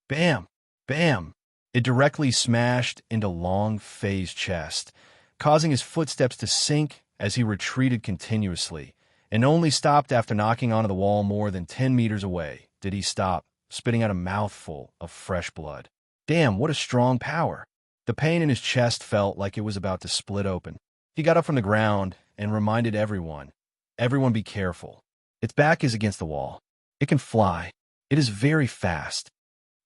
Bam! Bam! It directly smashed into Long Fei's chest, causing his footsteps to sink as he retreated continuously, and only stopped after knocking onto the wall more than 10 meters away did he stop, spitting out a mouthful of fresh blood. Damn, what a strong power! The pain in his chest felt like it was about to split open. He got up from the ground and reminded everyone, "Everyone be careful. Its back is against the wall. It can fly. It is very fast."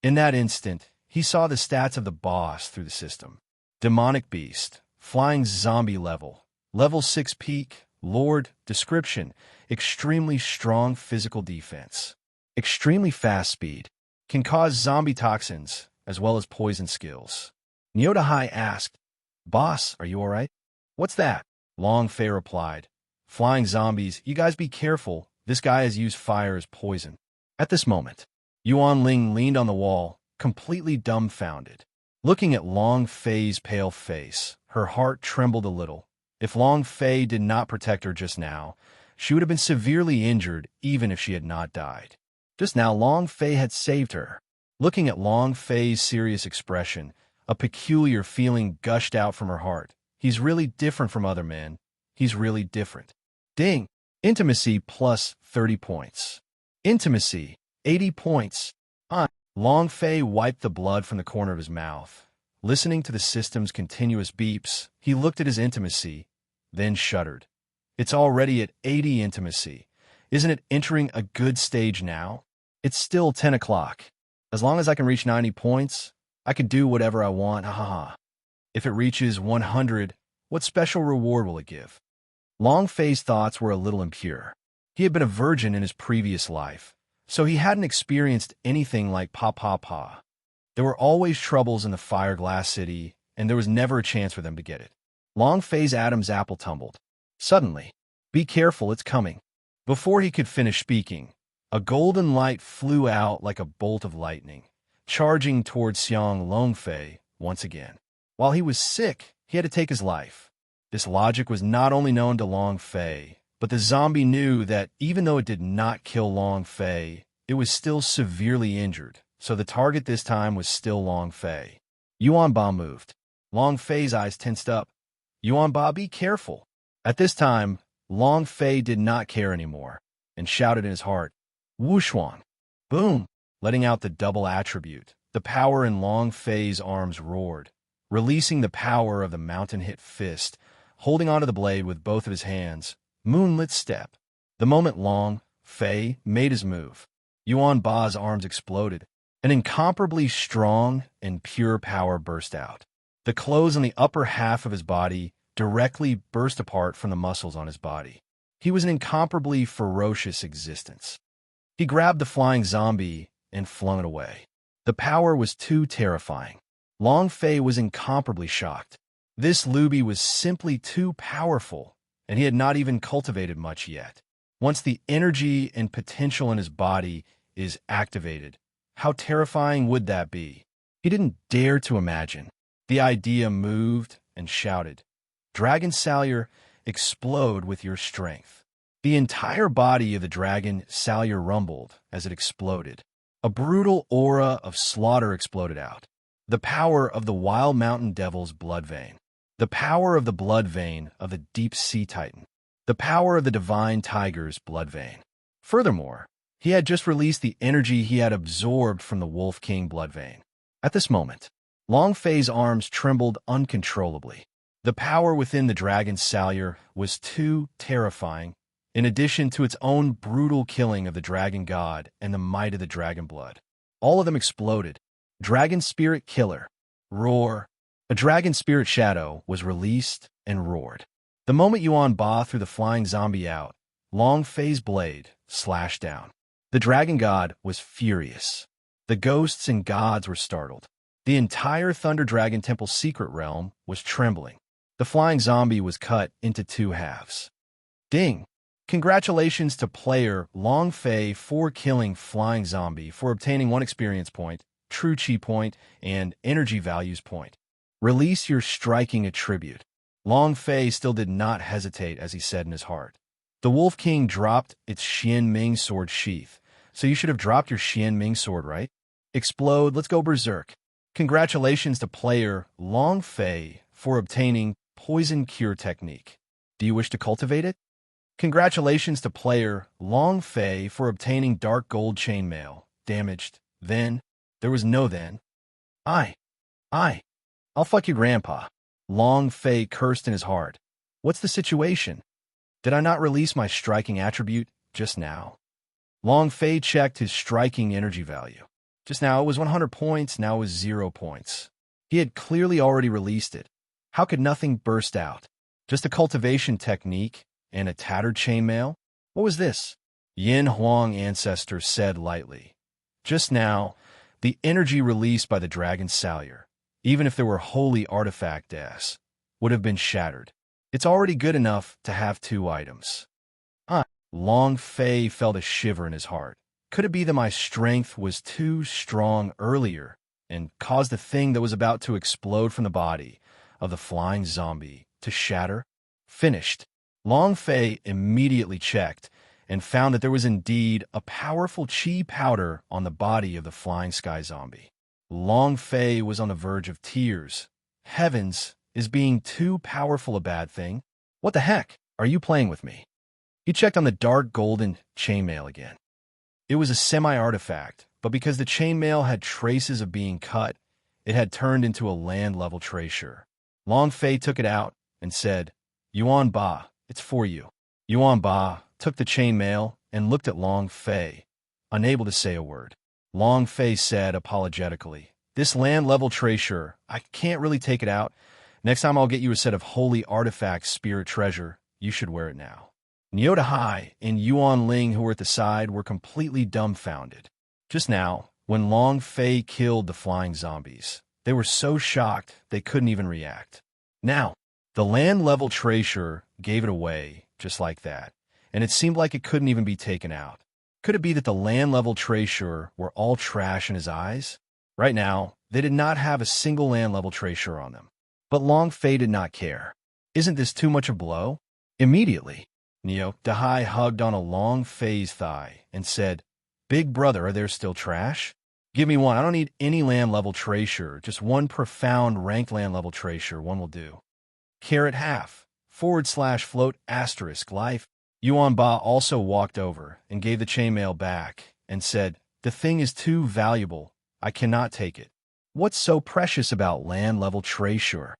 In that instant, he saw the stats of the boss through the system. Demonic Beast, Flying Zombie level, Level 6 Peak, Lord, Description, extremely strong physical defense, extremely fast speed, can cause zombie toxins as well as poison skills. Nyotahai asked, "Boss, are you alright?" "What's that?" Long Fei replied, "Flying zombies, you guys be careful. This guy has used fire as poison." At this moment, Yuan Ling leaned on the wall, completely dumbfounded. Looking at Long Fei's pale face, her heart trembled a little. If Long Fei did not protect her just now, she would have been severely injured even if she had not died. Just now, Long Fei had saved her. Looking at Long Fei's serious expression, a peculiar feeling gushed out from her heart. He's really different from other men. He's really different. Ding! Intimacy plus 30 points. Intimacy, 80 points. Long Fei wiped the blood from the corner of his mouth. Listening to the system's continuous beeps, he looked at his intimacy, then shuddered. It's already at 80 intimacy. Isn't it entering a good stage now? It's still 10 o'clock. As long as I can reach 90 points, I can do whatever I want, ha ha ha. If it reaches 100, what special reward will it give? Long Fei's thoughts were a little impure. He had been a virgin in his previous life, so he hadn't experienced anything like pa. There were always troubles in the Fireglass City, and there was never a chance for them to get it. Long Fei's Adam's apple tumbled. Suddenly, "Be careful, it's coming." Before he could finish speaking, a golden light flew out like a bolt of lightning, charging towards Xiang Long Fei once again. While he was sick, he had to take his life. This logic was not only known to Long Fei, but the zombie knew that even though it did not kill Long Fei, it was still severely injured, so the target this time was still Long Fei. Yuan Ba moved. Long Fei's eyes tensed up. "Yuan Ba, be careful." At this time, Long Fei did not care anymore, and shouted in his heart, "Wushuan!" Boom! Letting out the double attribute, the power in Long Fei's arms roared, releasing the power of the mountain-hit fist, holding onto the blade with both of his hands. Moonlit step. The moment Long Fei made his move, Yuan Ba's arms exploded. An incomparably strong and pure power burst out. The clothes on the upper half of his body directly burst apart from the muscles on his body. He was an incomparably ferocious existence. He grabbed the flying zombie and flung it away. The power was too terrifying. Long Fei was incomparably shocked. This looby was simply too powerful, and he had not even cultivated much yet. Once the energy and potential in his body is activated, how terrifying would that be? He didn't dare to imagine. The idea moved and shouted, "Dragon Salyer, explode with your strength." The entire body of the dragon Salyer rumbled as it exploded. A brutal aura of slaughter exploded out. The power of the Wild Mountain Devil's blood vein. The power of the blood vein of the Deep Sea Titan. The power of the Divine Tiger's blood vein. Furthermore, he had just released the energy he had absorbed from the Wolf King blood vein. At this moment, Long Fei's arms trembled uncontrollably. The power within the dragon Salyer was too terrifying, in addition to its own brutal killing of the dragon god and the might of the dragon blood. All of them exploded. Dragon Spirit Killer. Roar. A dragon spirit shadow was released and roared. The moment Yuan Ba threw the flying zombie out, Long Fei's blade slashed down. The dragon god was furious. The ghosts and gods were startled. The entire Thunder Dragon Temple's secret realm was trembling. The flying zombie was cut into two halves. Ding! Congratulations to player Long Fei for killing Flying Zombie for obtaining 1 experience point, true chi point, and energy values point. Release your striking attribute. Long Fei still did not hesitate as he said in his heart. The Wolf King dropped its Xian Ming sword sheath, so you should have dropped your Xian Ming sword, right? Explode, let's go berserk. Congratulations to player Long Fei for obtaining Poison Cure Technique. Do you wish to cultivate it? Congratulations to player Long Fei for obtaining Dark Gold Chainmail. Damaged. Then. There was no then. I. I'll fuck your grandpa. Long Fei cursed in his heart. What's the situation? Did I not release my striking attribute just now? Long Fei checked his striking energy value. Just now it was 100 points, now it was 0 points. He had clearly already released it. How could nothing burst out? Just a cultivation technique and a tattered chainmail? What was this? Yin Huang ancestor said lightly. Just now, the energy released by the dragon's salure, even if there were holy artifact s, would have been shattered. It's already good enough to have 2 items. Long Fei felt a shiver in his heart. Could it be that my strength was too strong earlier and caused the thing that was about to explode from the body of the flying zombie to shatter? Finished. Long Fei immediately checked and found that there was indeed a powerful chi powder on the body of the flying sky zombie. Long Fei was on the verge of tears. Heavens, is being too powerful a bad thing? What the heck? Are you playing with me? He checked on the dark golden chainmail again. It was a semi-artifact, but because the chainmail had traces of being cut, it had turned into a land-level treasure. Long Fei took it out and said, Yuan Ba, it's for you. Yuan Ba took the chainmail and looked at Long Fei, unable to say a word. Long Fei said apologetically, this land-level treasure, I can't really take it out. Next time I'll get you a set of holy artifacts spirit treasure. You should wear it now. Nyota Hai and Yuan Ling, who were at the side, were completely dumbfounded. Just now, when Long Fei killed the flying zombies, they were so shocked they couldn't even react. Now, the land-level treasure gave it away just like that, and it seemed like it couldn't even be taken out. Could it be that the land-level treasure were all trash in his eyes? Right now, they did not have a single land-level treasure on them. But Long Fei did not care. Isn't this too much a blow? Immediately, Neo Dahai hugged on a Long Fei's thigh and said, Big brother, are there still trash? Give me one. I don't need any land-level treasure. Just one profound ranked land-level treasure. One will do. Carrot half, /float asterisk life. Yuan Ba also walked over and gave the chainmail back and said, The thing is too valuable. I cannot take it. What's so precious about land-level treasure?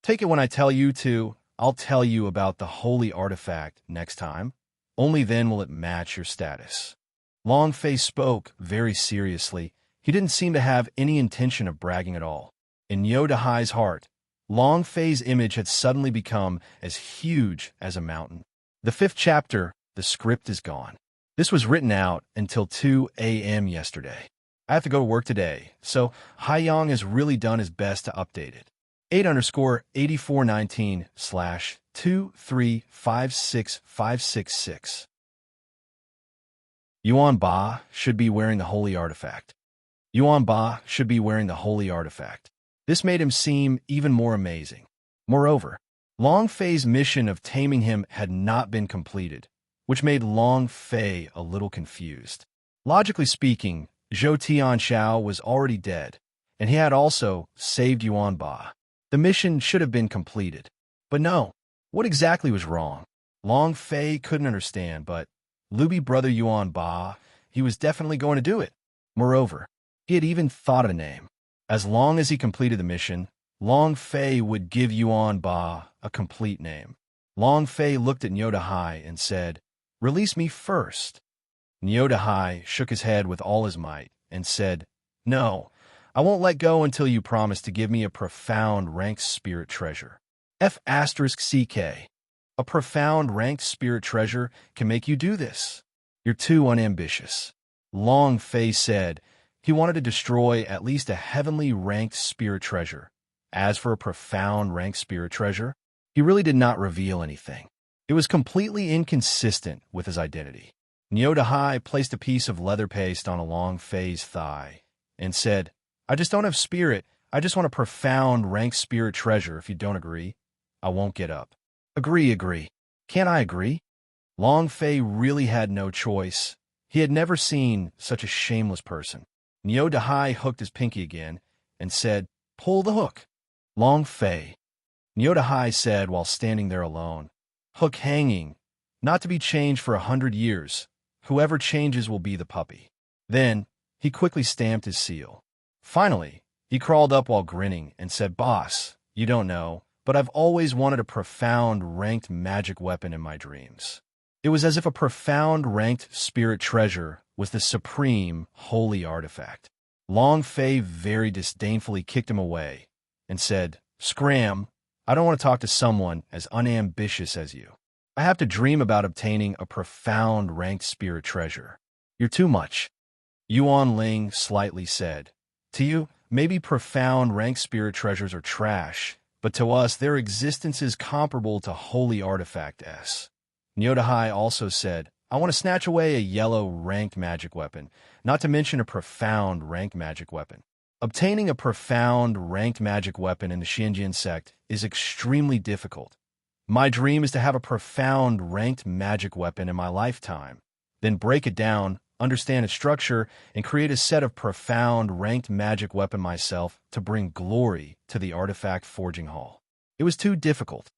Take it when I tell you to. I'll tell you about the holy artifact next time. Only then will it match your status. Long Fei spoke very seriously. He didn't seem to have any intention of bragging at all. In Yoda Hai's heart, Long Fei's image had suddenly become as huge as a mountain. The 5th chapter, the script is gone. This was written out until 2 a.m. yesterday. I have to go to work today, so Haiyang has really done his best to update it. 8_8419/2356566. Yuan Ba should be wearing the holy artifact. Yuan Ba should be wearing the holy artifact. This made him seem even more amazing. Moreover, Long Fei's mission of taming him had not been completed, which made Long Fei a little confused. Logically speaking, Zhou Tianxiao was already dead, and he had also saved Yuan Ba. The mission should have been completed. But no, what exactly was wrong? Long Fei couldn't understand, but Luby brother Yuan Ba, he was definitely going to do it. Moreover, he had even thought of a name. As long as he completed the mission, Long Fei would give Yuan Ba a complete name. Long Fei looked at Nyota Hai and said, Release me first. Nyota Hai shook his head with all his might and said, No, I won't let go until you promise to give me a profound ranked spirit treasure. F***CK. A profound ranked spirit treasure can make you do this. You're too unambitious. Long Fei said he wanted to destroy at least a heavenly ranked spirit treasure. As for a profound ranked spirit treasure, he really did not reveal anything. It was completely inconsistent with his identity. Nyota Hai placed a piece of leather paste on a Long Fei's thigh and said, I just don't have spirit. I just want a profound ranked spirit treasure. If you don't agree, I won't get up. Agree. Can't I agree? Long Fei really had no choice. He had never seen such a shameless person. Neo Dahai hooked his pinky again and said, "Pull the hook." Long Fei, Neo Dahai said while standing there alone. "Hook hanging, not to be changed for 100 years. Whoever changes will be the puppy." Then he quickly stamped his seal. Finally, he crawled up while grinning and said, "Boss, you don't know, but I've always wanted a profound ranked magic weapon in my dreams." It was as if a profound ranked spirit treasure was the supreme holy artifact. Long Fei very disdainfully kicked him away and said, "Scram, I don't want to talk to someone as unambitious as you. I have to dream about obtaining a profound ranked spirit treasure. You're too much." Yuan Ling slightly said, "To you, maybe profound ranked spirit treasures are trash, but to us their existence is comparable to holy artifact S." Nyodahai also said, "I want to snatch away a yellow ranked magic weapon, not to mention a profound ranked magic weapon. Obtaining a profound ranked magic weapon in the Xianjian sect is extremely difficult. My dream is to have a profound ranked magic weapon in my lifetime, then break it down, understand its structure, and create a set of profound ranked magic weapon myself to bring glory to the artifact forging hall. It was too difficult."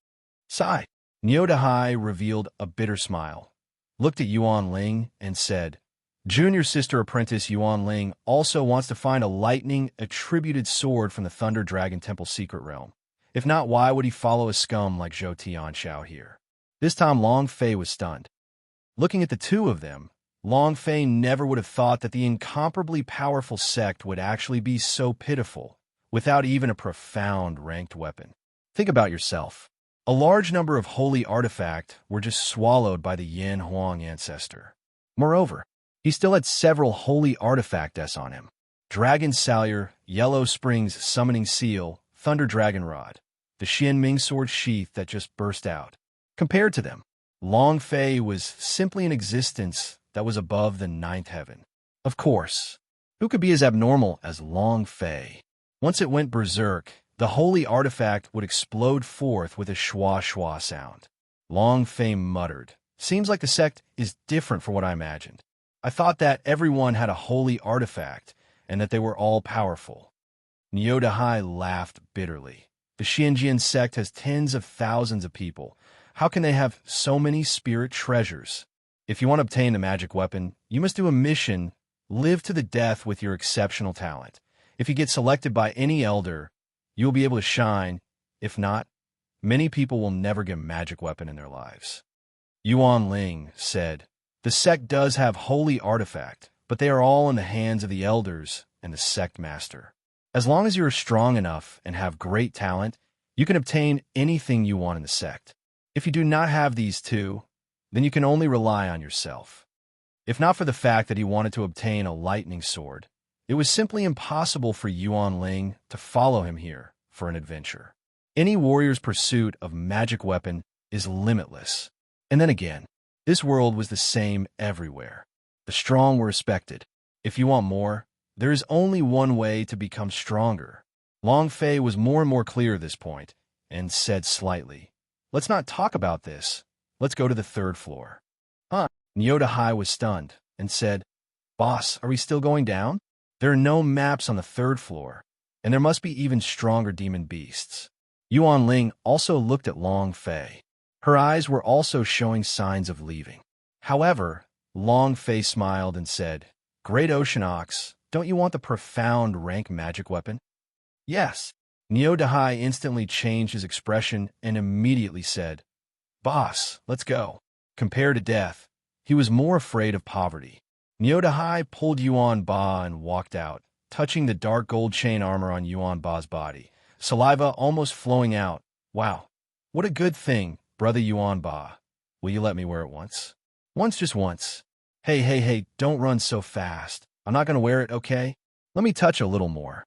Sigh. Nyodahai revealed a bitter smile, looked at Yuan Ling, and said, "Junior sister apprentice Yuan Ling also wants to find a lightning-attributed sword from the Thunder Dragon Temple secret realm. If not, why would he follow a scum like Zhou Tianxiao here?" This time Long Fei was stunned. Looking at the two of them, Long Fei never would have thought that the incomparably powerful sect would actually be so pitiful, without even a profound ranked weapon. Think about yourself. A large number of holy artifacts were just swallowed by the Yin Huang ancestor. Moreover, he still had several holy artifacts on him: Dragon Salure, Yellow Springs Summoning Seal, Thunder Dragon Rod, the Xian Ming Sword Sheath that just burst out. Compared to them, Long Fei was simply an existence that was above the ninth heaven. Of course, who could be as abnormal as Long Fei? Once it went berserk, the holy artifact would explode forth with a schwa-schwa sound. Long Fei muttered, "Seems like the sect is different from what I imagined. I thought that everyone had a holy artifact and that they were all powerful." Nyodahai laughed bitterly. "The Xianjian sect has tens of thousands of people. How can they have so many spirit treasures? If you want to obtain a magic weapon, you must do a mission, live to the death with your exceptional talent. If you get selected by any elder, you will be able to shine. If not, many people will never get a magic weapon in their lives." Yuan Ling said, "The sect does have holy artifact, but they are all in the hands of the elders and the sect master. As long as you are strong enough and have great talent, you can obtain anything you want in the sect. If you do not have these two, then you can only rely on yourself." If not for the fact that he wanted to obtain a lightning sword, it was simply impossible for Yuan Ling to follow him here for an adventure. Any warrior's pursuit of magic weapon is limitless. And then again, this world was the same everywhere. The strong were respected. If you want more, there is only one way to become stronger. Long Fei was more and more clear at this point, and said slightly, "Let's not talk about this. Let's go to the third floor." Huh? Nyodahai was stunned, and said, "Boss, are we still going down? There are no maps on the third floor, and there must be even stronger demon beasts." Yuan Ling also looked at Long Fei. Her eyes were also showing signs of leaving. However, Long Fei smiled and said, "Great Ocean Ox, don't you want the profound rank magic weapon?" "Yes." Nyodahai instantly changed his expression and immediately said, "Boss, let's go." Compared to death, he was more afraid of poverty. Nyodahai pulled Yuan Ba and walked out, touching the dark gold chain armor on Yuan Ba's body, saliva almost flowing out. "Wow, what a good thing, brother Yuan Ba. Will you let me wear it once?" "Once, just once." Hey, don't run so fast. I'm not going to wear it, okay? Let me touch a little more."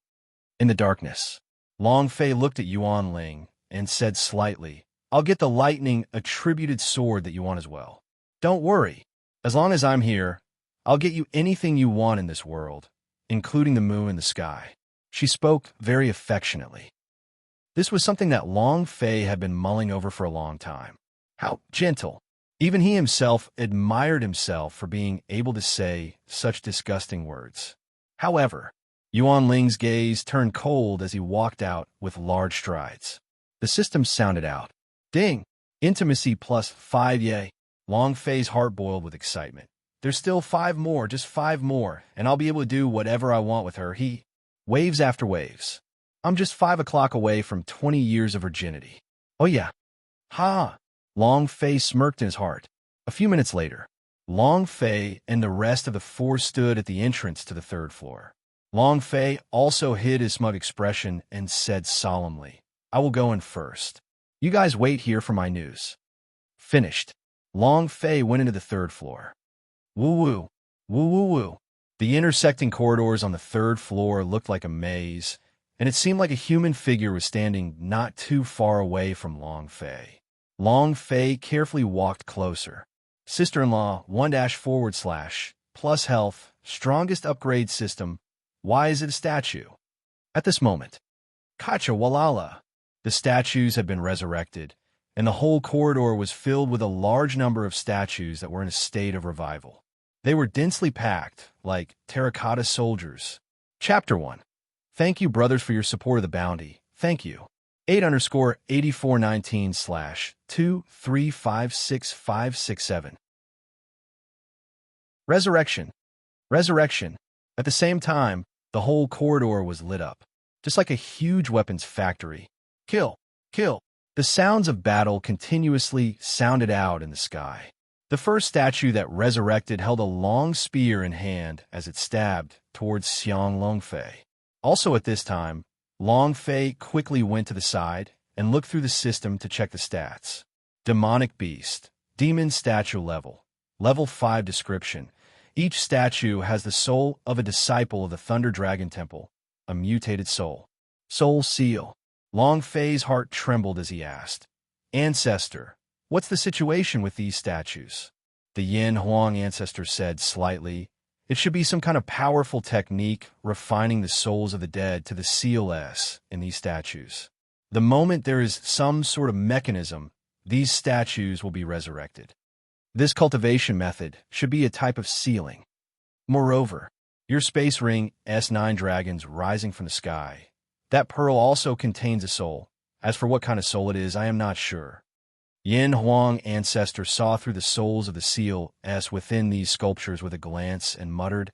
In the darkness, Long Fei looked at Yuan Ling and said slightly, "I'll get the lightning-attributed sword that you want as well. Don't worry. As long as I'm here, I'll get you anything you want in this world, including the moon and the sky." She spoke very affectionately. This was something that Long Fei had been mulling over for a long time. How gentle. Even he himself admired himself for being able to say such disgusting words. However, Yuan Ling's gaze turned cold as he walked out with large strides. The system sounded out. Ding! Intimacy plus 5 yay. Long Fei's heart boiled with excitement. There's still 5 more, just 5 more, and I'll be able to do whatever I want with her. Waves after waves. I'm just 5 o'clock away from 20 years of virginity. Oh yeah. Ha! Long Fei smirked in his heart. A few minutes later, Long Fei and the rest of the 4 stood at the entrance to the 3rd floor. Long Fei also hid his smug expression and said solemnly, I will go in first. You guys wait here for my news. Finished. Long Fei went into the 3rd floor. Woo-woo. Woo-woo-woo. The intersecting corridors on the 3rd floor looked like a maze, and it seemed like a human figure was standing not too far away from Long Fei. Long Fei carefully walked closer. Sister-in-law, 1-/ plus health, strongest upgrade system. Why is it a statue? At this moment, Kacha Walala. The statues had been resurrected, and the whole corridor was filled with a large number of statues that were in a state of revival. They were densely packed, like terracotta soldiers. Chapter 1. Thank you, brothers, for your support of the bounty. Thank you. 8_8419/2356567. Resurrection. Resurrection. At the same time, the whole corridor was lit up, just like a huge weapons factory. Kill. Kill. The sounds of battle continuously sounded out in the sky. The first statue that resurrected held a long spear in hand as it stabbed towards Xiang Longfei. Also at this time, Long Fei quickly went to the side and looked through the system to check the stats. Demonic Beast. Demon Statue Level. Level 5 Description. Each statue has the soul of a disciple of the Thunder Dragon Temple, a mutated soul. Soul Seal. Long Fei's heart trembled as he asked, Ancestor, what's the situation with these statues? The Yin Huang ancestor said slightly, it should be some kind of powerful technique refining the souls of the dead to the seal S in these statues. The moment there is some sort of mechanism, these statues will be resurrected. This cultivation method should be a type of sealing. Moreover, your space ring S9 dragons rising from the sky. That pearl also contains a soul. As for what kind of soul it is, I am not sure. Yin Huang ancestor saw through the souls of the seal S within these sculptures with a glance and muttered,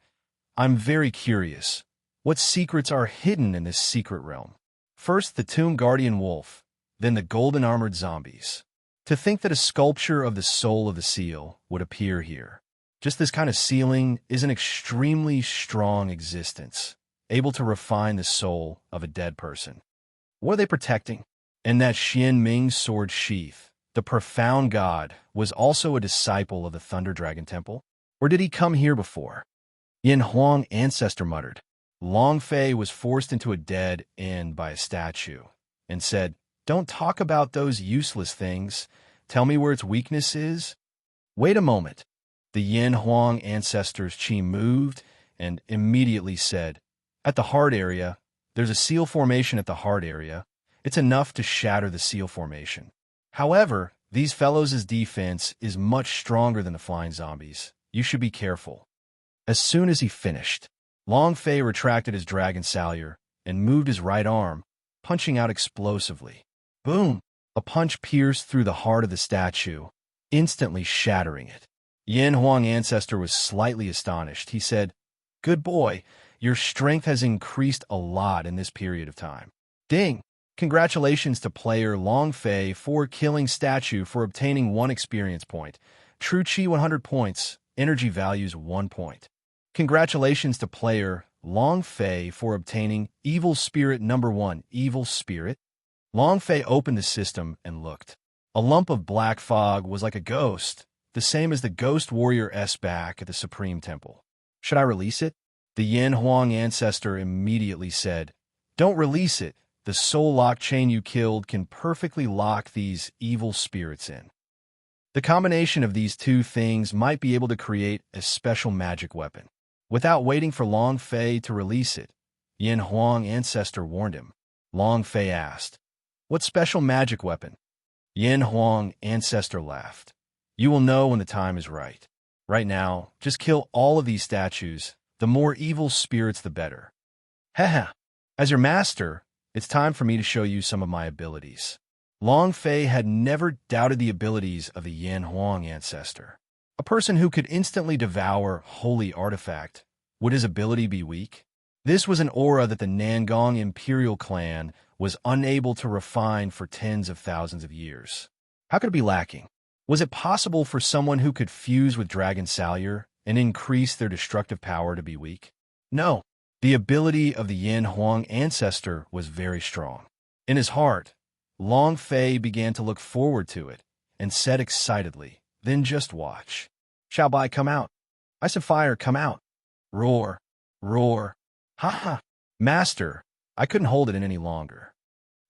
I'm very curious. What secrets are hidden in this secret realm? First the Tomb Guardian Wolf, then the golden armored zombies. To think that a sculpture of the soul of the seal would appear here. Just this kind of sealing is an extremely strong existence, able to refine the soul of a dead person. What are they protecting? And that Xian Ming sword sheath, the profound god, was also a disciple of the Thunder Dragon Temple? Or did he come here before? Yin Huang ancestor muttered. Long Fei was forced into a dead end by a statue, and said, Don't talk about those useless things. Tell me where its weakness is. Wait a moment. The Yin Huang ancestor's chi moved and immediately said, At the heart area, there's a seal formation at the heart area. It's enough to shatter the seal formation. However, these fellows' defense is much stronger than the flying zombies. You should be careful. As soon as he finished, Long Fei retracted his dragon salure and moved his right arm, punching out explosively. Boom! A punch pierced through the heart of the statue, instantly shattering it. Yin Huang ancestor was slightly astonished. He said, Good boy, your strength has increased a lot in this period of time. Ding! Congratulations to player Long Fei for killing statue for obtaining 1 experience point. True Chi 100 points, energy values 1 point. Congratulations to player Long Fei for obtaining Evil Spirit number 1, Evil Spirit. Long Fei opened the system and looked. A lump of black fog was like a ghost, the same as the Ghost Warrior S back at the Supreme Temple. Should I release it? The Yin Huang ancestor immediately said, Don't release it. The soul lock chain you killed can perfectly lock these evil spirits in. The combination of these 2 things might be able to create a special magic weapon. Without waiting for Long Fei to release it, Yin Huang ancestor warned him. Long Fei asked, What special magic weapon? Yin Huang ancestor laughed. You will know when the time is right. Right now, just kill all of these statues. The more evil spirits, the better. Haha. As your master, it's time for me to show you some of my abilities. Long Fei had never doubted the abilities of the Yan Huang ancestor. A person who could instantly devour holy artifact. Would his ability be weak? This was an aura that the Nangong imperial clan was unable to refine for tens of thousands of years. How could it be lacking? Was it possible for someone who could fuse with Dragon Salure and increase their destructive power to be weak? No. The ability of the Yan Huang ancestor was very strong. In his heart, Long Fei began to look forward to it and said excitedly, "Then just watch. Xiao Bai, come out. Ice and fire, come out. Roar, roar. Ha ha. Master, I couldn't hold it in any longer."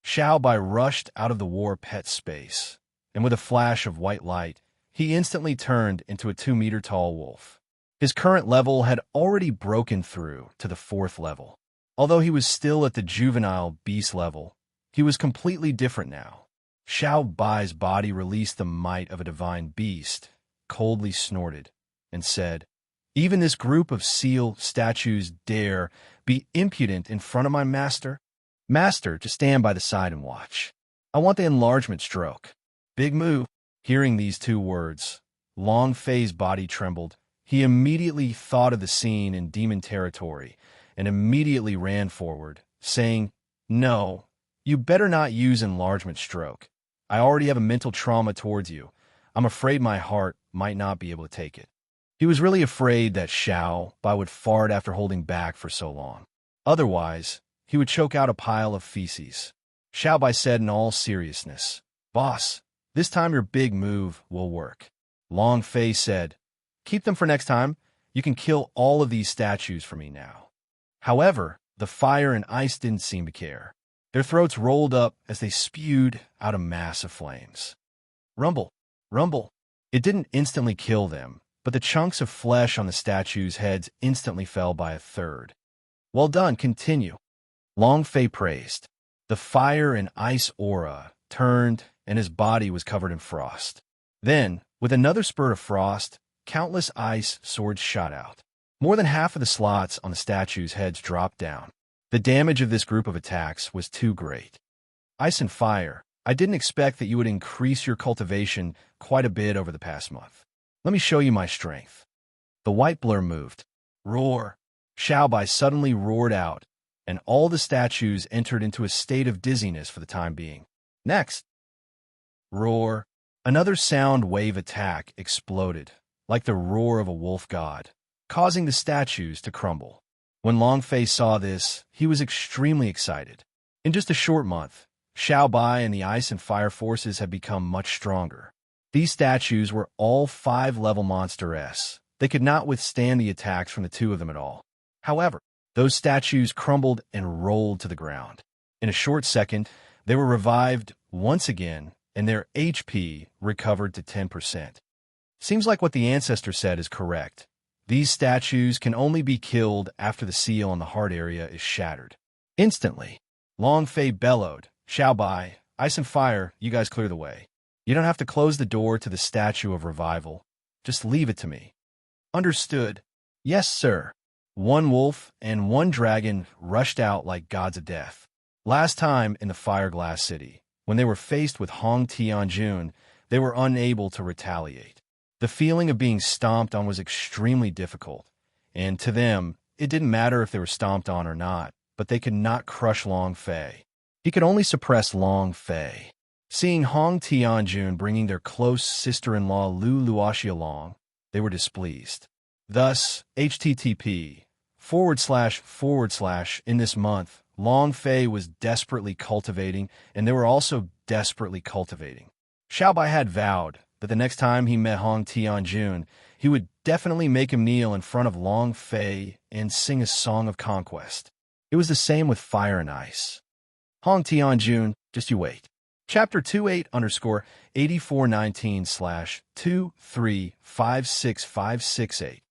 Xiao Bai rushed out of the war pet space, and with a flash of white light, he instantly turned into a 2-meter-tall wolf. His current level had already broken through to the 4th level. Although he was still at the juvenile beast level, he was completely different now. Xiao Bai's body released the might of a divine beast, coldly snorted, and said, "Even this group of seal statues dare be impudent in front of my master? Master, just stand by the side and watch. I want the enlargement stroke." Big move. Hearing these 2 words, Long Fei's body trembled. He immediately thought of the scene in demon territory and immediately ran forward, saying, "No, you better not use enlargement stroke. I already have a mental trauma towards you. I'm afraid my heart might not be able to take it." He was really afraid that Xiao Bai would fart after holding back for so long. Otherwise, he would choke out a pile of feces. Xiao Bai said in all seriousness, "Boss, this time your big move will work." Long Fei said, "Keep them for next time. You can kill all of these statues for me now." However, the fire and ice didn't seem to care. Their throats rolled up as they spewed out a mass of flames. Rumble, rumble. It didn't instantly kill them, but the chunks of flesh on the statues' heads instantly fell by a third. "Well done, continue." Long Fei praised. The fire and ice aura turned, and his body was covered in frost. Then, with another spurt of frost, countless ice swords shot out. More than half of the slots on the statues' heads dropped down. The damage of this group of attacks was too great. Ice and fire, I didn't expect that you would increase your cultivation quite a bit over the past month. Let me show you my strength. The white blur moved. Roar. Xiao Bai suddenly roared out, and all the statues entered into a state of dizziness for the time being. Next. Roar. Another sound wave attack exploded, like the roar of a wolf god, causing the statues to crumble. When Long Fei saw this, he was extremely excited. In just a short month, Xiao Bai and the ice and fire forces had become much stronger. These statues were all 5-level monster-esque. They could not withstand the attacks from the 2 of them at all. However, those statues crumbled and rolled to the ground. In a short second, they were revived once again, and their HP recovered to 10%. Seems like what the ancestor said is correct. These statues can only be killed after the seal on the heart area is shattered. Instantly, Long Fei bellowed, "Xiao Bai, ice and fire, you guys clear the way. You don't have to close the door to the statue of revival. Just leave it to me." Understood. Yes, sir. 1 wolf and 1 dragon rushed out like gods of death. Last time in the Fireglass City, when they were faced with Hong Tianjun, they were unable to retaliate. The feeling of being stomped on was extremely difficult, and to them, it didn't matter if they were stomped on or not, but they could not crush Long Fei. He could only suppress Long Fei. Seeing Hong Tianjun bringing their close sister-in-law Lu Luoxi along, they were displeased. Thus, http:// in this month, Long Fei was desperately cultivating, and they were also desperately cultivating. Xiao Bai had vowed that the next time he met Hong Tianjun, he would definitely make him kneel in front of Long Fei and sing a song of conquest. It was the same with fire and ice. Hong Tianjun, just you wait. Chapter 28_8419/2356568.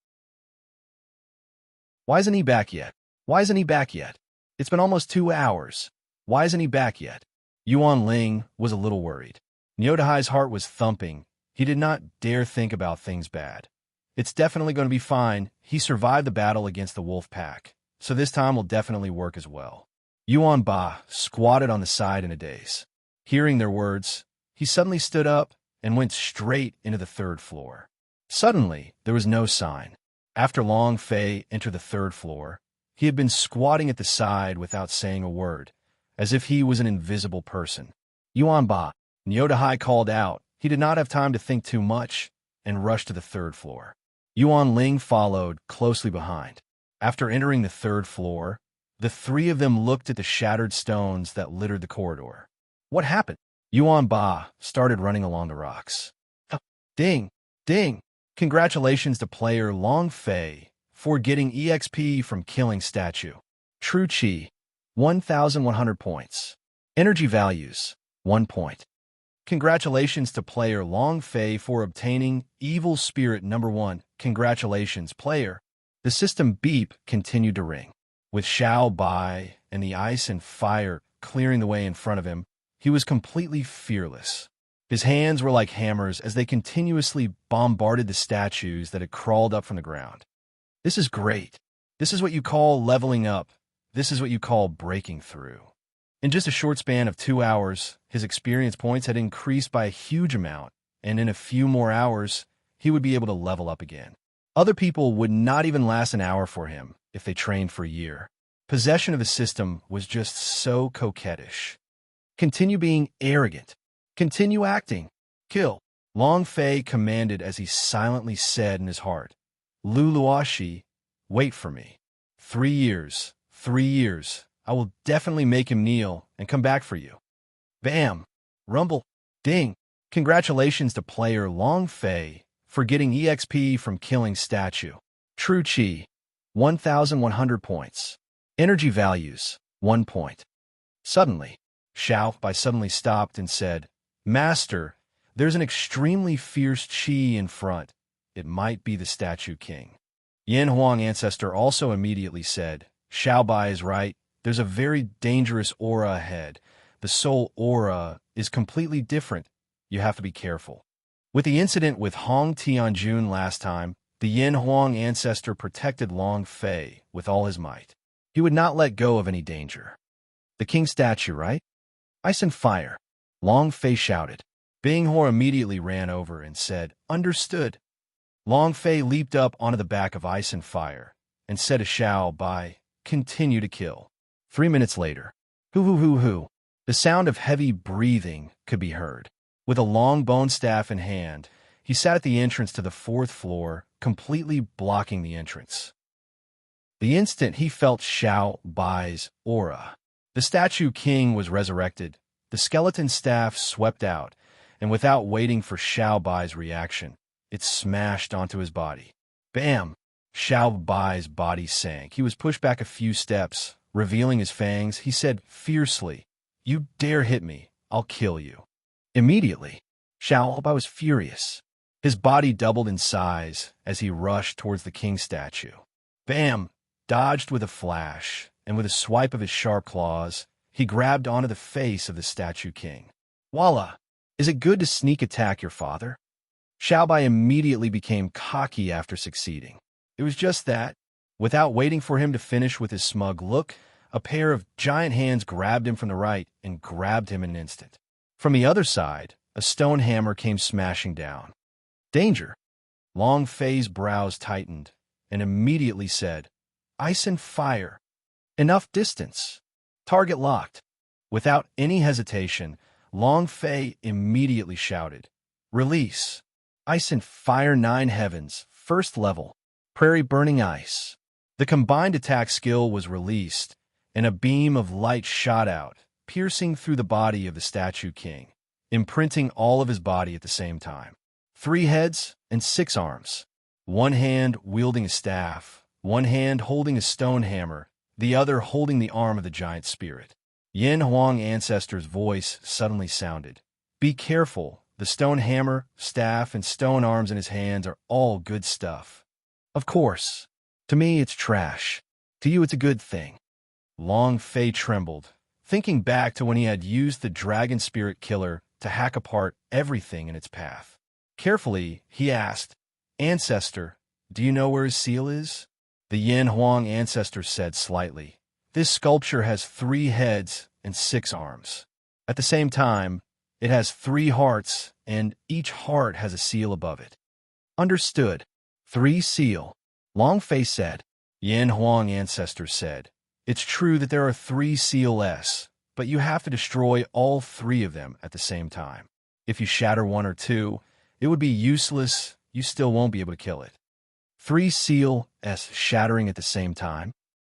Why isn't he back yet? Why isn't he back yet? It's been almost 2 hours. Why isn't he back yet? Yuan Ling was a little worried. Niotahai's heart was thumping. He did not dare think about things bad. It's definitely going to be fine. He survived the battle against the wolf pack, so this time will definitely work as well. Yuan Ba squatted on the side in a daze. Hearing their words, he suddenly stood up and went straight into the third floor. Suddenly, there was no sign. After Long Fei entered the third floor, he had been squatting at the side without saying a word, as if he was an invisible person. Yuan Ba, Nyodahai called out. He did not have time to think too much and rushed to the third floor. Yuan Ling followed closely behind. After entering the third floor, the three of them looked at the shattered stones that littered the corridor. What happened? Yuan Ba started running along the rocks. Ding! Ding! Congratulations to player Long Fei for getting EXP from killing statue. True Chi, 1,100 points. Energy values, 1 point. Congratulations to player Long Fei for obtaining Evil Spirit number 1. Congratulations, player. The system beep continued to ring. With Xiao Bai and the ice and fire clearing the way in front of him, he was completely fearless. His hands were like hammers as they continuously bombarded the statues that had crawled up from the ground. This is great. This is what you call leveling up. This is what you call breaking through. In just a short span of 2 hours, his experience points had increased by a huge amount, and in a few more hours, he would be able to level up again. Other people would not even last an hour for him if they trained for a year. Possession of the system was just so coquettish. Continue being arrogant. Continue acting. Kill. Long Fei commanded as he silently said in his heart, Lu Luoshi, wait for me. 3 years. 3 years. I will definitely make him kneel and come back for you. Bam! Rumble! Ding! Congratulations to player Long Fei for getting EXP from killing statue. True Chi, 1,100 points. Energy values, 1 point. Suddenly, Xiao Bai suddenly stopped and said, Master, there's an extremely fierce Chi in front. It might be the Statue King. Yin Huang Ancestor also immediately said, Xiao Bai is right. There's a very dangerous aura ahead. The soul aura is completely different. You have to be careful. With the incident with Hong Tianjun last time, the Yin Huang Ancestor protected Long Fei with all his might. He would not let go of any danger. The king statue, right? Ice and fire. Long Fei shouted. Bing Hor immediately ran over and said, Understood. Long Fei leaped up onto the back of Ice and Fire and said to Xiao Bai, Continue to kill. 3 minutes later, hoo. The sound of heavy breathing could be heard. With a long bone staff in hand, he sat at the entrance to the 4th floor, completely blocking the entrance. The instant he felt Xiao Bai's aura, the Statue King was resurrected. The skeleton staff swept out, and without waiting for Xiao Bai's reaction, it smashed onto his body. Bam! Xiao Bai's body sank. He was pushed back a few steps. Revealing his fangs, he said fiercely, You dare hit me, I'll kill you. Immediately, Xiao Bai was furious. His body doubled in size as he rushed towards the king statue. Bam! Dodged with a flash, and with a swipe of his sharp claws, he grabbed onto the face of the Statue King. Voila! Is it good to sneak attack your father? Xiao Bai immediately became cocky after succeeding. It was just that, without waiting for him to finish with his smug look, a pair of giant hands grabbed him from the right and grabbed him in an instant. From the other side, a stone hammer came smashing down. Danger! Long Fei's brows tightened and immediately said, Ice and fire. Enough distance. Target locked. Without any hesitation, Long Fei immediately shouted, Release. Ice and fire 9 heavens, 1st level. Prairie burning ice. The combined attack skill was released, and a beam of light shot out, piercing through the body of the Statue King, imprinting all of his body at the same time. 3 heads and 6 arms. 1 hand wielding a staff, 1 hand holding a stone hammer, the other holding the arm of the giant spirit. Yin Huang Ancestor's voice suddenly sounded. Be careful, the stone hammer, staff, and stone arms in his hands are all good stuff. Of course. To me, it's trash. To you, it's a good thing. Long Fei trembled, thinking back to when he had used the dragon spirit killer to hack apart everything in its path. Carefully, he asked, Ancestor, Do you know where his seal is? The Yin Huang ancestor said slightly. This sculpture has 3 heads and 6 arms. At the same time, it has 3 hearts, and each heart has a seal above it. Understood. 3 seal. Long Fei said. Yin Huang ancestor said. It's true that there are 3 seals, but you have to destroy all 3 of them at the same time. If you shatter 1 or 2, it would be useless. You still won't be able to kill it. 3 seals shattering at the same time.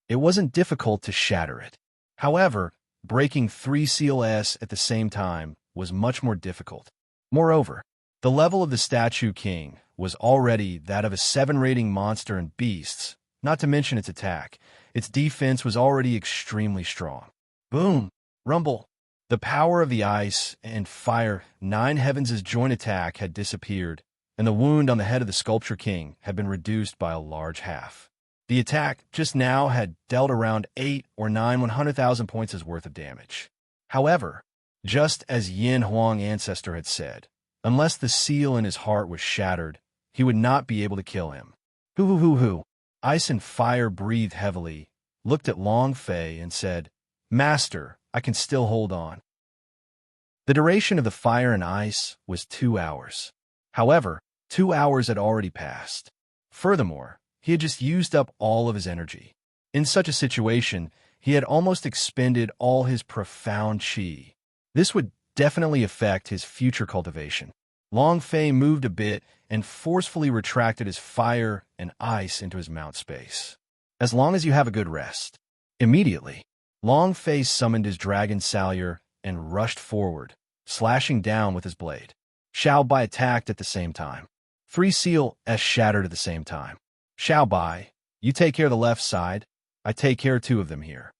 It wasn't difficult to shatter it. However, breaking 3 seals at the same time was much more difficult. Moreover, the level of the Statue King was already that of a 7 rating monster and beasts, not to mention its attack. Its defense was already extremely strong. Boom! Rumble! The power of the ice and fire 9 heavens' joint attack had disappeared, and the wound on the head of the Sculpture King had been reduced by a large half. The attack just now had dealt around 8 or 9 100,000 points' worth of damage. However, just as Yin Huang ancestor had said, unless the seal in his heart was shattered, he would not be able to kill him. Hoo. Ice and Fire breathed heavily, looked at Long Fei, and said, Master, I can still hold on. The duration of the fire and ice was 2 hours. However, 2 hours had already passed. Furthermore, he had just used up all of his energy. In such a situation, he had almost expended all his profound qi. This would definitely affect his future cultivation. Long Fei moved a bit and forcefully retracted his fire and ice into his mount space. As long as you have a good rest. Immediately, Long Fei summoned his dragon Salyer and rushed forward, slashing down with his blade. Xiao Bai attacked at the same time. 3 seals shattered at the same time. Xiao Bai, you take care of the left side. I take care of 2 of them here.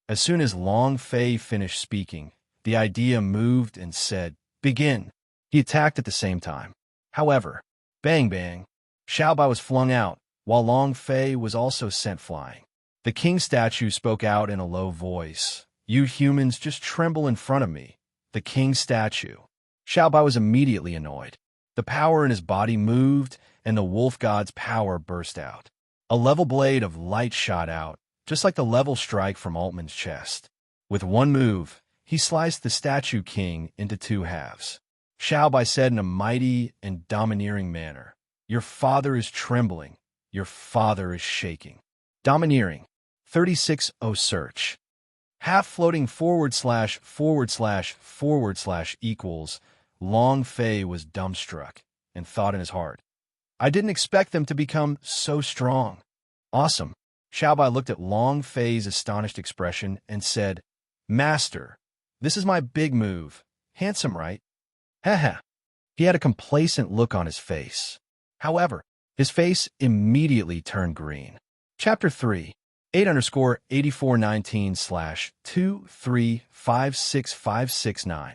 As soon as Long Fei finished speaking, the idea moved and said, Begin. He attacked at the same time. However, bang bang, Xiao Bai was flung out, while Long Fei was also sent flying. The king statue spoke out in a low voice. You humans just tremble in front of me. The king statue. Xiao Bai was immediately annoyed. The power in his body moved, and the wolf god's power burst out. A level blade of light shot out, just like the level strike from Altman's chest. With one move, he sliced the Statue King into 2 halves. Xiao Bai said in a mighty and domineering manner, Your father is trembling. Your father is shaking. Domineering. 36 search. Half floating / equals. Long Fei was dumbstruck and thought in his heart, I didn't expect them to become so strong. Awesome. Xiao Bai looked at Long Fei's astonished expression and said, Master, this is my big move. Handsome, right? Haha. He had a complacent look on his face. However, his face immediately turned green. Chapter 3, 8_8419/2356569.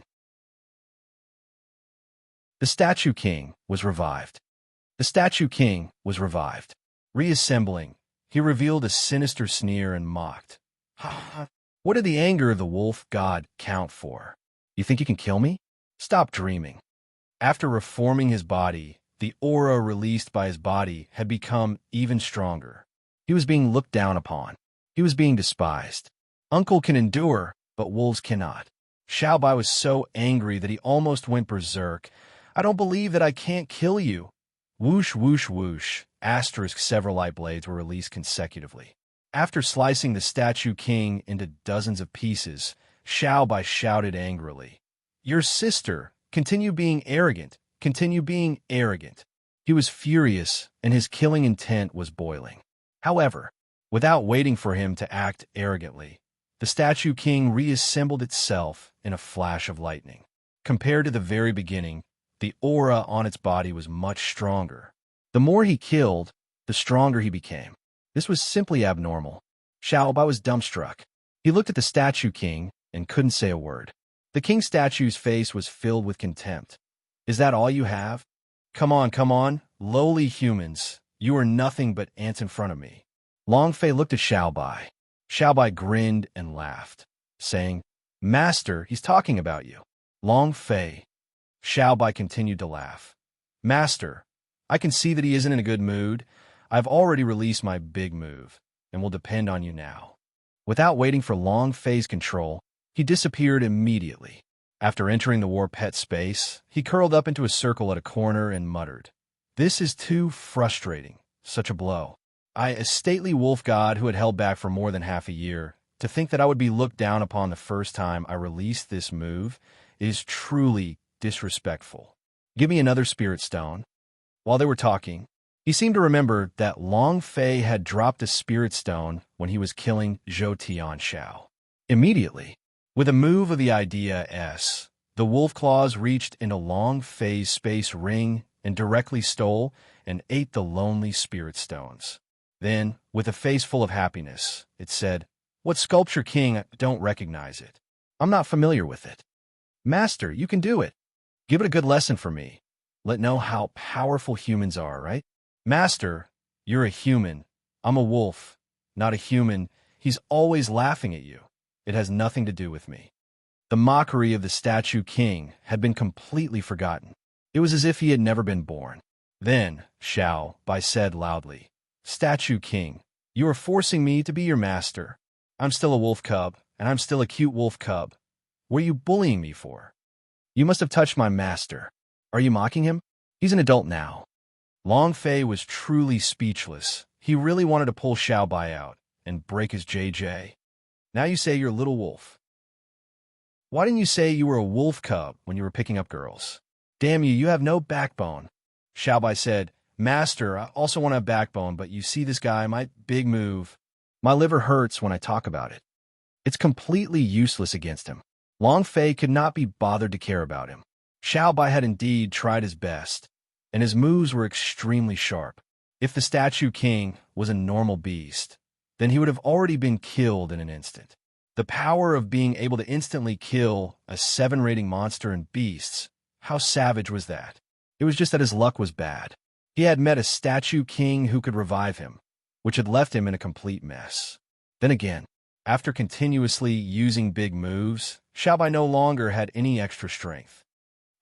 The Statue King was revived. The Statue King was revived. Reassembling, he revealed a sinister sneer and mocked. What did the anger of the wolf god count for? You think you can kill me? Stop dreaming. After reforming his body, the aura released by his body had become even stronger. He was being looked down upon. He was being despised. Uncle can endure, but wolves cannot. Xiao Bai was so angry that he almost went berserk. I don't believe that I can't kill you. Whoosh, whoosh, whoosh. Several light blades were released consecutively. After slicing the Statue King into dozens of pieces, Xiao Bai shouted angrily, Your sister! Continue being arrogant! Continue being arrogant! He was furious, and his killing intent was boiling. However, without waiting for him to act arrogantly, the Statue King reassembled itself in a flash of lightning. Compared to the very beginning, the aura on its body was much stronger. The more he killed, the stronger he became. This was simply abnormal. Xiao Bai was dumbstruck. He looked at the Statue King and couldn't say a word. The king statue's face was filled with contempt. Is that all you have? Come on, lowly humans. You are nothing but ants in front of me. Long Fei looked at Xiao Bai. Xiao Bai grinned and laughed, saying, Master, he's talking about you. Long Fei. Xiao Bai continued to laugh. Master, I can see that he isn't in a good mood. I've already released my big move, and will depend on you now. Without waiting for long phase control, he disappeared immediately. After entering the war pet space, he curled up into a circle at a corner and muttered, "This is too frustrating, such a blow. A stately wolf god who had held back for more than half a year, to think that I would be looked down upon the first time I released this move is truly disrespectful. Give me another spirit stone." While they were talking, he seemed to remember that Long Fei had dropped a spirit stone when he was killing Zhou Tianxiao. Immediately, with a move of the idea S, the wolf claws reached into Long Fei's space ring and directly stole and ate the lonely spirit stones. Then, with a face full of happiness, it said, "What sculpture king? I don't recognize it. I'm not familiar with it. Master, you can do it. Give it a good lesson for me. Let know how powerful humans are, right? Master, you're a human. I'm a wolf, not a human. He's always laughing at you. It has nothing to do with me." The mockery of the statue king had been completely forgotten. It was as if he had never been born. Then, Xiao Bai said loudly, "Statue king, you are forcing me to be your master. I'm still a wolf cub, and I'm still a cute wolf cub. What are you bullying me for? You must have touched my master. Are you mocking him? He's an adult now." Long Fei was truly speechless. He really wanted to pull Xiao Bai out and break his JJ. "Now you say you're a little wolf. Why didn't you say you were a wolf cub when you were picking up girls? Damn you, you have no backbone." Xiao Bai said, "Master, I also want to have backbone, but you see this guy, my big move. My liver hurts when I talk about it. It's completely useless against him." Long Fei could not be bothered to care about him. Xiao Bai had indeed tried his best, and his moves were extremely sharp. If the statue king was a normal beast, then he would have already been killed in an instant. The power of being able to instantly kill a 7 rating monster and beasts, how savage was that? It was just that his luck was bad. He had met a statue king who could revive him, which had left him in a complete mess. Then again, after continuously using big moves, Xiao Bai no longer had any extra strength.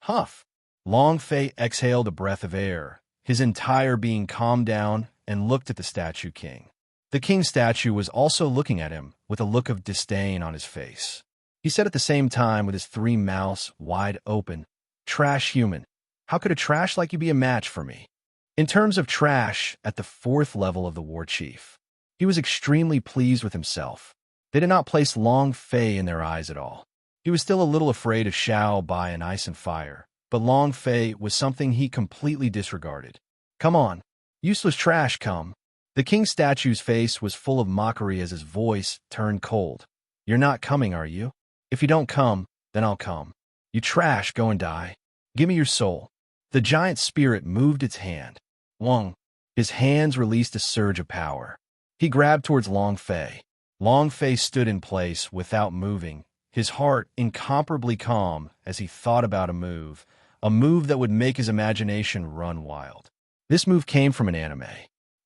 Huff! Long Fei exhaled a breath of air. His entire being calmed down and looked at the statue king. The king statue was also looking at him with a look of disdain on his face. He said at the same time with his 3 mouths wide open, "Trash human. How could a trash like you be a match for me?" In terms of trash, at the 4th level of the war chief, he was extremely pleased with himself. They did not place Long Fei in their eyes at all. He was still a little afraid of Xiao Bai and ice and fire, but Long Fei was something he completely disregarded. "Come on, useless trash, come." The king statue's face was full of mockery as his voice turned cold. "You're not coming, are you? If you don't come, then I'll come. You trash, go and die. Give me your soul." The giant spirit moved its hand. Wong. His hands released a surge of power. He grabbed towards Long Fei. Long Fei stood in place without moving, his heart incomparably calm as he thought about a move that would make his imagination run wild. This move came from an anime,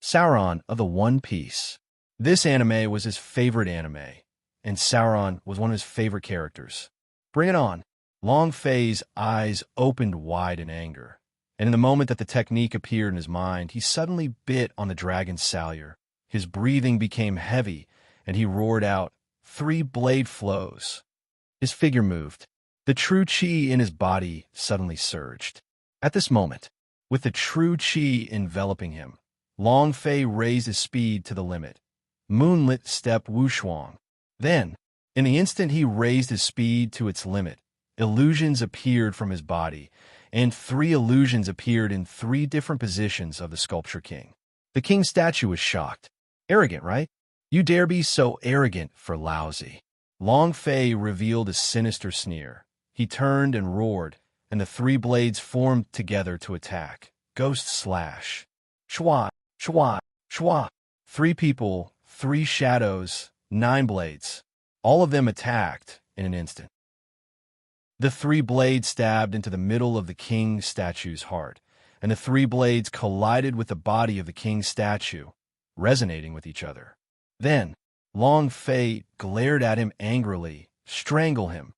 Sauron of the One Piece. This anime was his favorite anime, and Sauron was one of his favorite characters. Bring it on. Long Fei's eyes opened wide in anger, and in the moment that the technique appeared in his mind, he suddenly bit on the dragon's salure. His breathing became heavy, and he roared out, 3 blade flows. His figure moved. The true chi in his body suddenly surged. At this moment, with the true chi enveloping him, Long Fei raised his speed to the limit. Moonlit step wushuang. Then, in the instant he raised his speed to its limit, illusions appeared from his body, and 3 illusions appeared in 3 different positions of the sculpture king. The king statue was shocked. Arrogant, right? You dare be so arrogant for lousy. Long Fei revealed a sinister sneer. He turned and roared, and the 3 blades formed together to attack. Ghost slash. Shwa, shwa, shwa. 3 people, 3 shadows, 9 blades. All of them attacked in an instant. The 3 blades stabbed into the middle of the king statue's heart, and the 3 blades collided with the body of the king statue, resonating with each other. Then, Long Fei glared at him angrily. Strangle him.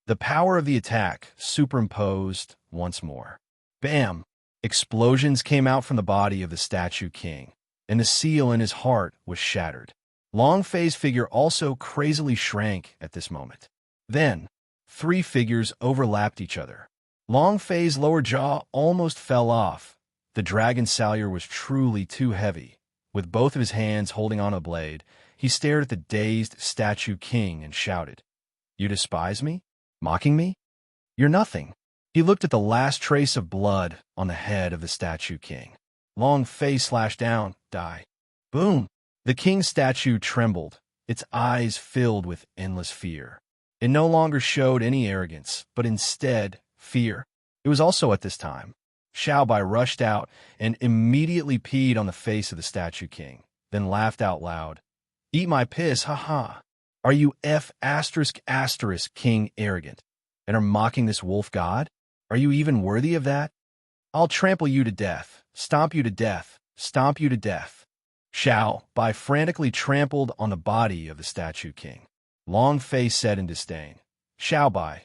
The power of the attack superimposed once more. Bam! Explosions came out from the body of the statue king. and the seal in his heart was shattered. Long Fei's figure also crazily shrank at this moment. Then, three figures overlapped each other. Long Fei's lower jaw almost fell off. The dragon salyer was truly too heavy. With both of his hands holding on a blade, he stared at the dazed statue king and shouted, "You despise me? Mocking me? You're nothing." He looked at the last trace of blood on the head of the statue king. Long Fei slashed down, die. Boom! The king's statue trembled, its eyes filled with endless fear. It no longer showed any arrogance, but instead fear. It was also at this time Xiaobai rushed out and immediately peed on the face of the statue king, then laughed out loud. "Eat my piss, haha. Are you king arrogant, and are mocking this wolf god? Are you even worthy of that? I'll trample you to death, stomp you to death, stomp you to death." Xiaobai frantically trampled on the body of the statue king. Long Fei said in disdain, "Xiaobai,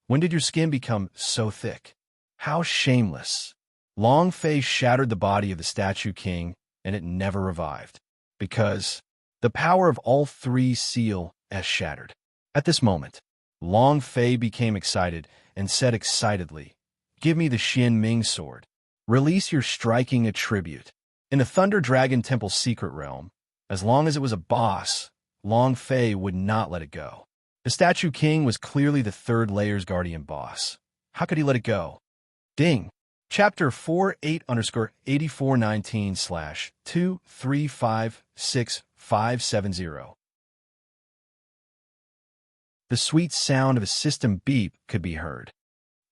when did your skin become so thick? How shameless." Long Fei shattered the body of the statue king, and it never revived, because the power of all three seal as shattered. At this moment, Long Fei became excited and said excitedly, "Give me the Xian Ming sword. Release your striking attribute." In the Thunder Dragon Temple's secret realm, as long as it was a boss, Long Fei would not let it go. The statue king was clearly the third layer's guardian boss. How could he let it go? Ding! Chapter 48_8419/2356570. The sweet sound of a system beep could be heard.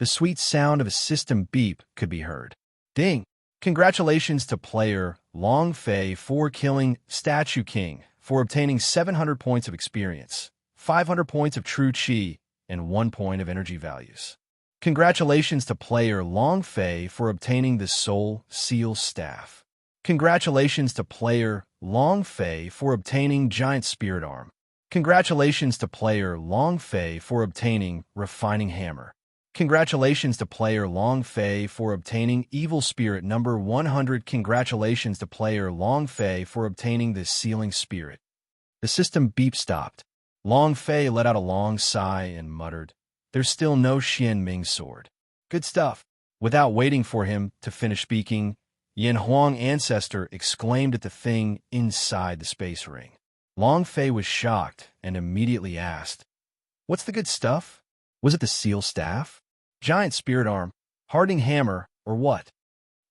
The sweet sound of a system beep could be heard. Ding! Congratulations to player Long Fei for killing Statue King, for obtaining 700 points of experience, 500 points of true chi, and 1 point of energy values. Congratulations to player Long Fei for obtaining the Soul Seal Staff. Congratulations to player Long Fei for obtaining Giant Spirit Arm. Congratulations to player Long Fei for obtaining Refining Hammer. Congratulations to player Long Fei for obtaining Evil Spirit number 100. Congratulations to player Long Fei for obtaining the Sealing Spirit. The system beep stopped. Long Fei let out a long sigh and muttered, "There's still no Xian Ming sword. Good stuff." Without waiting for him to finish speaking, Yin Huang Ancestor exclaimed at the thing inside the space ring. Long Fei was shocked and immediately asked, "What's the good stuff? Was it the seal staff? Giant spirit arm? Hardening hammer? Or what?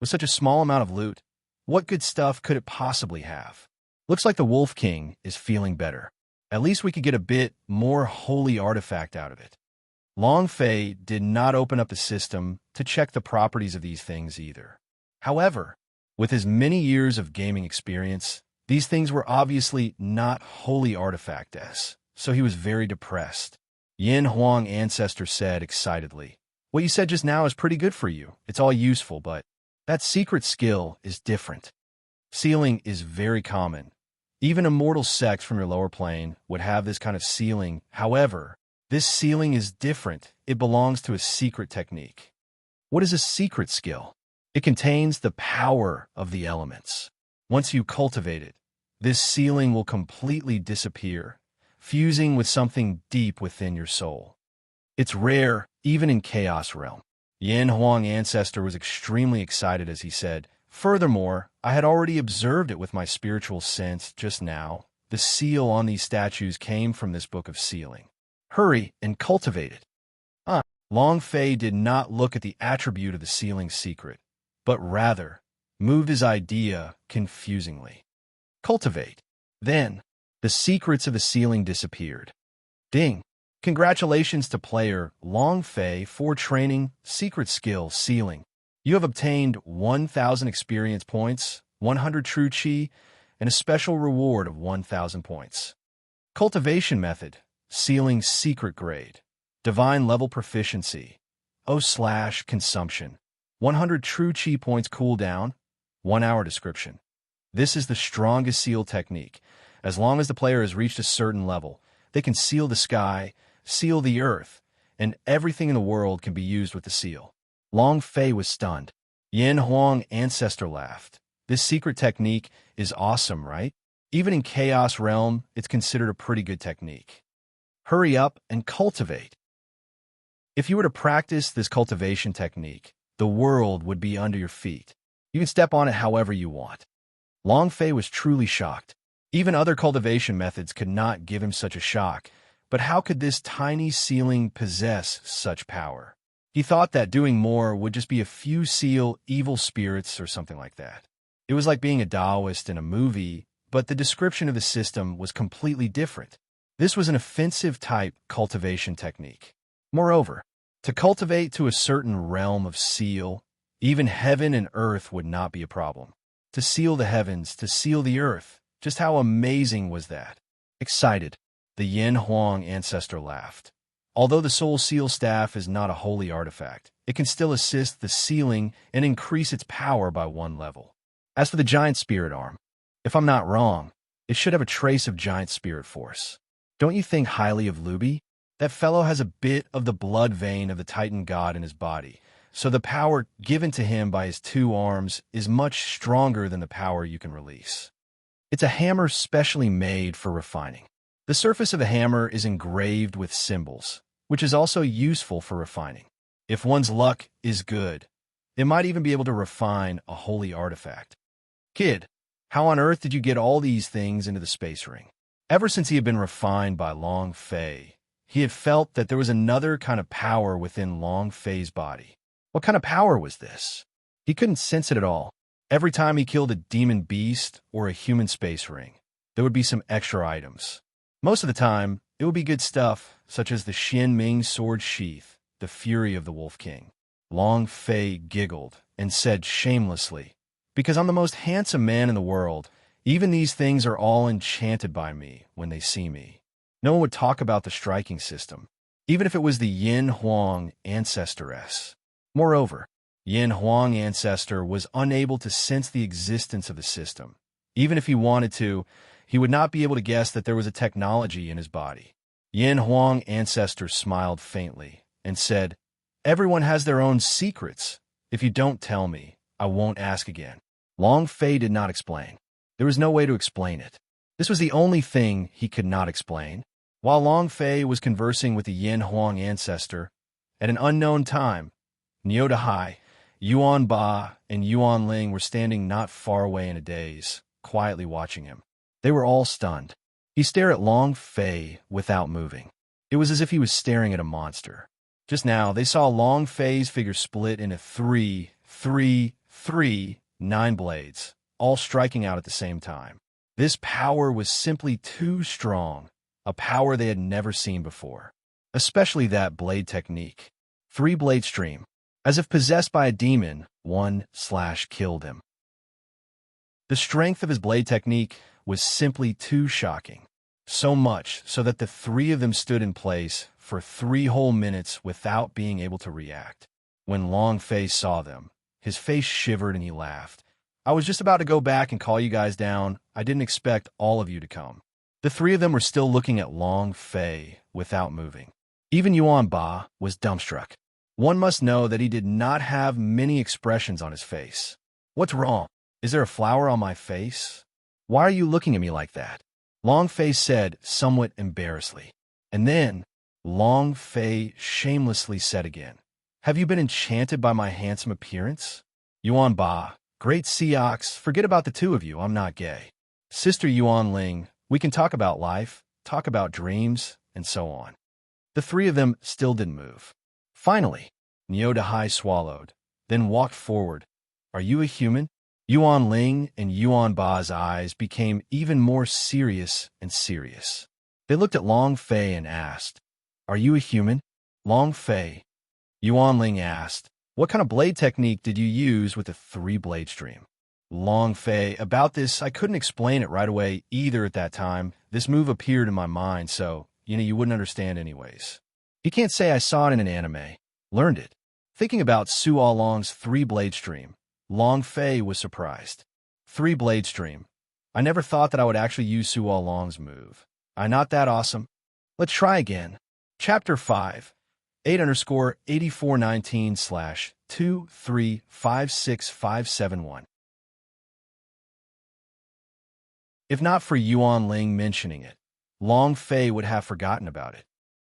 With such a small amount of loot, what good stuff could it possibly have? Looks like the Wolf King is feeling better. At least we could get a bit more holy artifact out of it." Long Fei did not open up the system to check the properties of these things either. However, with his many years of gaming experience, these things were obviously not holy artifacts, so he was very depressed. Yin Huang Ancestor said excitedly, "What you said just now is pretty good for you. It's all useful, but that secret skill is different. Sealing is very common. Even immortal sects from your lower plane would have this kind of sealing. However, this sealing is different. It belongs to a secret technique." What is a secret skill? It contains the power of the elements. Once you cultivate it, this sealing will completely disappear, fusing with something deep within your soul. It's rare, even in Chaos Realm. Yin Huang Ancestor was extremely excited as he said, "Furthermore, I had already observed it with my spiritual sense just now. The seal on these statues came from this book of sealing. Hurry and cultivate it." Long Fei did not look at the attribute of the sealing secret, but rather moved his idea confusingly. Cultivate. Then, the secrets of the sealing disappeared. Ding! Congratulations to player Long Fei for training secret skill sealing. You have obtained 1,000 experience points, 100 true chi, and a special reward of 1,000 points. Cultivation method, sealing secret grade, divine level proficiency, O/consumption, 100 true chi points cooldown, 1 hour description. This is the strongest seal technique. As long as the player has reached a certain level, they can seal the sky, seal the earth, and everything in the world can be used with the seal. Long Fei was stunned. Yin Huang Ancestor laughed. This secret technique is awesome, right? Even in Chaos Realm, it's considered a pretty good technique. Hurry up and cultivate. If you were to practice this cultivation technique, the world would be under your feet. You can step on it however you want. Long Fei was truly shocked. Even other cultivation methods could not give him such a shock, but how could this tiny sealing possess such power? He thought that doing more would just be a few seal evil spirits or something like that. It was like being a Taoist in a movie, but the description of the system was completely different. This was an offensive type cultivation technique. Moreover, to cultivate to a certain realm of seal, even heaven and earth would not be a problem. To seal the heavens, to seal the earth, just how amazing was that? Excited, the Yin Huang ancestor laughed. Although the Soul Seal Staff is not a holy artifact, it can still assist the sealing and increase its power by 1 level. As for the Giant Spirit Arm, if I'm not wrong, it should have a trace of Giant Spirit Force. Don't you think highly of Luby? That fellow has a bit of the blood vein of the Titan God in his body, so the power given to him by his 2 arms is much stronger than the power you can release. It's a hammer specially made for refining. The surface of the hammer is engraved with symbols, which is also useful for refining. If one's luck is good, it might even be able to refine a holy artifact. Kid, how on earth did you get all these things into the space ring? Ever since he had been refined by Long Fei, he had felt that there was another kind of power within Long Fei's body. What kind of power was this? He couldn't sense it at all. Every time he killed a demon beast or a human space ring, there would be some extra items. Most of the time, it would be good stuff, such as the Xin Ming sword sheath, the fury of the Wolf King. Long Fei giggled and said shamelessly, "Because I'm the most handsome man in the world, even these things are all enchanted by me when they see me." No one would talk about the striking system, even if it was the Yin Huang ancestress. Moreover, Yin Huang ancestor was unable to sense the existence of the system. Even if he wanted to, he would not be able to guess that there was a technology in his body. Yin Huang ancestor smiled faintly and said, "Everyone has their own secrets. If you don't tell me, I won't ask again." Long Fei did not explain. There was no way to explain it. This was the only thing he could not explain. While Long Fei was conversing with the Yin Huang ancestor, at an unknown time, Niu Dahai, Yuan Ba, and Yuan Ling were standing not far away in a daze, quietly watching him. They were all stunned. He stared at Long Fei without moving. It was as if he was staring at a monster. Just now, they saw Long Fei's figure split into 9 blades, all striking out at the same time. This power was simply too strong, a power they had never seen before, especially that blade technique. 3-blade stream. As if possessed by a demon, 1/killed him. The strength of his blade technique was simply too shocking. So much so that the 3 of them stood in place for 3 whole minutes without being able to react. When Long Fei saw them, his face shivered and he laughed. "I was just about to go back and call you guys down. I didn't expect all of you to come." The 3 of them were still looking at Long Fei without moving. Even Yuan Ba was dumbstruck. One must know that he did not have many expressions on his face. "What's wrong? Is there a flower on my face? Why are you looking at me like that?" Long Fei said, somewhat embarrassedly. And then, Long Fei shamelessly said again, "Have you been enchanted by my handsome appearance?" Yuan Ba, "Great Seox, forget about the 2 of you, I'm not gay." Sister Yuan Ling, "We can talk about life, talk about dreams, and so on." The 3 of them still didn't move. Finally, Niu Dahai swallowed, then walked forward. "Are you a human?" Yuan Ling and Yuan Ba's eyes became even more serious and serious. They looked at Long Fei and asked, "Are you a human?" "Long Fei," Yuan Ling asked, "what kind of blade technique did you use with the 3-blade stream?" Long Fei, "About this, I couldn't explain it right away either at that time. This move appeared in my mind, so, you wouldn't understand anyways. You can't say I saw it in an anime. Learned it." Thinking about Su Long's 3-blade stream, Long Fei was surprised. 3-blade stream. I never thought that I would actually use Su Long's move. I'm not that awesome. Let's try again. Chapter 5. 8_8419/2356571 If not for Yuan Ling mentioning it, Long Fei would have forgotten about it.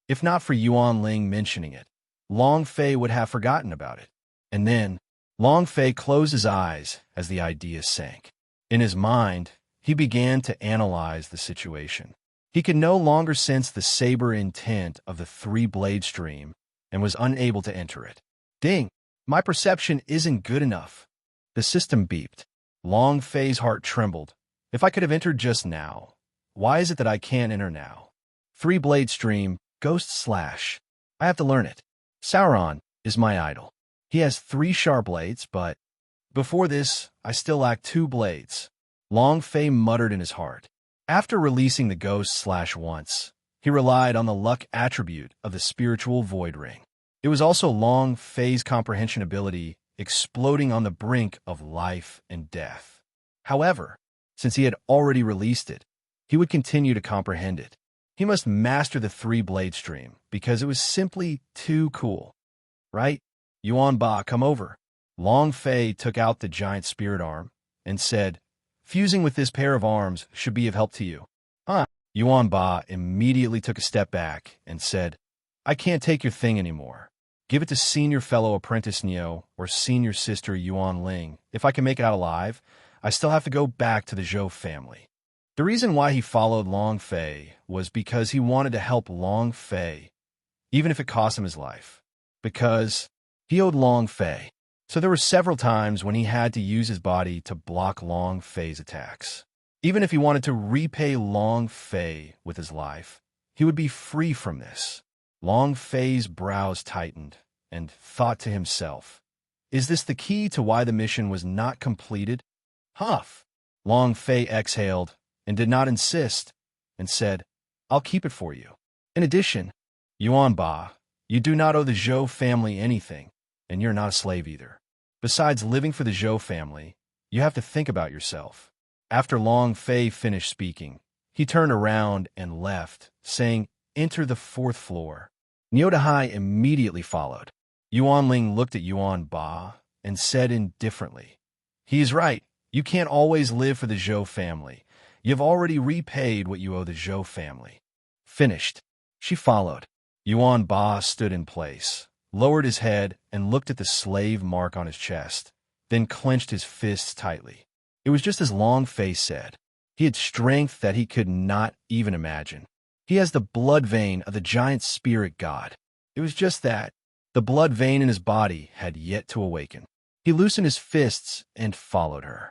If not for Yuan Ling mentioning it, Long Fei would have forgotten about it. And then, Long Fei closed his eyes as the idea sank. In his mind, he began to analyze the situation. He could no longer sense the saber intent of the three-blade stream and was unable to enter it. Ding! My perception isn't good enough. The system beeped. Long Fei's heart trembled. If I could have entered just now, why is it that I can't enter now? Three-blade stream, ghost slash. I have to learn it. Sauron is my idol. He has 3 sharp blades, but before this, I still lack 2 blades. Long Fei muttered in his heart. After releasing the ghost slash once, he relied on the luck attribute of the spiritual void ring. It was also Long Fei's comprehension ability exploding on the brink of life and death. However, since he had already released it, he would continue to comprehend it. He must master the three-blade stream because it was simply too cool. Right? Yuan Ba, come over. Long Fei took out the giant spirit arm and said, fusing with this pair of arms should be of help to you. Huh? Yuan Ba immediately took a step back and said, I can't take your thing anymore. Give it to senior fellow apprentice Neo or senior sister Yuan Ling. If I can make it out alive, I still have to go back to the Zhou family. The reason why he followed Long Fei was because he wanted to help Long Fei, even if it cost him his life. Because he owed Long Fei. So there were several times when he had to use his body to block Long Fei's attacks. Even if he wanted to repay Long Fei with his life, he would be free from this. Long Fei's brows tightened and thought to himself, is this the key to why the mission was not completed? Huff! Long Fei exhaled and did not insist and said, I'll keep it for you. In addition, Yuan Ba, you do not owe the Zhou family anything, and you're not a slave either. Besides living for the Zhou family, you have to think about yourself. After Long Fei finished speaking, he turned around and left, saying, enter the 4th floor. Niodahai immediately followed. Yuan Ling looked at Yuan Ba and said indifferently, he's right. You can't always live for the Zhou family. You've already repaid what you owe the Zhou family. Finished. She followed. Yuan Ba stood in place, lowered his head, and looked at the slave mark on his chest, then clenched his fists tightly. It was just as Long Fei said. He had strength that he could not even imagine. He has the blood vein of the giant spirit god. It was just that. The blood vein in his body had yet to awaken. He loosened his fists and followed her.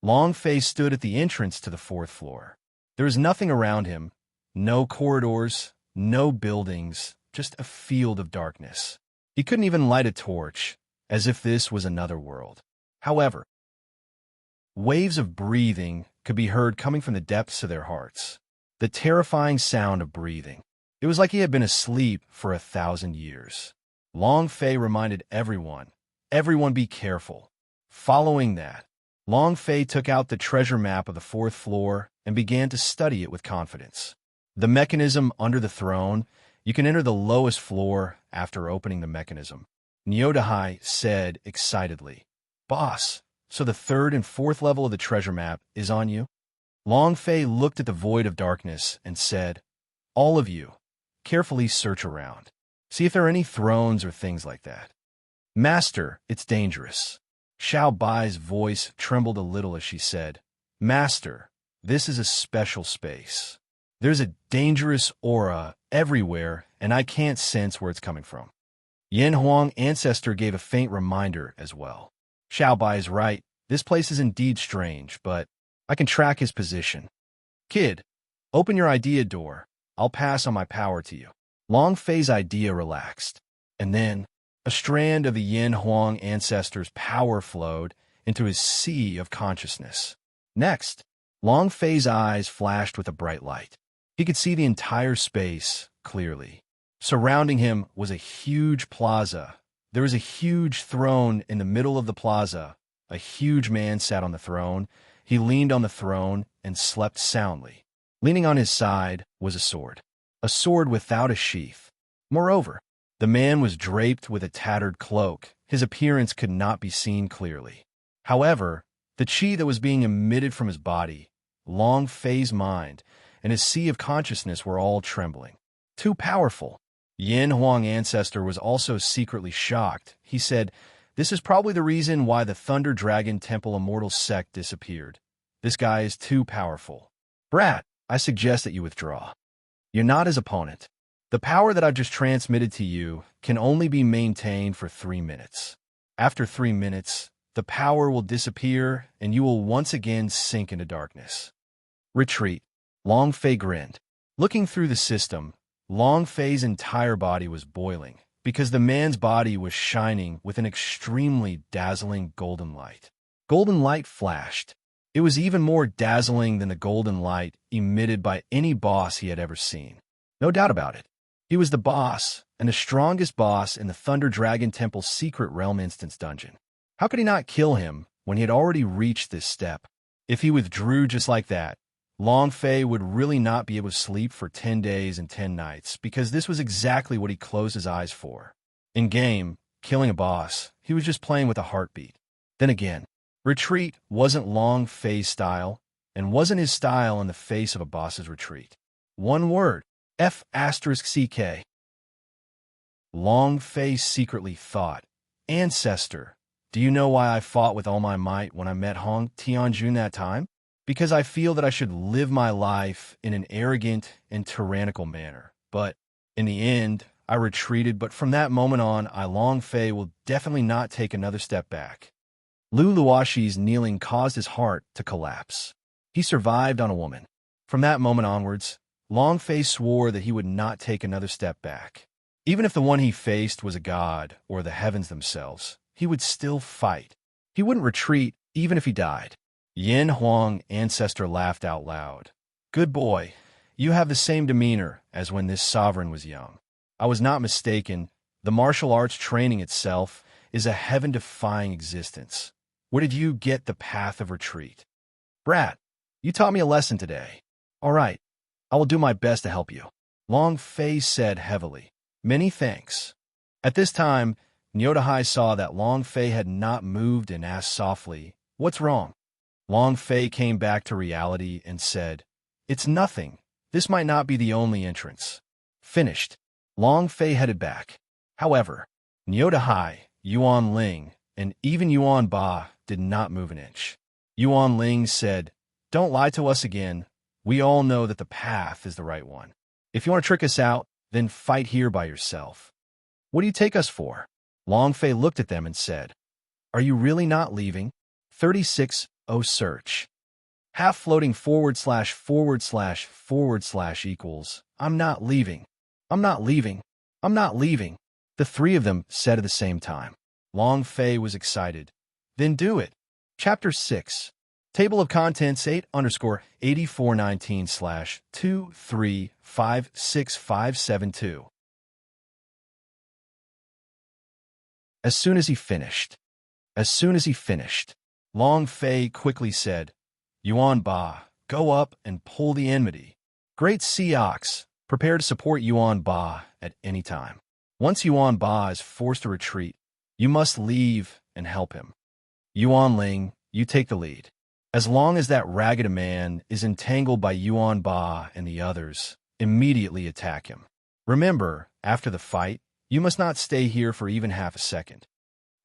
Long Fei stood at the entrance to the 4th floor. There was nothing around him, no corridors, no buildings, just a field of darkness. He couldn't even light a torch, as if this was another world. However, waves of breathing could be heard coming from the depths of their hearts. The terrifying sound of breathing. It was like he had been asleep for 1,000 years. Long Fei reminded everyone be careful. Following that, Long Fei took out the treasure map of the 4th floor and began to study it with confidence. The mechanism under the throne, you can enter the lowest floor after opening the mechanism. Niodahai said excitedly, Boss, so the 3rd and 4th level of the treasure map is on you? Long Fei looked at the void of darkness and said, all of you, carefully search around. See if there are any thrones or things like that. Master, it's dangerous. Xiao Bai's voice trembled a little as she said, Master, this is a special space. There's a dangerous aura everywhere, and I can't sense where it's coming from. Yan Huang Ancestor gave a faint reminder as well. Xiao Bai is right. This place is indeed strange, but I can track his position. Kid, open your idea door. I'll pass on my power to you. Long Fei's idea relaxed, and then a strand of the Yin Huang ancestor's power flowed into his sea of consciousness. Next, Long Fei's eyes flashed with a bright light. He could see the entire space clearly. Surrounding him was a huge plaza. There was a huge throne in the middle of the plaza. A huge man sat on the throne. He leaned on the throne and slept soundly. Leaning on his side was a sword without a sheath. Moreover, the man was draped with a tattered cloak. His appearance could not be seen clearly. However, the chi that was being emitted from his body Long Fei's mind and his sea of consciousness were all trembling. Too powerful. Yin Huang Ancestor was also secretly shocked. He said, "This is probably the reason why the Thunder Dragon Temple Immortal sect disappeared. This guy is too powerful. Brat, I suggest that you withdraw. You're not his opponent. The power that I've just transmitted to you can only be maintained for 3 minutes. After 3 minutes, the power will disappear and you will once again sink into darkness." Retreat. Long Fei grinned. Looking through the system, Long Fei's entire body was boiling because the man's body was shining with an extremely dazzling golden light. Golden light flashed. It was even more dazzling than the golden light emitted by any boss he had ever seen. No doubt about it. He was the boss, and the strongest boss in the Thunder Dragon Temple's secret realm instance dungeon. How could he not kill him when he had already reached this step? If he withdrew just like that, Long Fei would really not be able to sleep for 10 days and 10 nights because this was exactly what he closed his eyes for. In-game, killing a boss, he was just playing with a heartbeat. Then again, retreat wasn't Long Fei's style and wasn't his style in the face of a boss's retreat. One word, F***CK. Long Fei secretly thought, "Ancestor, do you know why I fought with all my might when I met Hong Tianjun that time? Because I feel that I should live my life in an arrogant and tyrannical manner. But in the end, I retreated, but from that moment on, Long Fei will definitely not take another step back." Lu Luoshi's kneeling caused his heart to collapse. He survived on a woman. From that moment onwards, Long Fei swore that he would not take another step back. Even if the one he faced was a god or the heavens themselves, he would still fight. He wouldn't retreat even if he died. Yin Huang Ancestor laughed out loud. "Good boy, you have the same demeanor as when this sovereign was young. I was not mistaken. The martial arts training itself is a heaven-defying existence. Where did you get the path of retreat? Brat, you taught me a lesson today. All right, I will do my best to help you." Long Fei said heavily. "Many thanks." At this time, Nyodahai saw that Long Fei had not moved and asked softly, "What's wrong?" Long Fei came back to reality and said, "It's nothing. This might not be the only entrance." Finished. Long Fei headed back. However, Nyodahai, Yuan Ling, and even Yuan Ba did not move an inch. Yuan Ling said, "Don't lie to us again. We all know that the path is the right one. If you want to trick us out, then fight here by yourself." "What do you take us for?" Long Fei looked at them and said, "Are you really not leaving?" 36. Search. Half floating / / equals, "I'm not leaving. I'm not leaving. I'm not leaving." The three of them said at the same time. Long Fei was excited. "Then do it." Chapter 6. Table of Contents 8_8419/2356572. As soon as he finished, Long Fei quickly said, "Yuan Ba, go up and pull the enmity. Great Sea Ox, prepare to support Yuan Ba at any time. Once Yuan Ba is forced to retreat, you must leave and help him. Yuan Ling, you take the lead. As long as that ragged man is entangled by Yuan Ba and the others, immediately attack him. Remember, after the fight, you must not stay here for even half a second.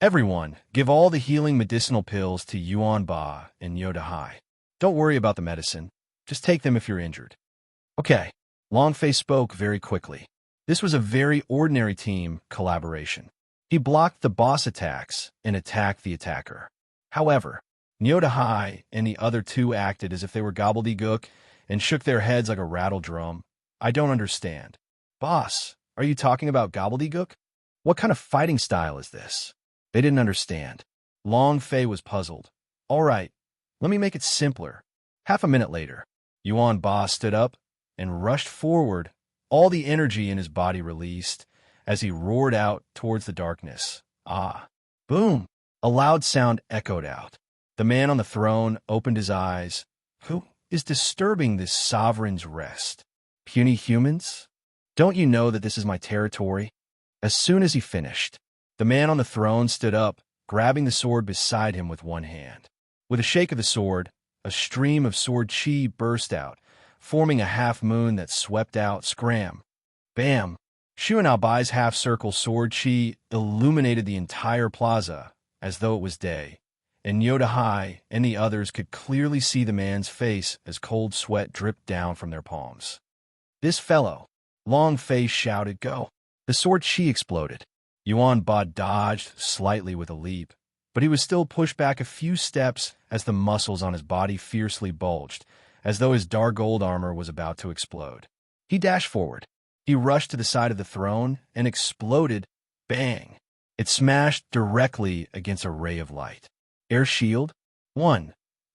Everyone, give all the healing medicinal pills to Yuan Ba and Nyodahai. Don't worry about the medicine. Just take them if you're injured." Okay. Long Fei spoke very quickly. This was a very ordinary team collaboration. He blocked the boss attacks and attacked the attacker. However, Nyodahai and the other two acted as if they were gobbledygook and shook their heads like a rattle drum. "I don't understand." "Boss, are you talking about gobbledygook? What kind of fighting style is this?" They didn't understand. Long Fei was puzzled. "All right, let me make it simpler." Half a minute later, Yuan Ba stood up and rushed forward, all the energy in his body released, as he roared out towards the darkness. Ah! Boom! A loud sound echoed out. The man on the throne opened his eyes. Who is disturbing this sovereign's rest? Puny humans? Don't you know that this is my territory? As soon as he finished, the man on the throne stood up, grabbing the sword beside him with one hand. With a shake of the sword, a stream of sword chi burst out, forming a half-moon that swept out. Scram! Bam! Xuanaobai's half-circle sword chi illuminated the entire plaza as though it was day, and Yodahai and the others could clearly see the man's face as cold sweat dripped down from their palms. "This fellow!" Long Fei shouted, "Go!" The sword chi exploded. Yuan Ba dodged slightly with a leap, but he was still pushed back a few steps as the muscles on his body fiercely bulged, as though his dark gold armor was about to explode. He dashed forward. He rushed to the side of the throne and exploded. Bang! It smashed directly against a ray of light. Air shield? 1.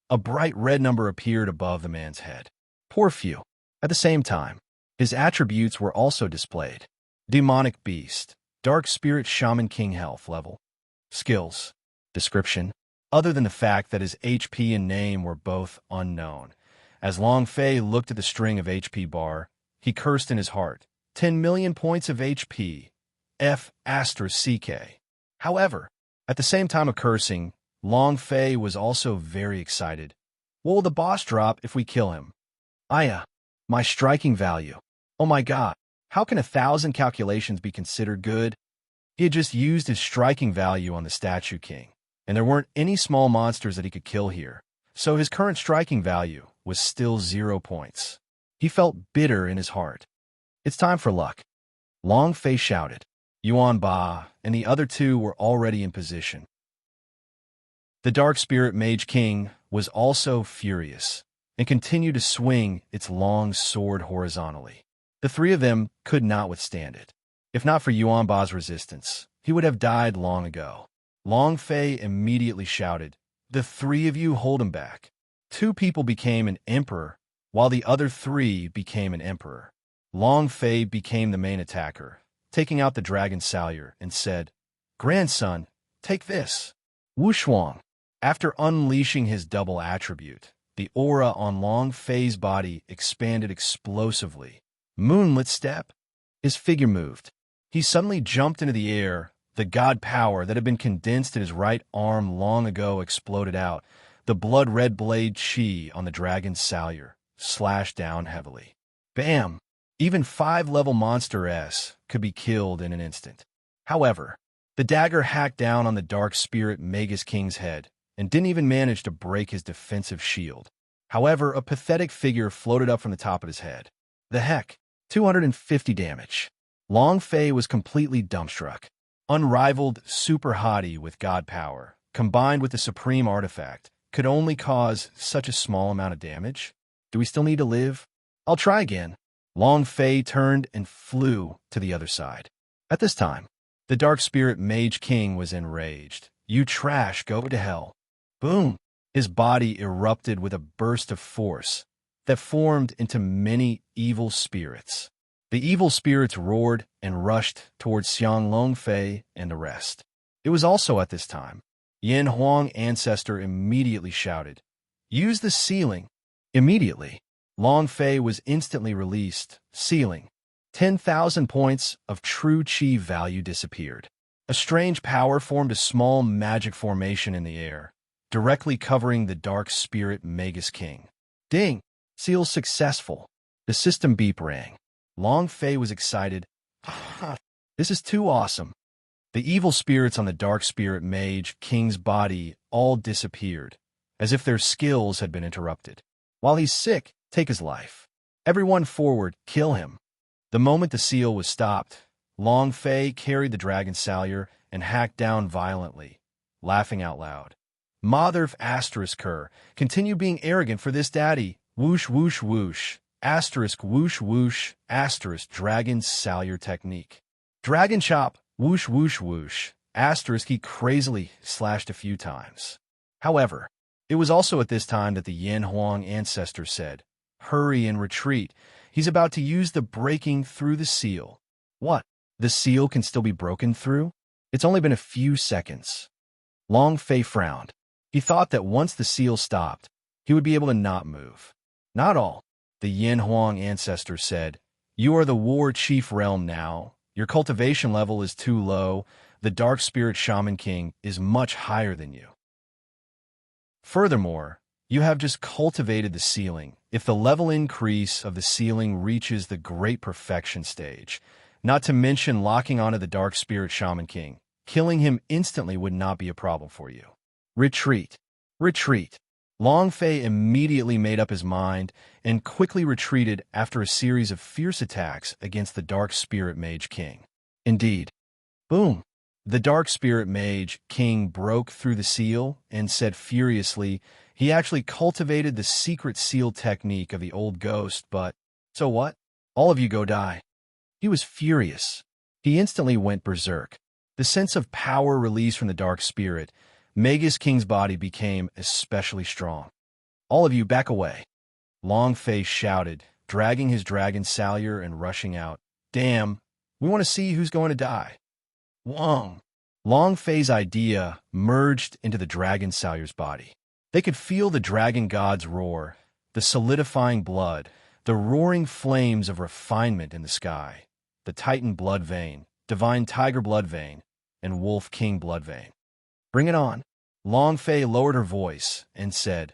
A bright red number appeared above the man's head. Poor few. At the same time, his attributes were also displayed. Demonic Beast, Dark Spirit Shaman King Health level. Skills. Description. Other than the fact that his HP and name were both unknown. As Long Fei looked at the string of HP bar, he cursed in his heart. 10 million points of HP. F***CK. However, at the same time of cursing, Long Fei was also very excited. What will the boss drop if we kill him? My striking value. Oh my god, how can 1,000 calculations be considered good? He had just used his striking value on the Statue King, and there weren't any small monsters that he could kill here, so his current striking value was still 0 points. He felt bitter in his heart. It's time for luck. Long Fei shouted. Yuan Ba and the other two were already in position. The Dark Spirit Mage King was also furious and continued to swing its long sword horizontally. The three of them could not withstand it. If not for Yuan Ba's resistance, he would have died long ago. Long Fei immediately shouted, "The three of you hold him back." 2 people became an emperor, while the other 3 became an emperor. Long Fei became the main attacker, taking out the dragon Salyer, and said, "Grandson, take this." Wu Shuang. After unleashing his double attribute, the aura on Long Fei's body expanded explosively. Moonlit step. His figure moved. He suddenly jumped into the air. The god power that had been condensed in his right arm long ago exploded out. The blood-red blade chi on the dragon's Salyer slashed down heavily. Bam! Even 5-level monster S could be killed in an instant. However, the dagger hacked down on the Dark Spirit Magus King's head and didn't even manage to break his defensive shield. However, a pathetic figure floated up from the top of his head. The heck? 250 damage. Long Fei was completely dumbstruck. Unrivaled super hottie with god power, combined with the supreme artifact, could only cause such a small amount of damage? Do we still need to live? I'll try again. Long Fei turned and flew to the other side. At this time, the Dark Spirit Mage King was enraged. "You trash, go to hell." Boom! His body erupted with a burst of force that formed into many evil spirits. The evil spirits roared and rushed towards Xiang Long Fei and the rest. It was also at this time. Yin Huang Ancestor immediately shouted, "Use the ceiling." Immediately, Long Fei was instantly released. Ceiling. 10,000 points of true chi value disappeared. A strange power formed a small magic formation in the air, directly covering the Dark Spirit Magus King. Ding! Seal successful. The system beep rang. Long Fei was excited. This is too awesome. The evil spirits on the Dark Spirit Mage King's body all disappeared, as if their skills had been interrupted. While he's sick, take his life. Everyone forward, kill him. The moment the seal was stopped, Long Fei carried the dragon Salyer and hacked down violently, laughing out loud. Mother asterisk her, continue being arrogant for this daddy. Whoosh whoosh whoosh, asterisk whoosh whoosh, asterisk dragon Salyer technique. Dragon chop, whoosh whoosh whoosh, asterisk he crazily slashed a few times. However, it was also at this time that the Yin Huang Ancestor said, "Hurry and retreat. He's about to use the breaking through the seal." What? The seal can still be broken through? It's only been a few seconds. Long Fei frowned. He thought that once the seal stopped, he would be able to not move. Not all. The Yin Huang Ancestor said, "You are the War Chief Realm now. Your cultivation level is too low. The Dark Spirit Shaman King is much higher than you. Furthermore, You have just cultivated the ceiling. If the level increase of the ceiling reaches the great perfection stage, not to mention locking onto the Dark Spirit Shaman King, killing him instantly would not be a problem for you. Retreat. Retreat. Long Fei immediately made up his mind and quickly retreated after a series of fierce attacks against the Dark Spirit Mage King. Indeed. Boom! The Dark Spirit Mage King broke through the seal and said furiously he actually cultivated the secret seal technique of the old ghost, but so what? All of you go die. He was furious. He instantly went berserk. The sense of power released from the Dark Spirit Magus King's body became especially strong. All of you back away. Long Fei shouted, dragging his dragon salyer and rushing out. Damn, we want to see who's going to die. Wong. Long Fei's idea merged into the dragon salyer's body. They could feel the dragon god's roar, the solidifying blood, the roaring flames of refinement in the sky, the Titan blood vein, divine tiger blood vein, and wolf king blood vein. Bring it on. Long Fei lowered her voice and said,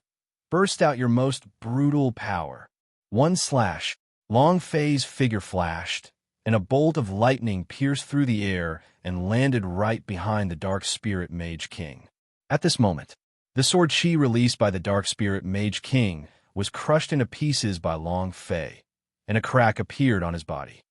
burst out your most brutal power. One slash. Long Fei's figure flashed, and a bolt of lightning pierced through the air and landed right behind the Dark Spirit Mage King. At this moment, the sword chi released by the Dark Spirit Mage King was crushed into pieces by Long Fei, and a crack appeared on his body.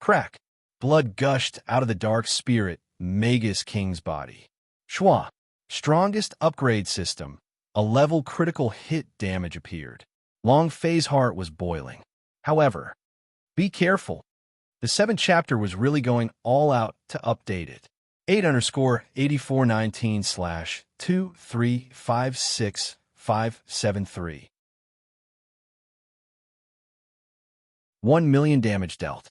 Crack! Blood gushed out of the Dark Spirit Magus King's body. Shwa! Strongest upgrade system. A level critical hit damage appeared. Long Fei's heart was boiling. However, be careful. The 7th chapter was really going all out to update it. 8_8419/2356573. 1 million damage dealt.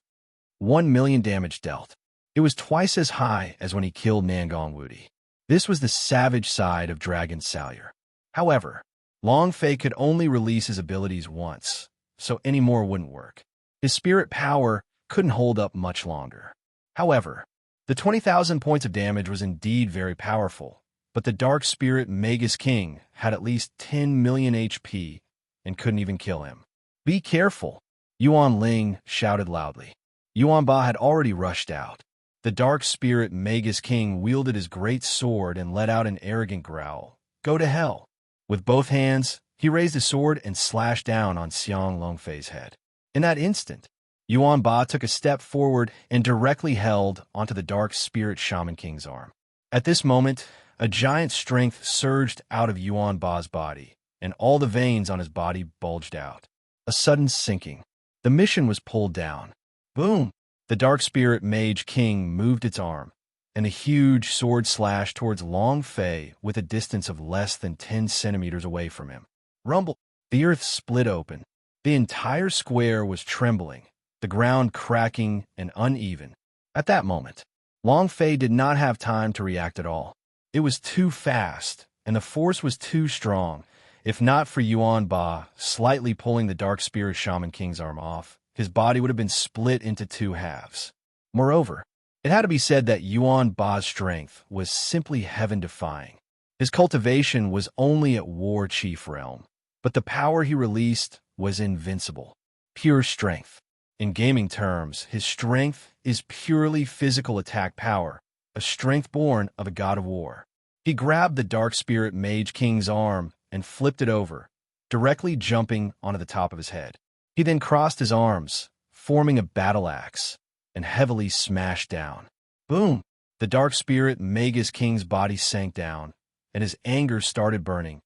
1 million damage dealt. It was twice as high as when he killed Nangong Wudi. This was the savage side of Dragon Salyer. However, Long Fei could only release his abilities once, so any more wouldn't work. His spirit power couldn't hold up much longer. However, the 20,000 points of damage was indeed very powerful, but the Dark Spirit Magus King had at least 10 million HP and couldn't even kill him. Be careful, Yuan Ling shouted loudly. Yuan Ba had already rushed out. The Dark Spirit Magus King wielded his great sword and let out an arrogant growl. Go to hell. With both hands, he raised his sword and slashed down on Xiang Longfei's head. In that instant, Yuan Ba took a step forward and directly held onto the Dark Spirit Shaman King's arm. At this moment, a giant strength surged out of Yuan Ba's body, and all the veins on his body bulged out. A sudden sinking. The mission was pulled down. Boom! The Dark Spirit Mage King moved its arm, and a huge sword slashed towards Long Fei with a distance of less than 10 centimeters away from him. Rumble! The earth split open. The entire square was trembling, the ground cracking and uneven. At that moment, Long Fei did not have time to react at all. It was too fast, and the force was too strong. If not for Yuan Ba slightly pulling the Dark Spirit Shaman King's arm off, his body would have been split into 2 halves. Moreover, it had to be said that Yuan Ba's strength was simply heaven-defying. His cultivation was only at War Chief realm, but the power he released was invincible. Pure strength. In gaming terms, his strength is purely physical attack power, a strength born of a god of war. He grabbed the Dark Spirit Mage King's arm and flipped it over, directly jumping onto the top of his head. He then crossed his arms, forming a battle axe, and heavily smashed down. Boom! The Dark Spirit Magus King's body sank down, and his anger started burning.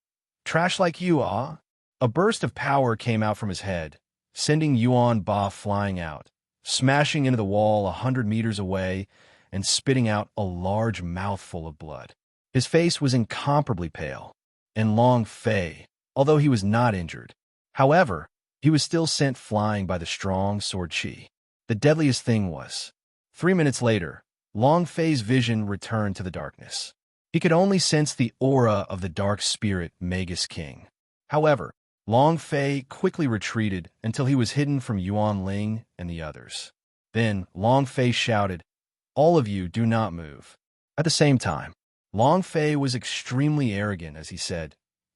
Trash like you, ah? A burst of power came out from his head, sending Yuan Ba flying out, smashing into the wall 100 meters away and spitting out a large mouthful of blood. His face was incomparably pale, and Long Fei, although he was not injured. However, he was still sent flying by the strong sword chi. The deadliest thing was, 3 minutes later, Long Fei's vision returned to the darkness. He could only sense the aura of the Dark Spirit Magus King. However, Long Fei quickly retreated until he was hidden from Yuan Ling and the others. Then Long Fei shouted, "All of you do not move." At the same time, Long Fei was extremely arrogant as he said,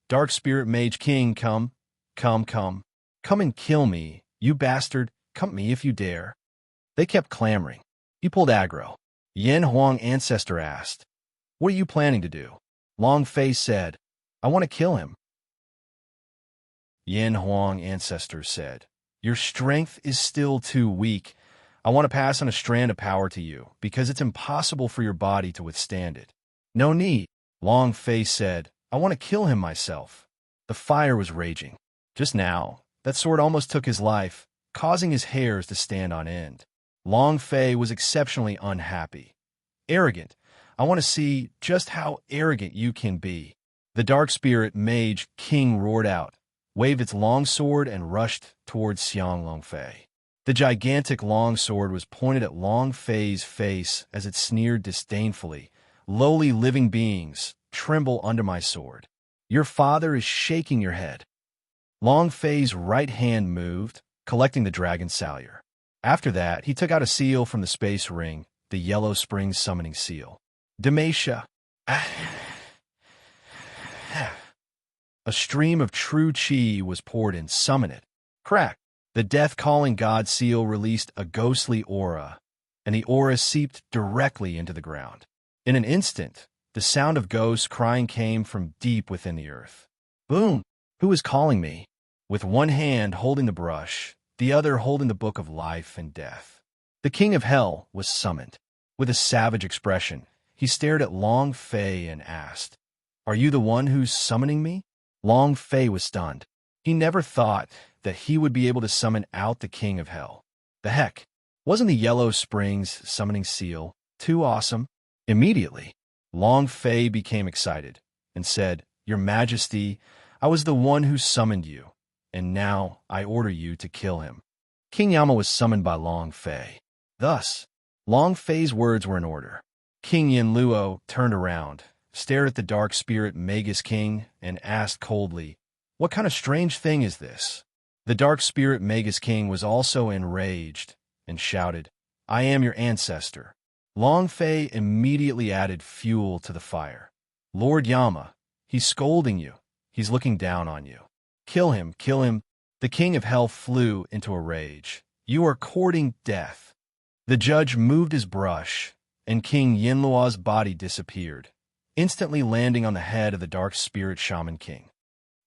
Dark Spirit Mage King, come, come, come. Come and kill me, you bastard, come me if you dare. They kept clamoring. He pulled aggro. Yin Huang Ancestor asked, what are you planning to do? Long Fei said, I want to kill him. Yin Huang Ancestor said, your strength is still too weak. I want to pass on a strand of power to you, because it's impossible for your body to withstand it. No need, Long Fei said, I want to kill him myself. The fire was raging. Just now, that sword almost took his life, causing his hairs to stand on end. Long Fei was exceptionally unhappy. Arrogant. I want to see just how arrogant you can be. The Dark Spirit Mage King roared out, waved its long sword, and rushed towards Xiang Long Fei. The gigantic long sword was pointed at Long Fei's face as it sneered disdainfully. Lowly living beings, tremble under my sword. Your father is shaking your head. Long Fei's right hand moved, collecting the dragon salure. After that, he took out a seal from the space ring, the Yellow Spring summoning seal. Demacia. A stream of true chi was poured in. Summon it. Crack. The death-calling god seal released a ghostly aura, and the aura seeped directly into the ground. In an instant, the sound of ghosts crying came from deep within the earth. Boom! Who is calling me? With one hand holding the brush, the other holding the book of life and death. The king of hell was summoned. With a savage expression, he stared at Long Fei and asked, are you the one who's summoning me? Long Fei was stunned. He never thought that he would be able to summon out the king of hell. The heck? Wasn't the Yellow Springs summoning seal too awesome? Immediately, Long Fei became excited and said, your majesty, I was the one who summoned you, and now I order you to kill him. King Yama was summoned by Long Fei. Thus, Long Fei's words were in order. King Yin Luo turned around, stared at the Dark Spirit Magus King, and asked coldly, what kind of strange thing is this? The Dark Spirit Magus King was also enraged and shouted, I am your ancestor. Long Fei immediately added fuel to the fire. Lord Yama, he's scolding you. He's looking down on you. Kill him, kill him. The king of hell flew into a rage. You are courting death. The judge moved his brush, and King Yinluo's body disappeared, instantly landing on the head of the Dark Spirit Shaman King.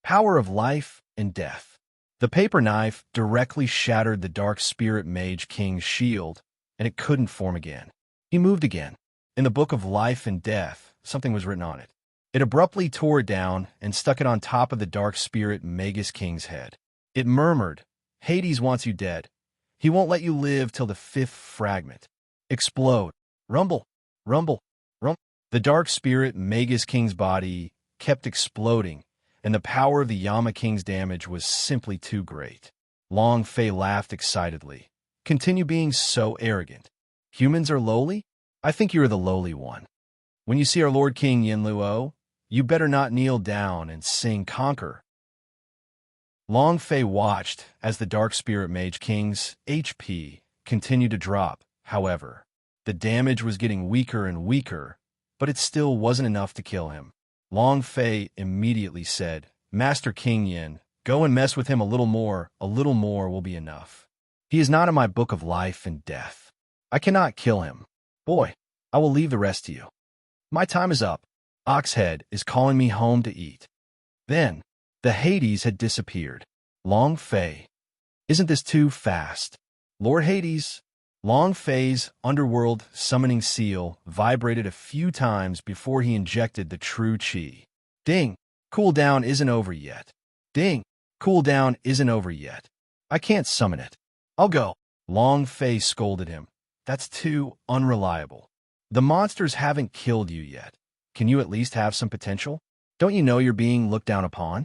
Power of life and death. The paper knife directly shattered the Dark Spirit Mage King's shield, and it couldn't form again. He moved again. In the book of life and death, something was written on it. It abruptly tore it down and stuck it on top of the Dark Spirit Magus King's head. It murmured, Hades wants you dead. He won't let you live till the 5th fragment. Explode. Rumble. Rumble. Rumble. The Dark Spirit Magus King's body kept exploding, and the power of the Yama King's damage was simply too great. Long Fei laughed excitedly. Continue being so arrogant. Humans are lowly? I think you are the lowly one. When you see our Lord King Yin Luo, you better not kneel down and sing Conquer. Long Fei watched as the Dark Spirit Mage King's HP continued to drop. However, the damage was getting weaker and weaker, but it still wasn't enough to kill him. Long Fei immediately said, Master King Yin, go and mess with him a little more will be enough. He is not in my book of life and death. I cannot kill him. Boy, I will leave the rest to you. My time is up. Oxhead is calling me home to eat. Then, the Hades had disappeared. Long Fei. Isn't this too fast? Lord Hades. Long Fei's underworld summoning seal vibrated a few times before he injected the true chi. Ding! Cooldown isn't over yet. Ding! Cooldown isn't over yet. I can't summon it. I'll go. Long Fei scolded him. That's too unreliable. The monsters haven't killed you yet. Can you at least have some potential? Don't you know you're being looked down upon?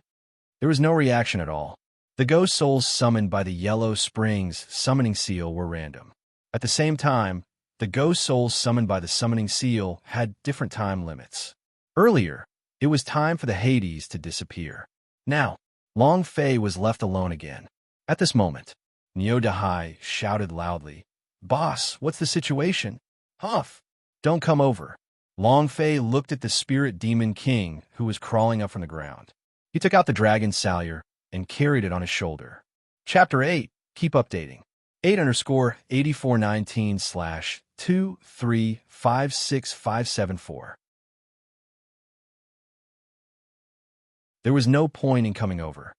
There was no reaction at all. The ghost souls summoned by the Yellow Springs summoning seal were random. At the same time, the ghost souls summoned by the summoning seal had different time limits. Earlier, it was time for the Hades to disappear. Now, Long Fei was left alone again. At this moment, Neo Dahai shouted loudly, Boss, what's the situation? Huff! Don't come over. Long Fei looked at the Spirit Demon King, who was crawling up from the ground. He took out the dragon Salyer and carried it on his shoulder. Chapter 8. Keep updating. 8_8419/2356574. There was no point in coming over.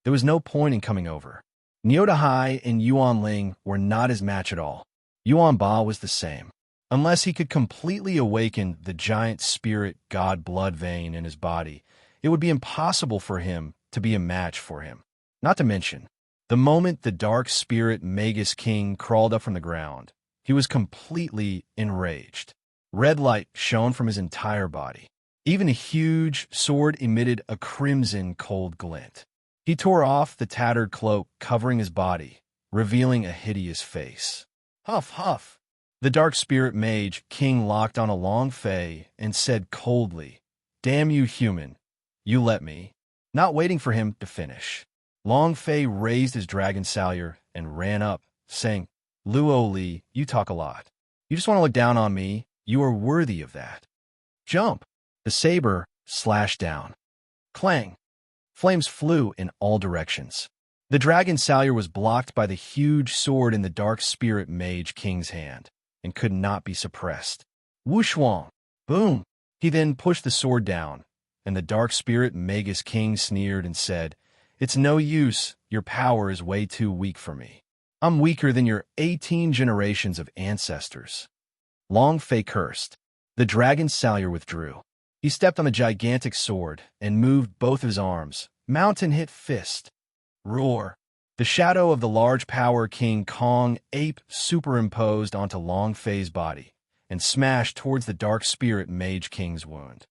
There was no point in coming over. Nyota Hai and Yuan Ling were not his match at all. Yuan Ba was the same. Unless he could completely awaken the giant spirit god blood vein in his body, it would be impossible for him to be a match for him. Not to mention, the moment the dark spirit Magus King crawled up from the ground, he was completely enraged. Red light shone from his entire body. Even a huge sword emitted a crimson cold glint. He tore off the tattered cloak covering his body, revealing a hideous face. Huff, huff. The dark spirit mage king locked on a Long Fei and said coldly, "Damn you, human. You let me." Not waiting for him to finish, Long Fei raised his dragon Salyer and ran up, saying, "Luo Li, you talk a lot. You just want to look down on me. You are worthy of that. Jump." The saber slashed down. Clang. Flames flew in all directions. The dragon Salyer was blocked by the huge sword in the dark spirit mage king's hand and could not be suppressed. Wushuang! Boom! He then pushed the sword down, and the dark spirit Magus King sneered and said, "It's no use. Your power is way too weak for me. I'm weaker than your 18 generations of ancestors." Long Fei cursed. The dragon Salyer withdrew. He stepped on the gigantic sword and moved both his arms. Mountain hit fist. Roar. The shadow of the large power King Kong ape superimposed onto Long Fei's body and smashed towards the dark spirit mage king's wound.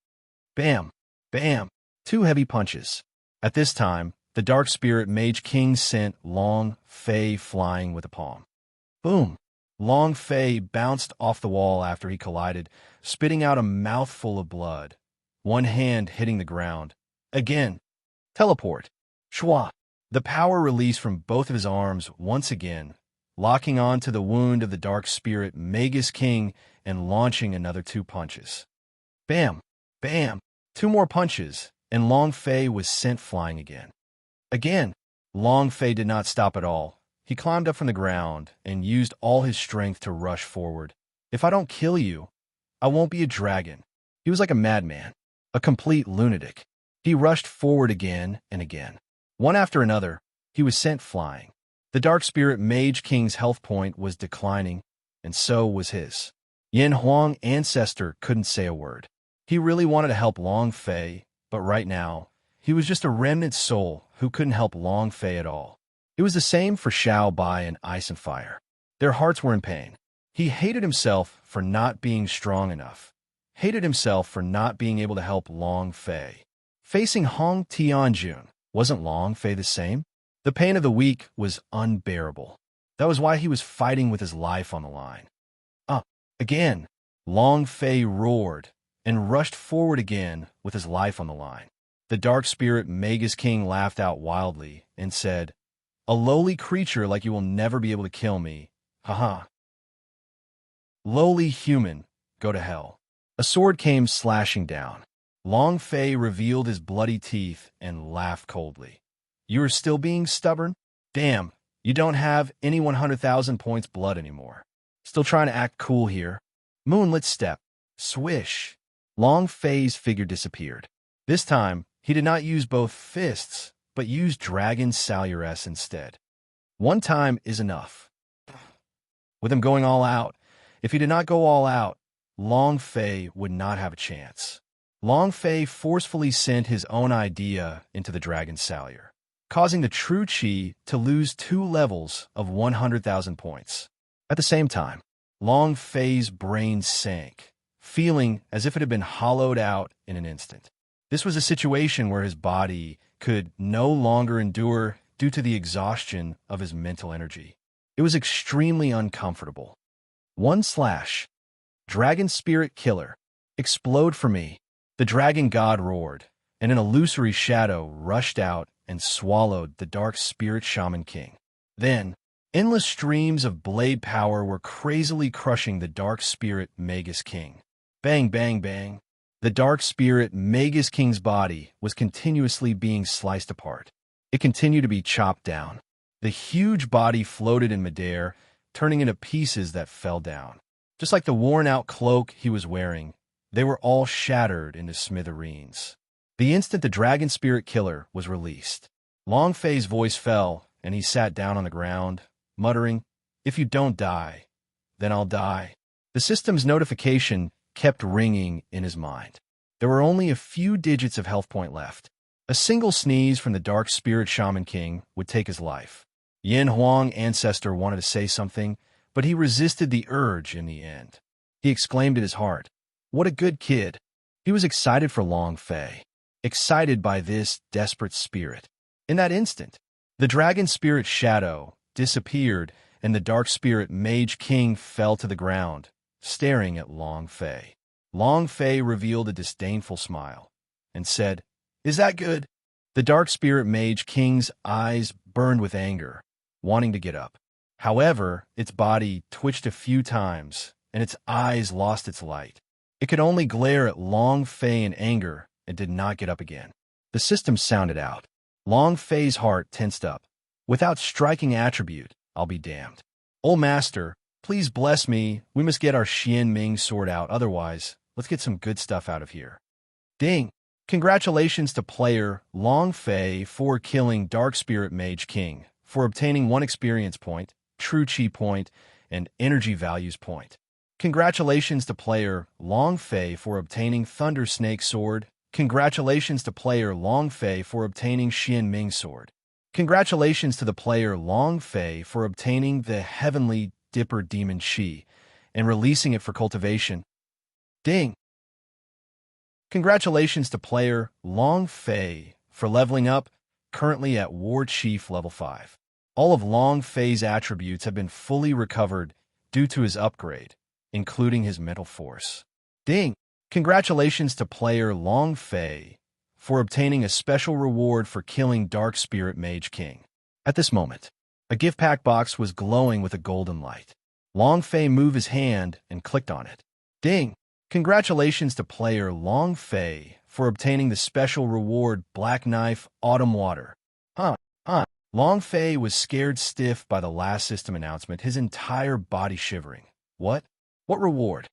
Bam! Bam! 2 heavy punches. At this time, the dark spirit mage king sent Long Fei flying with a palm. Boom! Long Fei bounced off the wall after he collided, spitting out a mouthful of blood, one hand hitting the ground. Again. Teleport. Shwa. The power released from both of his arms once again, locking on to the wound of the dark spirit Magus King and launching another 2 punches. Bam! Bam! 2 more punches, and Long Fei was sent flying again. Again. Long Fei did not stop at all. He climbed up from the ground and used all his strength to rush forward. "If I don't kill you, I won't be a dragon." He was like a madman, a complete lunatic. He rushed forward again and again. One after another, he was sent flying. The dark spirit mage king's health point was declining, and so was his. Yin Huang ancestor couldn't say a word. He really wanted to help Long Fei, but right now, he was just a remnant soul who couldn't help Long Fei at all. It was the same for Xiao Bai and Ice and Fire. Their hearts were in pain. He hated himself for not being strong enough. Hated himself for not being able to help Long Fei. Facing Hong Tianjun, wasn't Long Fei the same? The pain of the weak was unbearable. That was why he was fighting with his life on the line. Again, Long Fei roared and rushed forward again with his life on the line. The dark spirit Magus King laughed out wildly and said, "A lowly creature like you will never be able to kill me. Haha. Lowly human, go to hell." A sword came slashing down. Long Fei revealed his bloody teeth and laughed coldly. "You are still being stubborn? Damn, you don't have any 100,000 points blood anymore. Still trying to act cool here. Moonlit step. Swish." Long Fei's figure disappeared. This time, he did not use both fists, but used Dragon Salyres instead. One time is enough. With him going all out, if he did not go all out, Long Fei would not have a chance. Long Fei forcefully sent his own idea into the Dragon Salyer, causing the true Qi to lose 2 levels of 100,000 points. At the same time, Long Fei's brain sank, feeling as if it had been hollowed out in an instant. This was a situation where his body could no longer endure due to the exhaustion of his mental energy. It was extremely uncomfortable. 1/ Dragon Spirit Killer. Explode for me. The dragon god roared, and an illusory shadow rushed out and swallowed the dark spirit shaman king. Then, endless streams of blade power were crazily crushing the dark spirit Magus King. Bang, bang, bang. The The dark spirit Magus King's body was continuously being sliced apart. It continued to be chopped down. The huge body floated in midair, turning into pieces that fell down. Just like the worn-out cloak he was wearing, they were all shattered into smithereens. The instant the dragon spirit killer was released, Long Fei's voice fell, and he sat down on the ground, muttering, "If you don't die, then I'll die." The system's notification kept ringing in his mind. There were only a few digits of health point left. A single sneeze from the dark spirit shaman king would take his life. Yin Huang ancestor wanted to say something, but he resisted the urge in the end. He exclaimed in his heart, "What a good kid." He was excited for Long Fei, excited by this desperate spirit. In that instant, the dragon spirit shadow disappeared and the dark spirit mage king fell to the ground, staring at Long Fei. Long Fei revealed a disdainful smile and said, "Is that good?" The dark spirit mage king's eyes burned with anger, wanting to get up. However, its body twitched a few times and its eyes lost its light. It could only glare at Long Fei in anger and did not get up again. The system sounded out. Long Fei's heart tensed up. "Without striking attribute, I'll be damned. Old master, please bless me. We must get our Xian Ming sword out, otherwise, let's get some good stuff out of here." Ding! Congratulations to player Long Fei for killing Dark Spirit Mage King, for obtaining 1 experience point, true chi point, and energy values point. Congratulations to player Long Fei for obtaining Thunder Snake Sword. Congratulations to player Long Fei for obtaining Xian Ming Sword. Congratulations to the player Long Fei for obtaining the Heavenly Dipper Demon Chi and releasing it for cultivation. Ding! Congratulations to player Long Fei for leveling up, currently at War Chief level 5. All of Long Fei's attributes have been fully recovered due to his upgrade, including his mental force. Ding! Congratulations to player Long Fei for obtaining a special reward for killing Dark Spirit Mage King. At this moment, a gift pack box was glowing with a golden light. Long Fei moved his hand and clicked on it. Ding! Congratulations to player Long Fei for obtaining the special reward Black Knife Autumn Water. Long Fei was scared stiff by the last system announcement, his entire body shivering. What? What reward?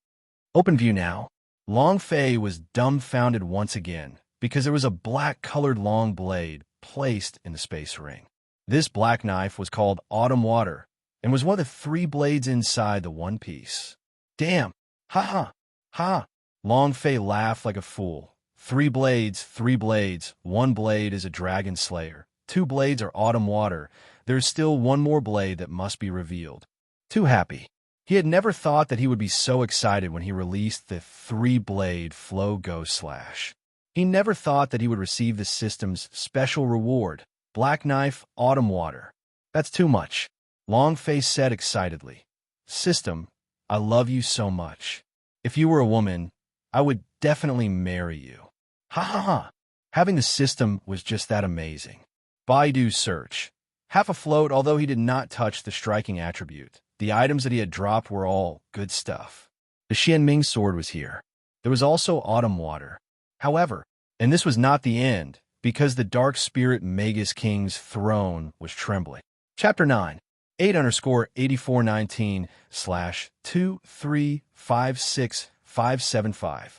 Open view now. Long Fei was dumbfounded once again because there was a black-colored long blade placed in the space ring. This black knife was called Autumn Water and was one of the 3 blades inside the one piece. Damn! Ha ha! Ha! Long Fei laughed like a fool. 3 blades, 3 blades. 1 blade is a dragon slayer. 2 blades are Autumn Water. There is still 1 more blade that must be revealed. Too happy. He had never thought that he would be so excited when he released the 3-blade Flow Go Slash. He never thought that he would receive the system's special reward, Black Knife Autumn Water. That's too much, Long Fei said excitedly. System, I love you so much. If you were a woman, I would definitely marry you. Ha ha ha. Having the system was just that amazing. Baidu search. Half afloat, although he did not touch the striking attribute. The items that he had dropped were all good stuff. The Xian Ming sword was here. There was also Autumn Water. However, and this was not the end, because the Dark Spirit Magus King's throne was trembling. Chapter 9, 8_8419/2356575.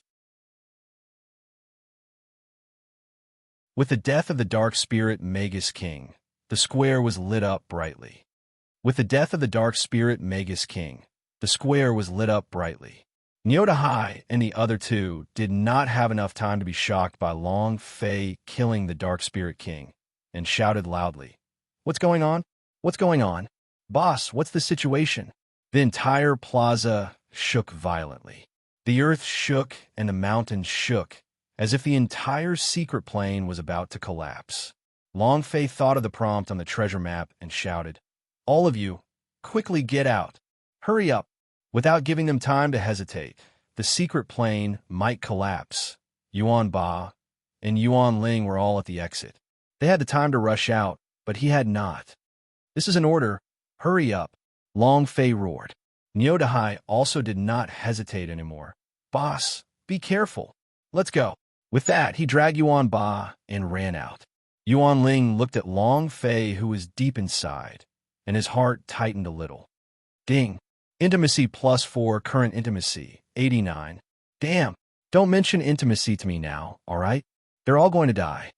With the death of the Dark Spirit Magus King, the square was lit up brightly. With the death of the Dark Spirit Magus King, the square was lit up brightly. Niodahai and the other 2 did not have enough time to be shocked by Long Fei killing the Dark Spirit King, and shouted loudly, "What's going on? What's going on? Boss, what's the situation?" The entire plaza shook violently. The earth shook and the mountains shook, as if the entire secret plane was about to collapse. Long Fei thought of the prompt on the treasure map and shouted, "All of you, quickly get out. Hurry up." Without giving them time to hesitate, the secret plane might collapse. Yuan Ba and Yuan Ling were all at the exit. They had the time to rush out, but he had not. "This is an order. Hurry up," Long Fei roared. Niodahai also did not hesitate anymore. "Boss, be careful. Let's go. With that, he dragged Yuan Ba and ran out. Yuan Ling looked at Long Fei, who was deep inside, and his heart tightened a little. Ding. Intimacy +4, current intimacy, 89. Damn. Don't mention intimacy to me now, all right? They're all going to die.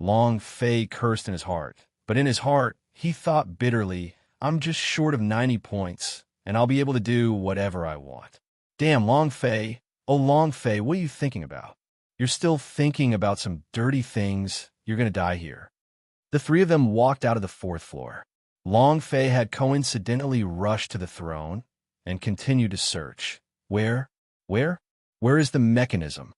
Long Fei cursed in his heart, but in his heart, he thought bitterly, I'm just short of 90 points, and I'll be able to do whatever I want. Damn, Long Fei. Oh, Long Fei, what are you thinking about? You're still thinking about some dirty things. You're going to die here. The three of them walked out of the fourth floor. Long Fei had coincidentally rushed to the throne and continued to search. Where is the mechanism?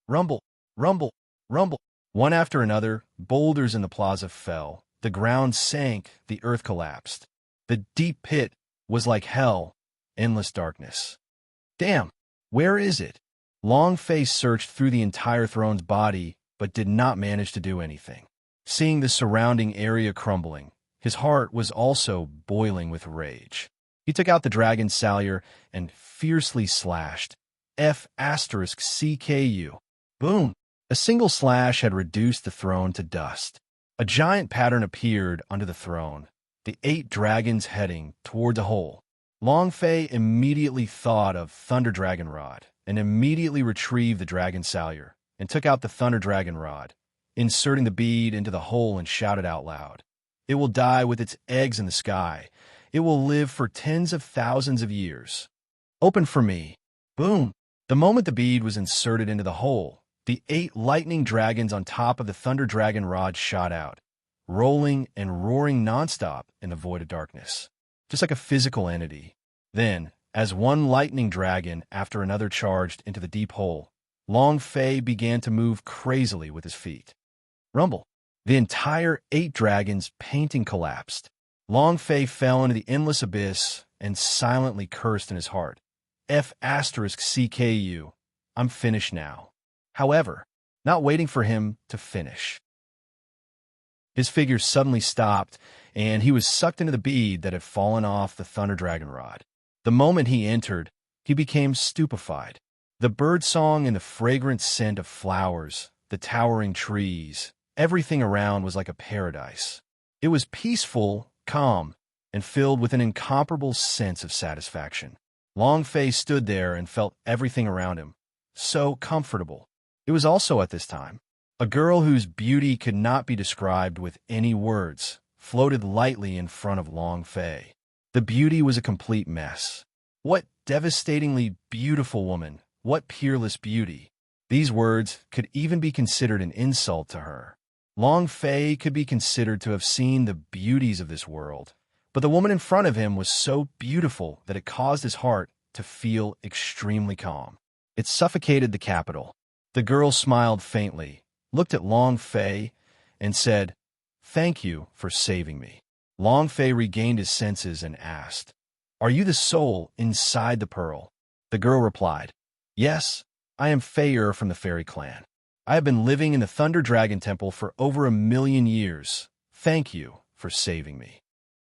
Rumble, rumble, rumble. One after another, boulders in the plaza fell. The ground sank, the earth collapsed. The deep pit was like hell, endless darkness. Damn, where is it? Long Fei searched through the entire throne's body, but did not manage to do anything. Seeing the surrounding area crumbling, his heart was also boiling with rage. He took out the dragon salyer and fiercely slashed. F***CKU. Boom! A single slash had reduced the throne to dust. A giant pattern appeared under the throne, the 8 dragons heading toward the hole. Long Fei immediately thought of Thunder Dragon Rod and immediately retrieved the dragon salyer and took out the Thunder Dragon Rod, inserting the bead into the hole and shouted out loud. It will die with its eggs in the sky. It will live for tens of thousands of years. Open for me. Boom! The moment the bead was inserted into the hole, the 8 lightning dragons on top of the Thunder Dragon Rod shot out, rolling and roaring nonstop in the void of darkness, just like a physical entity. Then, as one lightning dragon after another charged into the deep hole, Long Fei began to move crazily with his feet. Rumble. The entire 8 dragons' painting collapsed. Long Fei fell into the endless abyss and silently cursed in his heart. F***CKU. I'm finished now. However, not waiting for him to finish. His figure suddenly stopped, and he was sucked into the bead that had fallen off the Thunder Dragon Rod. The moment he entered, he became stupefied. The birdsong and the fragrant scent of flowers, the towering trees, everything around was like a paradise. It was peaceful, calm, and filled with an incomparable sense of satisfaction. Long Fei stood there and felt everything around him. So comfortable. It was also at this time. A girl whose beauty could not be described with any words floated lightly in front of Long Fei. The beauty was a complete mess. What devastatingly beautiful woman, what peerless beauty. These words could even be considered an insult to her. Long Fei could be considered to have seen the beauties of this world, but the woman in front of him was so beautiful that it caused his heart to feel extremely calm. It suffocated the capital. The girl smiled faintly, looked at Long Fei, and said, "Thank you for saving me." Long Fei regained his senses and asked, "Are you the soul inside the pearl?" The girl replied, "Yes, I am Fei from the fairy clan. I have been living in the Thunder Dragon Temple for over 1,000,000 years. Thank you for saving me.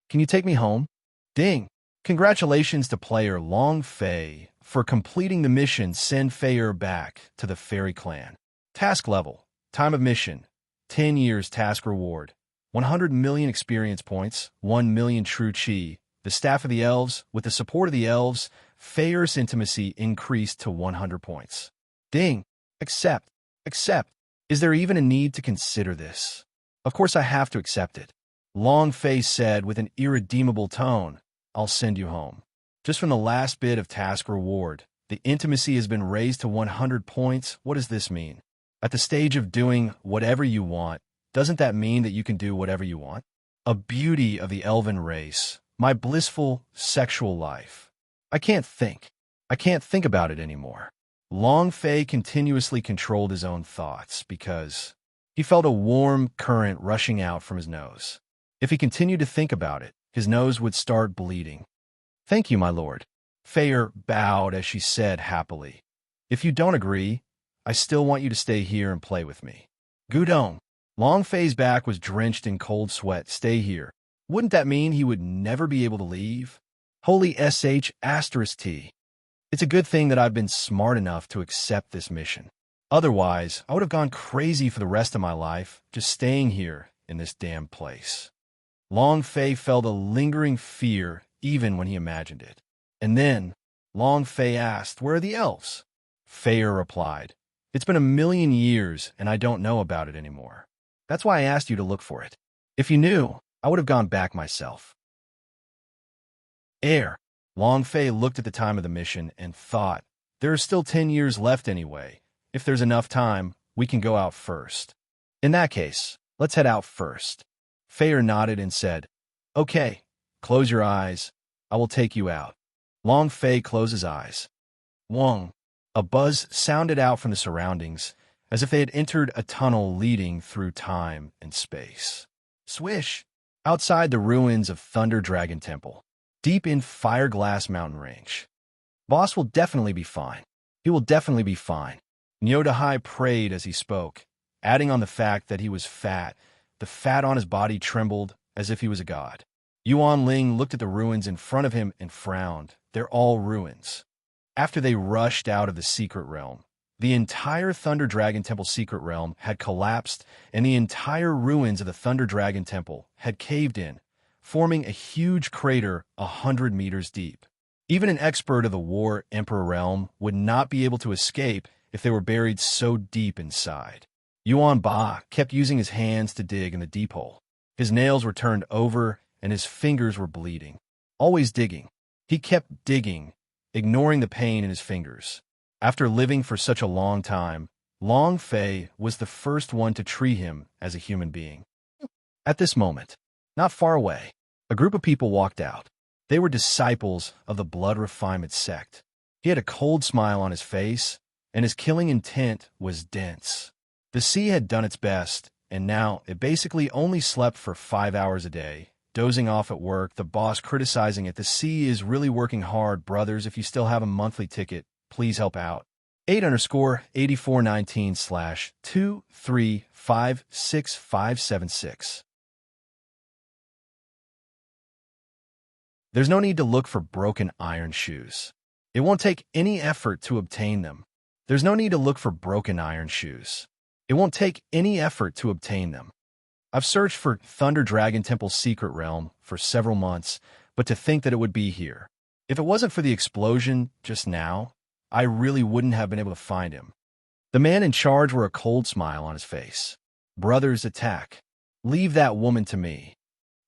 Can you take me home?" Ding! Congratulations to player Long Fei for completing the mission Send Fei back to the fairy clan. Task level. Time of mission. 10 years task reward. 100 million experience points. 1 million true chi. The staff of the elves. With the support of the elves, Fei's intimacy increased to 100 points. Ding! Accept. Accept. Is there even a need to consider this? Of course I have to accept it. Long Fei said with an irredeemable tone, "I'll send you home." Just from the last bit of task reward, the intimacy has been raised to 100 points. What does this mean? At the stage of doing whatever you want, doesn't that mean that you can do whatever you want? A beauty of the elven race, my blissful sexual life. I can't think. I can't think about it anymore. Long Fei continuously controlled his own thoughts because he felt a warm current rushing out from his nose. If he continued to think about it, his nose would start bleeding. "Thank you, my lord." Fei bowed as she said happily, "If you don't agree, I still want you to stay here and play with me." Gudong. Long Fei's back was drenched in cold sweat. Stay here. Wouldn't that mean he would never be able to leave? Holy sh**t. It's a good thing that I've been smart enough to accept this mission. Otherwise, I would have gone crazy for the rest of my life, just staying here in this damn place. Long Fei felt a lingering fear even when he imagined it. And then, Long Fei asked, "Where are the elves?" Feier replied, "It's been 1,000,000 years, and I don't know about it anymore. That's why I asked you to look for it. If you knew, I would have gone back myself." Air. Long Fei looked at the time of the mission and thought, there are still 10 years left anyway. If there's enough time, we can go out first. In that case, let's head out first. Feier nodded and said, "Okay, close your eyes. I will take you out." Long Fei closed his eyes. Wong. A buzz sounded out from the surroundings, as if they had entered a tunnel leading through time and space. Swish! Outside the ruins of Thunder Dragon Temple, deep in Fireglass Mountain Range. "Boss will definitely be fine. He will definitely be fine." Nyodahai prayed as he spoke, adding on the fact that he was fat. The fat on his body trembled as if he was a god. Yuan Ling looked at the ruins in front of him and frowned. They're all ruins. After they rushed out of the secret realm, the entire Thunder Dragon Temple secret realm had collapsed, and the entire ruins of the Thunder Dragon Temple had caved in, forming a huge crater 100 meters deep. Even an expert of the War Emperor realm would not be able to escape if they were buried so deep inside. Yuan Ba kept using his hands to dig in the deep hole. His nails were turned over, and his fingers were bleeding. Always digging. He kept digging, ignoring the pain in his fingers. After living for such a long time, Long Fei was the first one to treat him as a human being. At this moment, not far away, a group of people walked out. They were disciples of the Blood Refinement sect. He had a cold smile on his face, and his killing intent was dense. The sea had done its best, and now it basically only slept for 5 hours a day, dozing off at work, the boss criticizing it. "The sea is really working hard, brothers. If you still have a monthly ticket, please help out." 8_8419/2356576. There's no need to look for broken iron shoes. It won't take any effort to obtain them. There's no need to look for broken iron shoes. It won't take any effort to obtain them. I've searched for Thunder Dragon Temple's secret realm for several months, but to think that it would be here. If it wasn't for the explosion just now, I really wouldn't have been able to find him. The man in charge wore a cold smile on his face. "Brothers, attack. Leave that woman to me."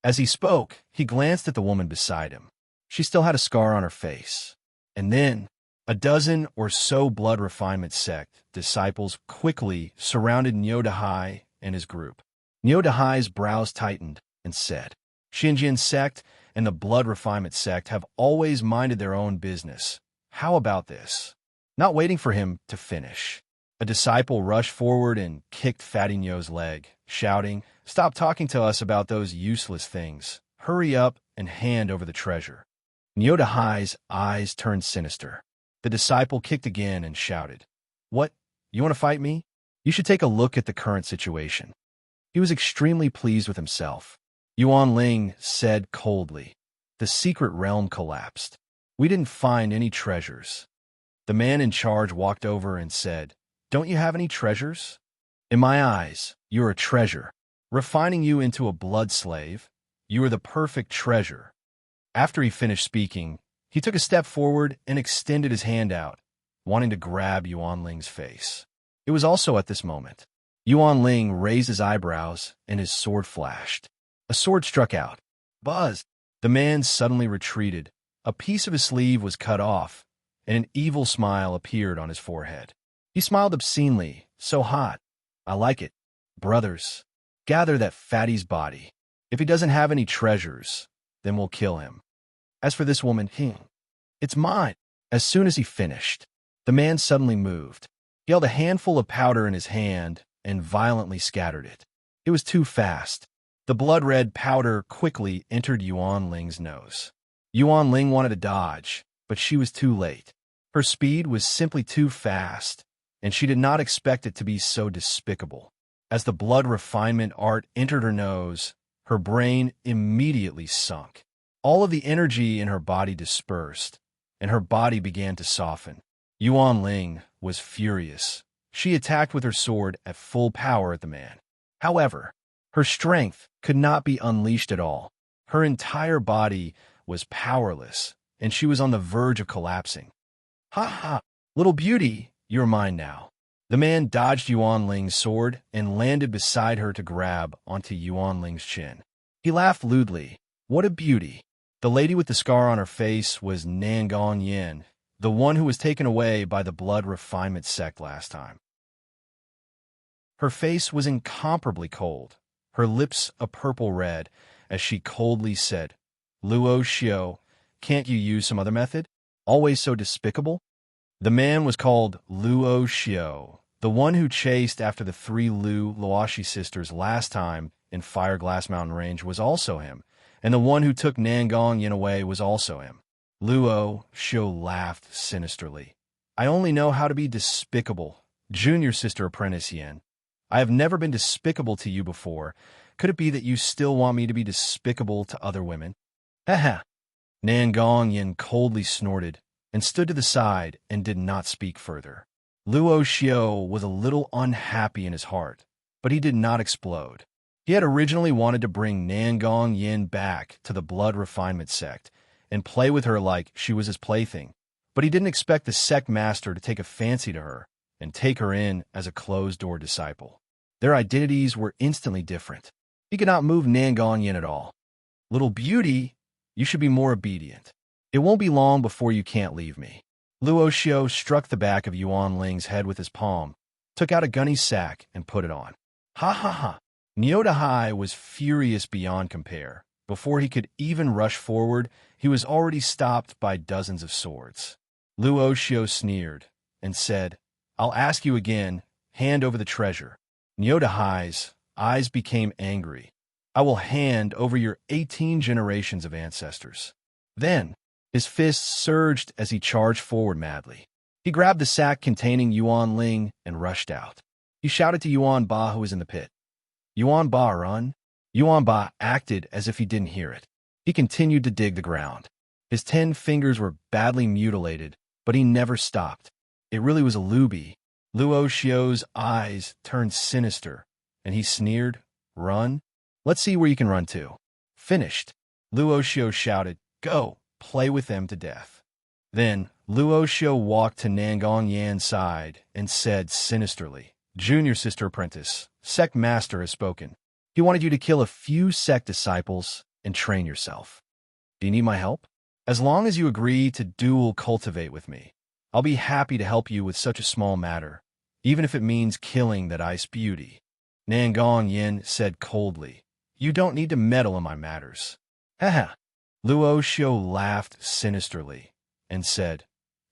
As he spoke, he glanced at the woman beside him. She still had a scar on her face. And then, a dozen or so Blood Refinement sect disciples quickly surrounded Nyodahai and his group. Nyodahai's brows tightened and said, "Xinjian sect and the Blood Refinement sect have always minded their own business. How about this?" Not waiting for him to finish, a disciple rushed forward and kicked Fatty Nyo's leg, shouting, "Stop talking to us about those useless things. Hurry up and hand over the treasure." Nyodahai's eyes turned sinister. The disciple kicked again and shouted, "What? You want to fight me? You should take a look at the current situation." He was extremely pleased with himself. Yuan Ling said coldly, "The secret realm collapsed. We didn't find any treasures." The man in charge walked over and said, "Don't you have any treasures? In my eyes, you're a treasure. Refining you into a blood slave, you are the perfect treasure." After he finished speaking, he took a step forward and extended his hand out, wanting to grab Yuan Ling's face. It was also at this moment. Yuan Ling raised his eyebrows and his sword flashed. A sword struck out. Buzz! The man suddenly retreated. A piece of his sleeve was cut off, and an evil smile appeared on his forehead. He smiled obscenely, so hot. "I like it. Brothers, gather that fatty's body. If he doesn't have any treasures, then we'll kill him. As for this woman, it's mine." As soon as he finished, the man suddenly moved. He held a handful of powder in his hand and violently scattered it. It was too fast. The blood-red powder quickly entered Yuan Ling's nose. Yuan Ling wanted to dodge, but she was too late. Her speed was simply too fast, and she did not expect it to be so despicable. As the blood refinement art entered her nose, her brain immediately sunk. All of the energy in her body dispersed, and her body began to soften. Yuan Ling was furious. She attacked with her sword at full power at the man. However, her strength could not be unleashed at all. Her entire body was powerless, and she was on the verge of collapsing. Ha ha! Little beauty, you're mine now. The man dodged Yuan Ling's sword and landed beside her to grab onto Yuan Ling's chin. He laughed lewdly. What a beauty! The lady with the scar on her face was Nangong Yin, the one who was taken away by the blood refinement sect last time. Her face was incomparably cold, her lips a purple red, as she coldly said, Luo Xiao, can't you use some other method? Always so despicable? The man was called Luo Xiao, the one who chased after the 3 Lu Luoshi sisters last time in Fireglass Mountain Range was also him, and the one who took Nangong Yin away was also him. Luo Xiao laughed sinisterly. I only know how to be despicable, junior sister apprentice Yin. I have never been despicable to you before. Could it be that you still want me to be despicable to other women? Ha! Nangong Yin coldly snorted and stood to the side and did not speak further. Luo Xiao was a little unhappy in his heart, but he did not explode. He had originally wanted to bring Nangong Yin back to the blood refinement sect and play with her like she was his plaything, but he didn't expect the sect master to take a fancy to her and take her in as a closed-door disciple. Their identities were instantly different. He could not move Nangong Yin at all. Little beauty, you should be more obedient. It won't be long before you can't leave me. Luo Xiao struck the back of Yuan Ling's head with his palm, took out a gunny sack, and put it on. Ha ha ha! Niodahai was furious beyond compare. Before he could even rush forward, he was already stopped by dozens of swords. Luo Xiao sneered and said, I'll ask you again, hand over the treasure. Niodahai's eyes became angry. I will hand over your 18 generations of ancestors. Then, his fists surged as he charged forward madly. He grabbed the sack containing Yuan Ling and rushed out. He shouted to Yuan Ba, who was in the pit. Yuan Ba, run! Yuan Ba acted as if he didn't hear it. He continued to dig the ground. His 10 fingers were badly mutilated, but he never stopped. It really was a looby. Luo Xiao's eyes turned sinister, and he sneered, Run? Let's see where you can run to. Finished. Luo Xiao shouted, Go, play with them to death. Then, Luo Xiao walked to Nangong Yan's side and said sinisterly, Junior sister apprentice, sect master has spoken. He wanted you to kill a few sect disciples and train yourself. Do you need my help? As long as you agree to dual cultivate with me, I'll be happy to help you with such a small matter, even if it means killing that ice beauty. Nangong Yin said coldly, You don't need to meddle in my matters. Haha. Luo Xiao laughed sinisterly and said,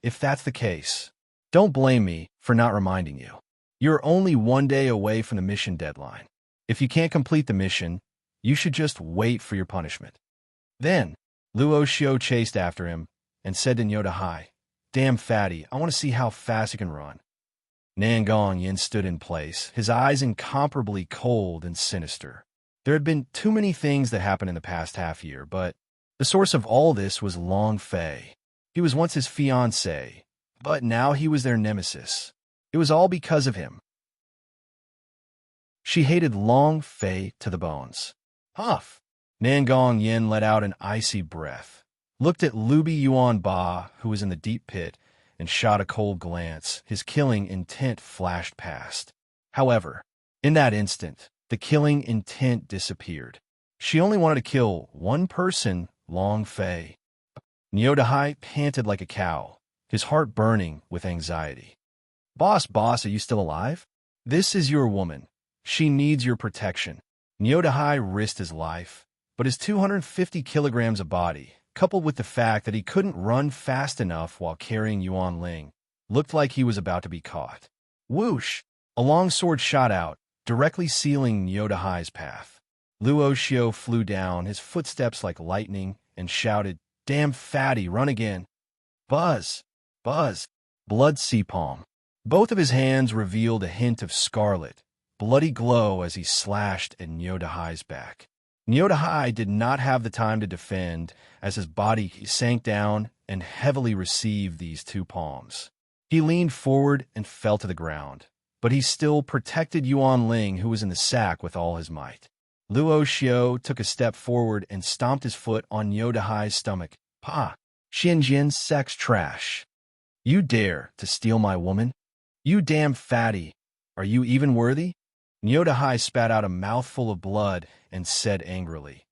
If that's the case, don't blame me for not reminding you. You're only 1 day away from the mission deadline. If you can't complete the mission, you should just wait for your punishment. Then, Luo Xiao chased after him and said to Niodahai, Damn fatty, I want to see how fast you can run. Nangong Yin stood in place, his eyes incomparably cold and sinister. There had been too many things that happened in the past half-year, but the source of all this was Long Fei. He was once his fiancé, but now he was their nemesis. It was all because of him. She hated Long Fei to the bones. Huff! Nangong Yin let out an icy breath, looked at Lubi Yuan Ba, who was in the deep pit, and shot a cold glance. His killing intent flashed past. However, in that instant, the killing intent disappeared. She only wanted to kill one person, Long Fei. Niodahai panted like a cow, his heart burning with anxiety. Boss, are you still alive? This is your woman. She needs your protection. Niodahai risked his life, but his 250 kilograms of body, coupled with the fact that he couldn't run fast enough while carrying Yuan Ling, looked like he was about to be caught. Whoosh! A long sword shot out, directly sealing Niodahai's path. Luo Xiao flew down, his footsteps like lightning, and shouted, Damn fatty, run again. Buzz! Buzz! Blood sea-palm. Both of his hands revealed a hint of scarlet, bloody glow as he slashed at Niodahai's back. Niodahai did not have the time to defend as his body sank down and heavily received these 2 palms. He leaned forward and fell to the ground, but he still protected Yuan Ling, who was in the sack, with all his might. Luo Xiao took a step forward and stomped his foot on Niu Dahai's stomach. Pa! Xianjian sex trash. You dare to steal my woman? You damn fatty. Are you even worthy? Niu Dahai spat out a mouthful of blood and said angrily,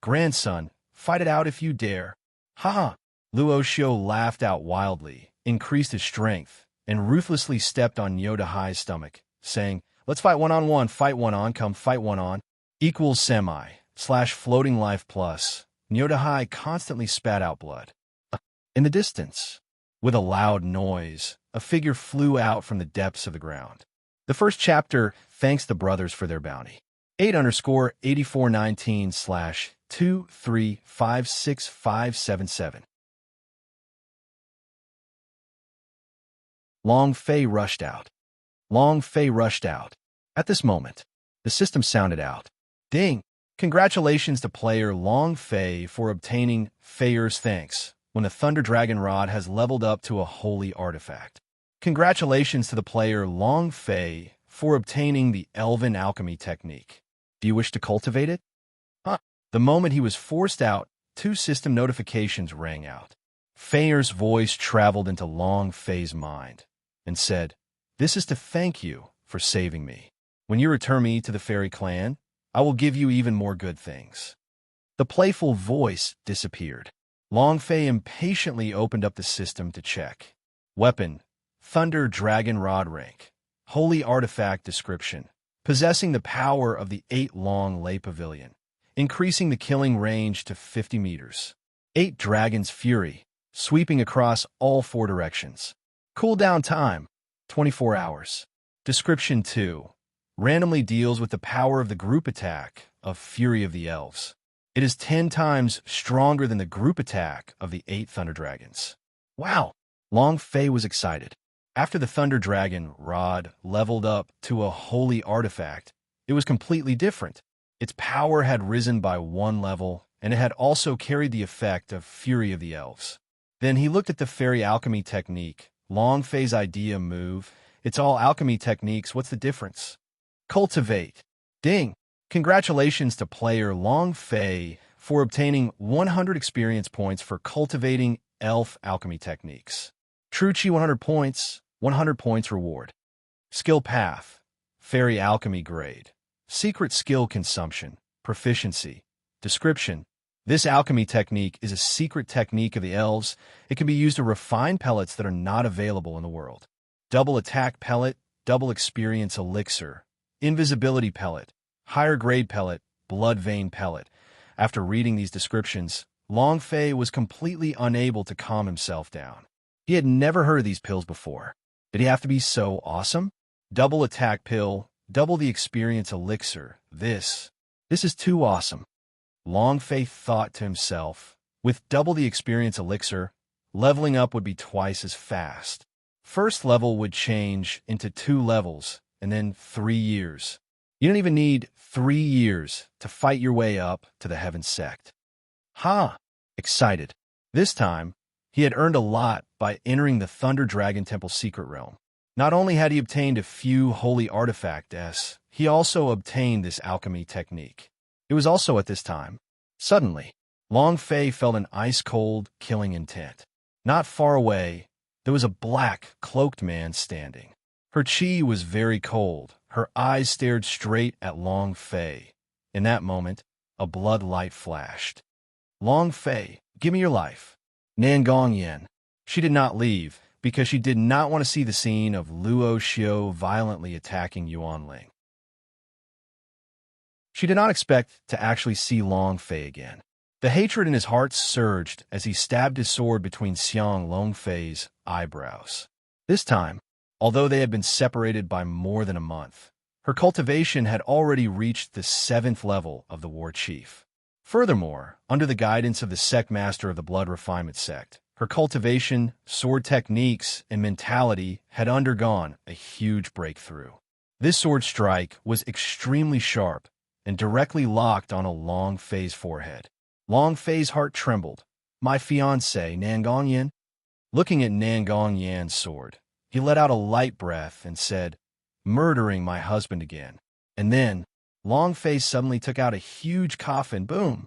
Grandson, fight it out if you dare. Ha ha! Luo Xiao laughed out wildly, increased his strength, and ruthlessly stepped on Niu Dahai's stomach, saying, Let's fight one-on-one, fight one-on, come fight one-on. Equals semi/floating life plus. Niu Dahai constantly spat out blood. In the distance, with a loud noise, a figure flew out from the depths of the ground. The first chapter thanks the brothers for their bounty. 8_8419/2356577. Long Fei rushed out. Long Fei rushed out. At this moment, the system sounded out. Ding! Congratulations to player Long Fei for obtaining Feier's thanks when the Thunder Dragon Rod has leveled up to a holy artifact. Congratulations to the player Long Fei for obtaining the Elven Alchemy Technique. Do you wish to cultivate it? The moment he was forced out, 2 system notifications rang out. Feier's voice traveled into Long Fei's mind and said, This is to thank you for saving me. When you return me to the fairy clan, I will give you even more good things. The playful voice disappeared. Long Fei impatiently opened up the system to check. Weapon, Thunder Dragon Rod rank. Holy Artifact description. Possessing the power of the 8-long Lay Pavilion. Increasing the killing range to 50 meters. 8 Dragon's Fury. Sweeping across all 4 directions. Cooldown time, 24 hours. Description 2. Randomly deals with the power of the group attack of Fury of the Elves. It is 10 times stronger than the group attack of the 8 Thunder Dragons. Wow! Long Fei was excited. After the Thunder Dragon Rod leveled up to a holy artifact, it was completely different. Its power had risen by 1 level, and it had also carried the effect of Fury of the Elves. Then he looked at the Fairy Alchemy Technique. Long Fei's idea move. It's all alchemy techniques, what's the difference? Cultivate. Ding! Congratulations to player Long Fei for obtaining 100 experience points for cultivating elf alchemy techniques. True Chi 100 points, 100 points reward. Skill path, Fairy Alchemy grade. Secret skill consumption, proficiency. Description. This alchemy technique is a secret technique of the elves. It can be used to refine pellets that are not available in the world. Double attack pellet, double experience elixir. Invisibility pellet, higher grade pellet, blood vein pellet. After reading these descriptions, Long Fei was completely unable to calm himself down. He had never heard of these pills before. Did he have to be so awesome? Double attack pill, double the experience elixir. This is too awesome. Long Fei thought to himself, with double the experience elixir, leveling up would be twice as fast. First level would change into 2 levels, and then 3 years. You don't even need 3 years to fight your way up to the Heaven Sect. Excited. This time, he had earned a lot by entering the Thunder Dragon Temple Secret Realm. Not only had he obtained a few holy artifacts, he also obtained this alchemy technique. It was also at this time. Suddenly, Long Fei felt an ice-cold, killing intent. Not far away, there was a black, cloaked man standing. Her chi was very cold. Her eyes stared straight at Long Fei. In that moment, a blood light flashed. Long Fei, give me your life. Nangong Yan. She did not leave, because she did not want to see the scene of Luo Xiao violently attacking Yuan Ling. She did not expect to actually see Long Fei again. The hatred in his heart surged as he stabbed his sword between Xiang Long Fei's eyebrows. This time, although they had been separated by more than a month, her cultivation had already reached the 7th level of the War Chief. Furthermore, under the guidance of the sect master of the Blood Refinement Sect, her cultivation, sword techniques, and mentality had undergone a huge breakthrough. This sword strike was extremely sharp and directly locked on a Long Fei's forehead. Long Fei's heart trembled. My fiancée, Nangong Yan? Looking at Nangong Yan's sword, he let out a light breath and said, murdering my husband again. And then, Long Fei suddenly took out a huge coffin. Boom!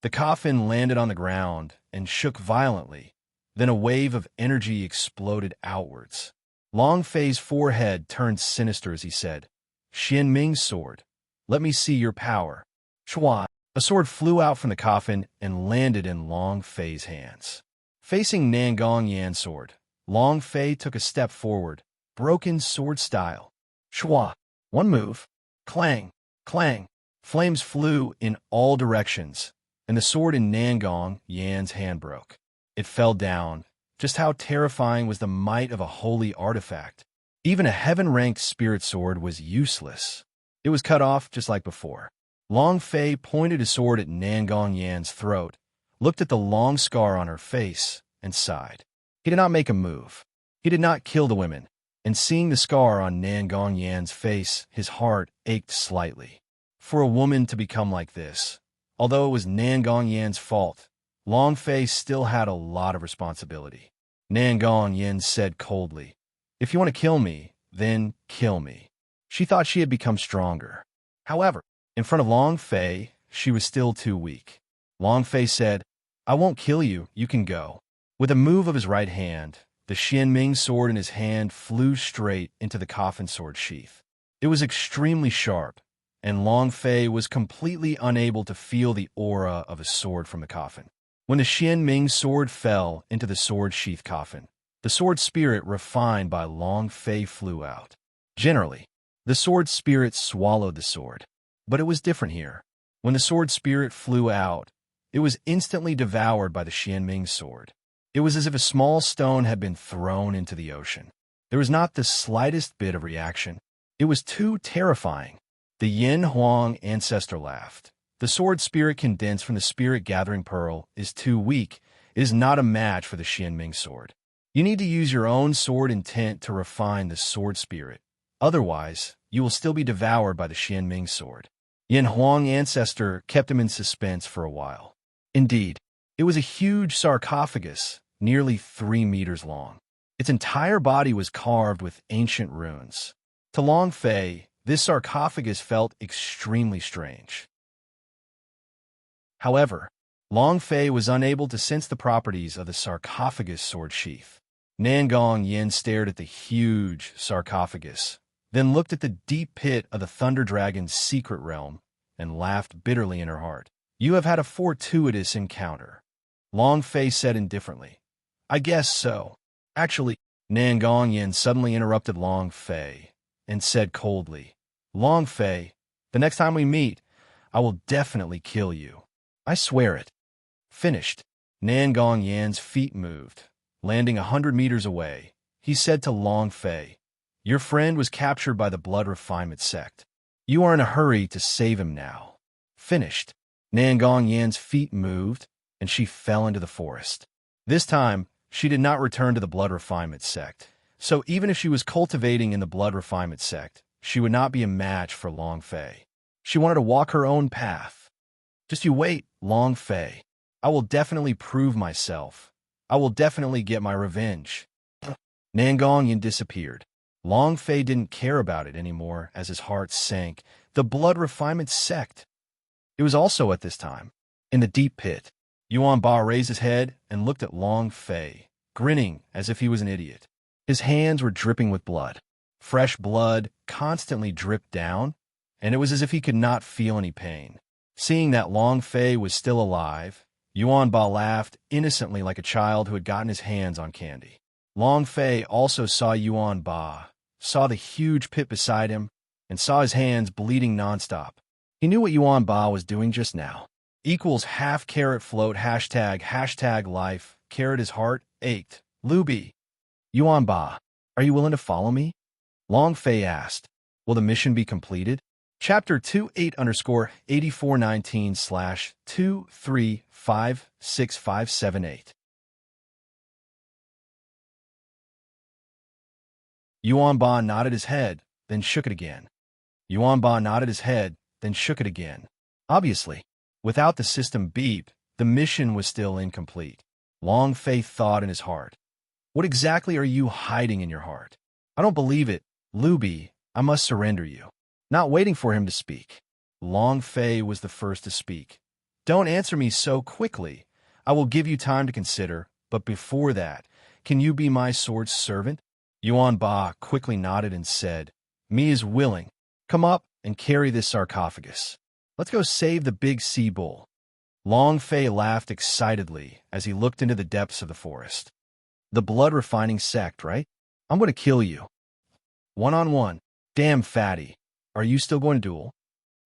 The coffin landed on the ground and shook violently. Then a wave of energy exploded outwards. Long Fei's forehead turned sinister as he said, "Xian Ming's sword. Let me see your power." Chua! A sword flew out from the coffin and landed in Long Fei's hands. Facing Nangong Yan's sword, Long Fei took a step forward, broken sword style. Chua! One move. Clang! Clang! Flames flew in all directions, and the sword in Nangong Yan's hand broke. It fell down. Just how terrifying was the might of a holy artifact? Even a heaven-ranked spirit sword was useless. It was cut off just like before. Long Fei pointed his sword at Nangong Yan's throat, looked at the long scar on her face, and sighed. He did not make a move. He did not kill the women, and seeing the scar on Nangong Yan's face, his heart ached slightly. For a woman to become like this, although it was Nangong Yan's fault, Long Fei still had a lot of responsibility. Nangong Yan said coldly, "If you want to kill me, then kill me." She thought she had become stronger. However, in front of Long Fei, she was still too weak. Long Fei said, "I won't kill you, you can go." With a move of his right hand, the Xianming sword in his hand flew straight into the coffin sword sheath. It was extremely sharp, and Long Fei was completely unable to feel the aura of a sword from the coffin. When the Xianming sword fell into the sword sheath coffin, the sword spirit refined by Long Fei flew out. Generally, the sword spirit swallowed the sword, but it was different here. When the sword spirit flew out, it was instantly devoured by the Xianming sword. It was as if a small stone had been thrown into the ocean. There was not the slightest bit of reaction. It was too terrifying. The Yin Huang ancestor laughed. The sword spirit condensed from the spirit gathering pearl is too weak. It is not a match for the Xianming sword. You need to use your own sword intent to refine the sword spirit. Otherwise, you will still be devoured by the Xianming sword. Yin Huang ancestor kept him in suspense for a while. Indeed, it was a huge sarcophagus, nearly 3 meters long. Its entire body was carved with ancient runes. To Long Fei, this sarcophagus felt extremely strange. However, Long Fei was unable to sense the properties of the sarcophagus sword sheath. Nangong Yin stared at the huge sarcophagus, then looked at the deep pit of the Thunder Dragon's secret realm, and laughed bitterly in her heart. "You have had a fortuitous encounter," Long Fei said indifferently. "I guess so." Actually, Nangong Yin suddenly interrupted Long Fei and said coldly, "Long Fei, the next time we meet, I will definitely kill you. I swear it." Finished. Nangong Yan's feet moved, landing 100 meters away. He said to Long Fei, "Your friend was captured by the Blood Refinement sect. You are in a hurry to save him now." Finished. Nangong Yan's feet moved, and she fell into the forest. This time, she did not return to the Blood Refinement sect. So even if she was cultivating in the Blood Refinement sect, she would not be a match for Long Fei. She wanted to walk her own path. "Just you wait, Long Fei. I will definitely prove myself. I will definitely get my revenge." Nangong Yin disappeared. Long Fei didn't care about it anymore as his heart sank. The Blood Refinement sect. It was also at this time, in the deep pit. Yuan Ba raised his head and looked at Long Fei, grinning as if he was an idiot. His hands were dripping with blood. Fresh blood constantly dripped down, and it was as if he could not feel any pain. Seeing that Long Fei was still alive, Yuan Ba laughed innocently like a child who had gotten his hands on candy. Long Fei also saw Yuan Ba, saw the huge pit beside him, and saw his hands bleeding nonstop. He knew what Yuan Ba was doing just now. Equals half carrot float hashtag life, carrot his heart, ached. Luby. "Yuan Ba, are you willing to follow me?" Long Fei asked. "Will the mission be completed?" Chapter 28_8419/2356578. Yuan Ba nodded his head, then shook it again. Yuan Ba nodded his head, then shook it again. Obviously, without the system beep, the mission was still incomplete. Long Fei thought in his heart. "What exactly are you hiding in your heart?" "I don't believe it, Luby. I must surrender you. Not waiting for him to speak, Long Fei was the first to speak. Don't answer me so quickly. I will give you time to consider, but before that, can you be my sword's servant? Yuan Ba quickly nodded and said, Me is willing. Come up and carry this sarcophagus. Let's go save the big sea bull. Long Fei laughed excitedly as he looked into the depths of the forest. The blood-refining sect, right? I'm going to kill you. One-on-one. Damn fatty. Are you still going to duel?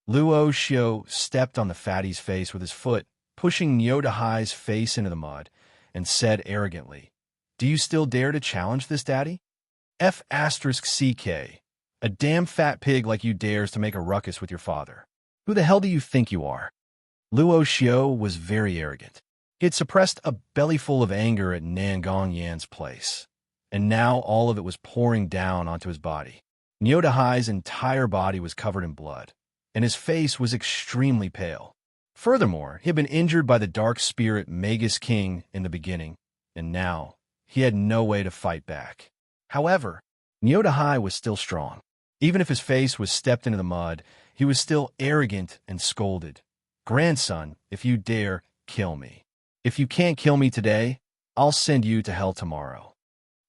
Luo Xiao stepped on the fatty's face with his foot, pushing Niu Dahai's face into the mud, and said arrogantly, Do you still dare to challenge this, daddy? F***CK. A damn fat pig like you dares to make a ruckus with your father. Who the hell do you think you are? Luo Xiao was very arrogant. He had suppressed a bellyful of anger at Nangong Yan's place, and now all of it was pouring down onto his body. Niu Dahai's entire body was covered in blood, and his face was extremely pale. Furthermore, he had been injured by the dark spirit Magus King in the beginning, and now he had no way to fight back. However, Niu Dahai was still strong. Even if his face was stepped into the mud, he was still arrogant and scolded. Grandson, if you dare, kill me. If you can't kill me today, I'll send you to hell tomorrow.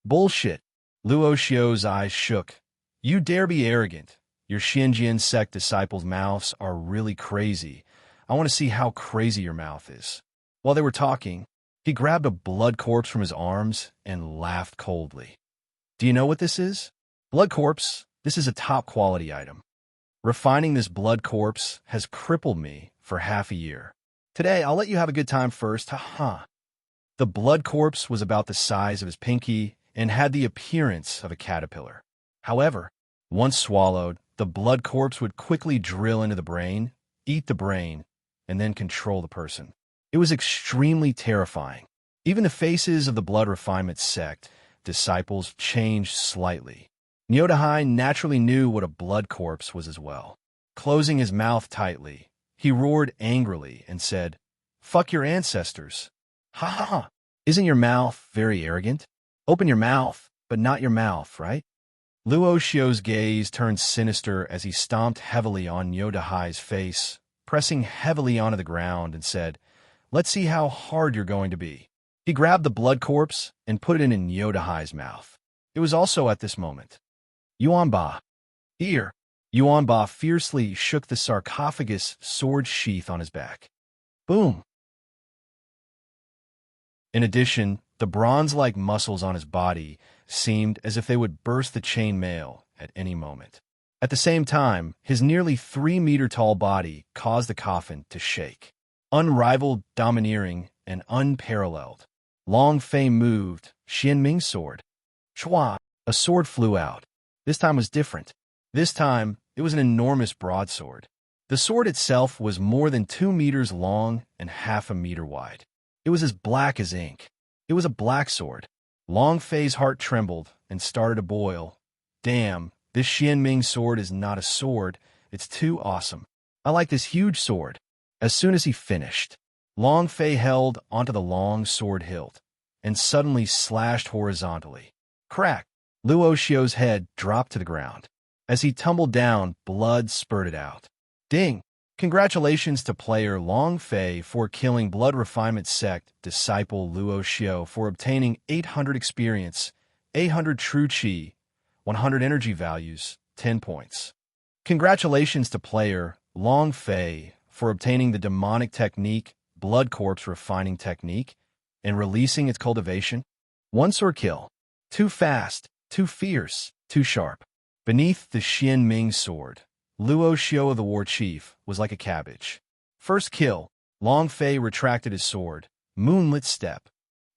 Bullshit. Luo Xiao's eyes shook. You dare be arrogant. Your Xinjian sect disciples' mouths are really crazy. I want to see how crazy your mouth is. While they were talking, he grabbed a blood corpse from his arms and laughed coldly. Do you know what this is? Blood corpse. This is a top-quality item. Refining this blood corpse has crippled me for half a year. Today, I'll let you have a good time first, haha. The blood corpse was about the size of his pinky and had the appearance of a caterpillar. However, once swallowed, the blood corpse would quickly drill into the brain, eat the brain, and then control the person. It was extremely terrifying. Even the faces of the blood refinement sect disciples changed slightly. Niu Dahai naturally knew what a blood corpse was as well. Closing his mouth tightly, he roared angrily and said, Fuck your ancestors. Ha ha ha. Isn't your mouth very arrogant? Open your mouth, but not your mouth, right? Luo Xiao's gaze turned sinister as he stomped heavily on Niu Dahai's face, pressing heavily onto the ground, and said, Let's see how hard you're going to be. He grabbed the blood corpse and put it in Niu Dahai's mouth. It was also at this moment. Yuan Ba. Here. Yuan Ba fiercely shook the sarcophagus sword sheath on his back. Boom. In addition, the bronze-like muscles on his body seemed as if they would burst the chain mail at any moment. At the same time, his nearly 3-meter-tall body caused the coffin to shake. Unrivaled, domineering, and unparalleled. Long Fei moved, Xian Ming's sword. Chua! A sword flew out. This time was different. This time, it was an enormous broadsword. The sword itself was more than 2 meters long and half a meter wide. It was as black as ink. It was a black sword. Long Fei's heart trembled and started to boil. Damn, this Xian Ming sword is not a sword. It's too awesome. I like this huge sword. As soon as he finished, Long Fei held onto the long sword hilt and suddenly slashed horizontally. Crack! Luo Xiao's head dropped to the ground. As he tumbled down, blood spurted out. Ding! Congratulations to player Long Fei for killing Blood Refinement Sect disciple Luo Xiao for obtaining 800 experience, 800 true chi, 100 energy values, 10 points. Congratulations to player Long Fei for obtaining the demonic technique Blood Corpse Refining Technique and releasing its cultivation. One sword kill. Too fast, too fierce, too sharp. Beneath the Xian Ming sword, Luo Xiao of the War Chief was like a cabbage. First kill, Long Fei retracted his sword, moonlit step.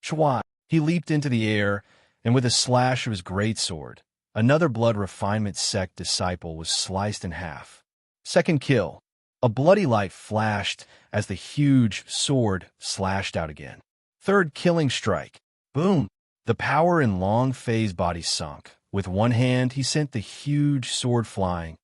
Chua! He leaped into the air, and with a slash of his great sword, another Blood Refinement Sect disciple was sliced in half. Second kill, a bloody light flashed as the huge sword slashed out again. Third killing strike. Boom! The power in Long Fei's body sunk. With one hand, he sent the huge sword flying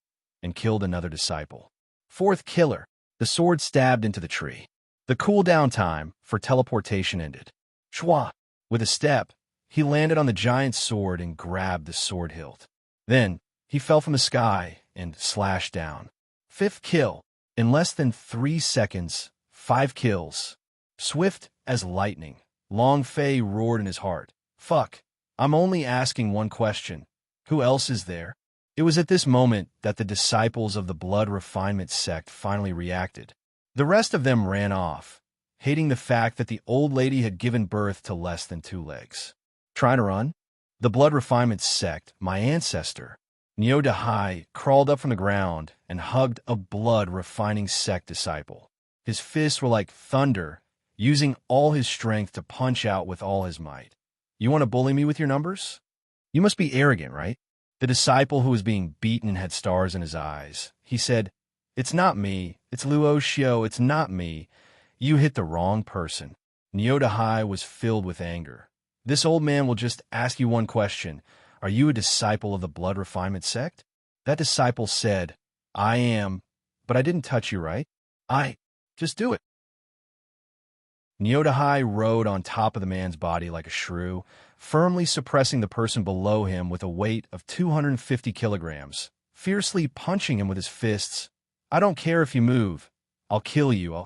and killed another disciple. Fourth killer, the sword stabbed into the tree. The cooldown time for teleportation ended. Chua! With a step, he landed on the giant sword and grabbed the sword hilt. Then, He fell from the sky and slashed down. 5th kill. In less than 3 seconds, 5 kills. Swift as lightning, Long Fei roared in his heart. Fuck. I'm only asking one question. Who else is there? It was at this moment that the disciples of the blood refinement sect finally reacted. The rest of them ran off, hating the fact that the old lady had given birth to less than 2 legs. Trying to run? The blood refinement sect, my ancestor, Neo Dahai, crawled up from the ground and hugged a blood refining sect disciple. His fists were like thunder, using all his strength to punch out with all his might. You want to bully me with your numbers? You must be arrogant, right? The disciple who was being beaten had stars in his eyes. He said, It's not me. It's Luo Xiao. It's not me. You hit the wrong person. Neo Dahai was filled with anger. This old man will just ask you one question. Are you a disciple of the blood refinement sect? That disciple said, I am, but I didn't touch you, right? Just do it. Neo Dahai rode on top of the man's body like a shrew, firmly suppressing the person below him with a weight of 250 kilograms, fiercely punching him with his fists. I don't care if you move. I'll kill you,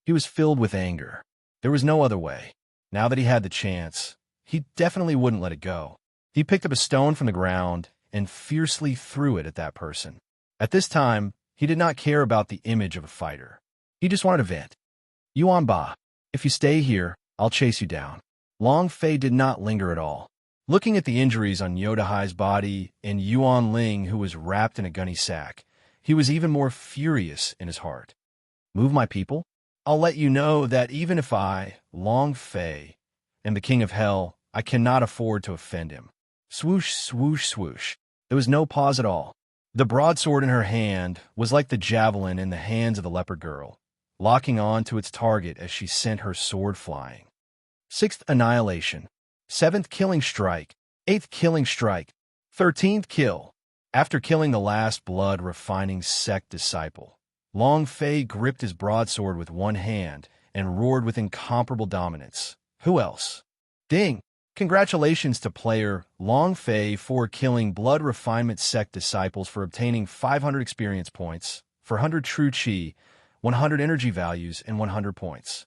He was filled with anger. There was no other way. Now that he had the chance, he definitely wouldn't let it go. He picked up a stone from the ground and fiercely threw it at that person. At this time, he did not care about the image of a fighter. He just wanted to vent. Yuan Ba, if you stay here, I'll chase you down. Long Fei did not linger at all. Looking at the injuries on Yodahai's body and Yuan Ling, who was wrapped in a gunny sack, he was even more furious in his heart. Move my people? I'll let you know that even if I, Long Fei, am the king of hell, I cannot afford to offend him. Swoosh, swoosh, swoosh. There was no pause at all. The broadsword in her hand was like the javelin in the hands of the leopard girl, locking on to its target as she sent her sword flying. 6th annihilation. 7th killing strike. 8th killing strike. 13th kill. After killing the last blood refining sect disciple, Long Fei gripped his broadsword with one hand and roared with incomparable dominance. Who else? Ding! Congratulations to player Long Fei for killing blood refinement sect disciples for obtaining 500 experience points, for 100 true chi, 100 energy values, and 100 points.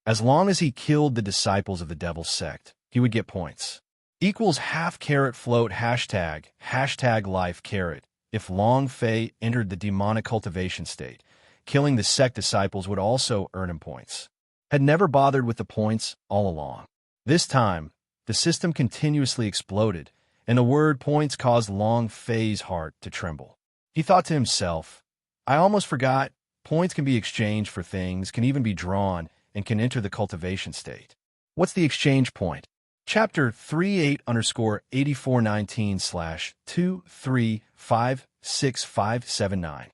As long as he killed the disciples of the devil's sect, he would get points. Equals half caret float hashtag life caret. If Long Fei entered the demonic cultivation state, killing the sect disciples would also earn him points. Had never bothered with the points all along. This time, the system continuously exploded, and the word points caused Long Fei's heart to tremble. He thought to himself, I almost forgot, points can be exchanged for things, can even be drawn, and can enter the cultivation state. What's the exchange point? Chapter 38_8419/2356579.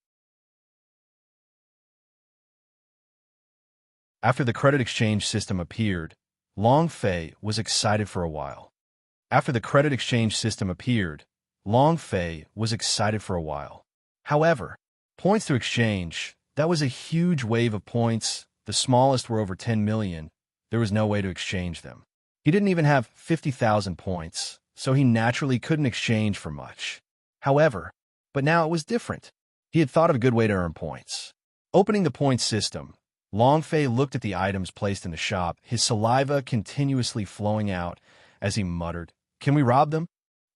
After the credit exchange system appeared, Long Fei was excited for a while. However, points to exchange, that was a huge wave of points. The smallest were over 10 million. There was no way to exchange them. He didn't even have 50,000 points, so he naturally couldn't exchange for much. But now it was different. He had thought of a good way to earn points. Opening the point system, Long Fei looked at the items placed in the shop, his saliva continuously flowing out as he muttered, Can we rob them?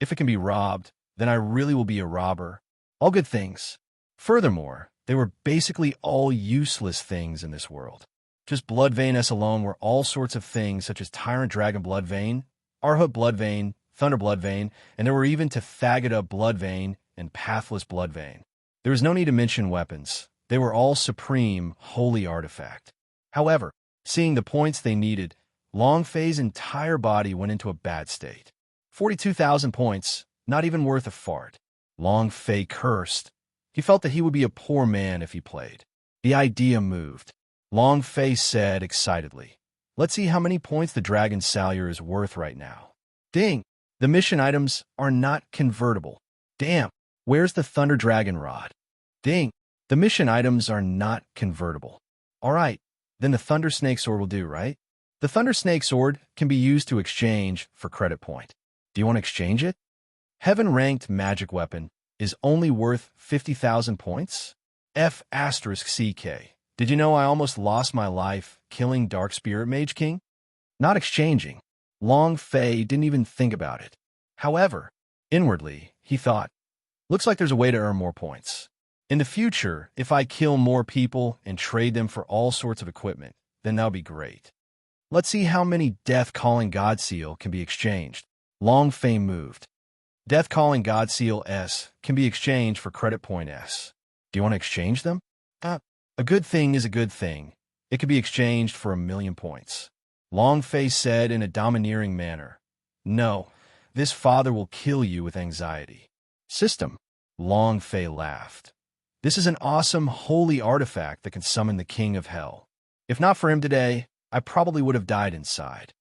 If it can be robbed, then I really will be a robber. All good things. Furthermore, they were basically all useless things in this world. Just Blood Vein S alone were all sorts of things such as Tyrant Dragon Blood Vein, Arhut Blood Vein, Thunder Blood Vein, and there were even Tathagata Blood Vein and Pathless Blood Vein. There was no need to mention weapons. They were all supreme, holy artifact. However, seeing the points they needed, Long Fei's entire body went into a bad state. 42,000 points, not even worth a fart. Long Fei cursed. He felt that he would be a poor man if he played. The idea moved. Long Fei said excitedly, Let's see how many points the Dragon Salure is worth right now. Ding! The mission items are not convertible. Damn! Where's the Thunder Dragon Rod? Ding! The mission items are not convertible. Alright, then the Thunder Snake Sword will do, right? The Thunder Snake Sword can be used to exchange for credit point. Do you want to exchange it? Heaven-ranked magic weapon is only worth 50,000 points? F*CK. Did you know I almost lost my life killing Dark Spirit Mage King? Not exchanging. Long Fei didn't even think about it. However, inwardly, he thought, looks like there's a way to earn more points. In the future, if I kill more people and trade them for all sorts of equipment, then that'll be great. Let's see how many Death Calling God Seal can be exchanged. Long Fei moved. Death Calling God Seal S can be exchanged for credit point S. Do you want to exchange them? A good thing is a good thing. It could be exchanged for 1,000,000 points. Long Fei said in a domineering manner, no, this father will kill you with anxiety. System. Long Fei laughed. This is an awesome, holy artifact that can summon the king of hell. If not for him today, I probably would have died inside.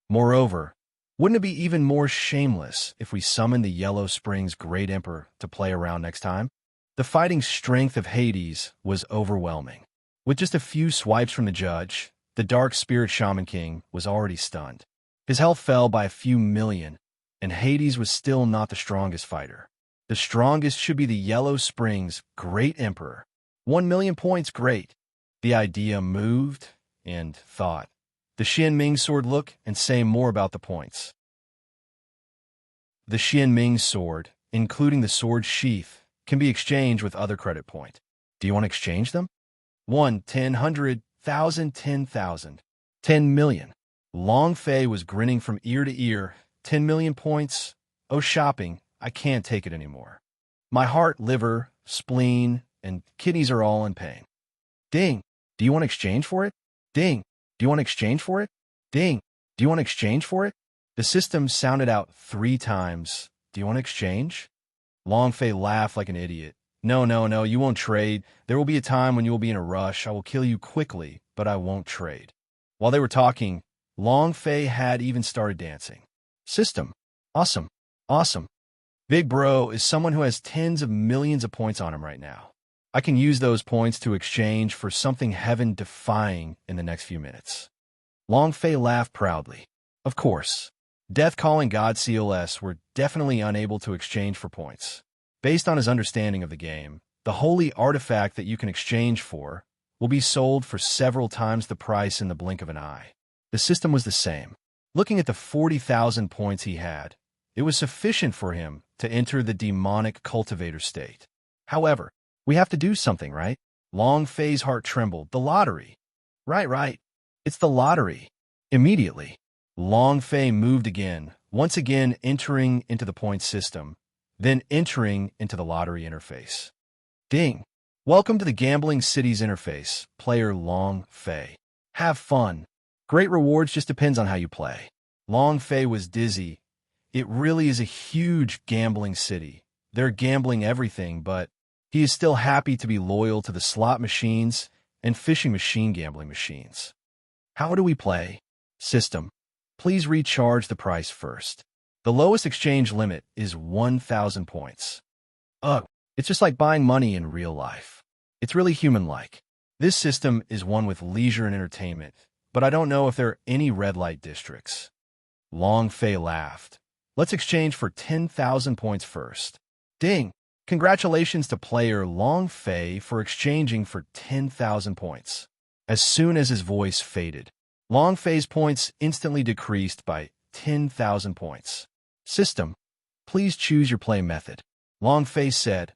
Moreover, wouldn't it be even more shameless if we summoned the Yellow Springs Great Emperor to play around next time? The fighting strength of Hades was overwhelming. With just a few swipes from the judge, the Dark Spirit Shaman King was already stunned. His health fell by a few million, and Hades was still not the strongest fighter. The strongest should be the Yellow Springs Great Emperor. 1,000,000 points, great. The idea moved and thought. The Xian Ming sword look and say more about the points. The Xian Ming sword, including the sword sheath, can be exchanged with other credit point. Do you want to exchange them? 1, 10, 100, 1,000, 10,000. 10,000,000. Long Fei was grinning from ear to ear. 10,000,000 points. Oh, shopping, I can't take it anymore. My heart, liver, spleen, and kidneys are all in pain. Ding. Do you want to exchange for it? Ding. Do you want to exchange for it? Ding. Do you want to exchange for it? The system sounded out 3 times. Do you want to exchange? Long Fei laughed like an idiot. No, no, no, you won't trade. There will be a time when you will be in a rush. I will kill you quickly, but I won't trade. While they were talking, Long Fei had even started dancing. System. Awesome. Awesome. Big Bro is someone who has tens of millions of points on him right now. I can use those points to exchange for something heaven-defying in the next few minutes. Long Fei laughed proudly. Of course. Death Calling God CLS were definitely unable to exchange for points. Based on his understanding of the game, the holy artifact that you can exchange for will be sold for several times the price in the blink of an eye. The system was the same. Looking at the 40,000 points he had, it was sufficient for him to enter the demonic cultivator state. However, we have to do something, right? Long Fei's heart trembled. The lottery. Right. It's the lottery. Immediately, Long Fei moved again, once again entering into the point system, then entering into the lottery interface. Ding. Welcome to the Gambling Cities interface, player Long Fei. Have fun. Great rewards just depends on how you play. Long Fei was dizzy. It really is a huge gambling city. They're gambling everything, but he is still happy to be loyal to the slot machines and fishing machine gambling machines. How do we play? System. Please recharge the price first. The lowest exchange limit is 1,000 points. Ugh, it's just like buying money in real life. It's really human-like. This system is one with leisure and entertainment, but I don't know if there are any red light districts. Long Fei laughed. Let's exchange for 10,000 points first. Ding! Congratulations to player Long Fei for exchanging for 10,000 points. As soon as his voice faded, Long Fei's points instantly decreased by 10,000 points. System, please choose your play method. Long Fei said,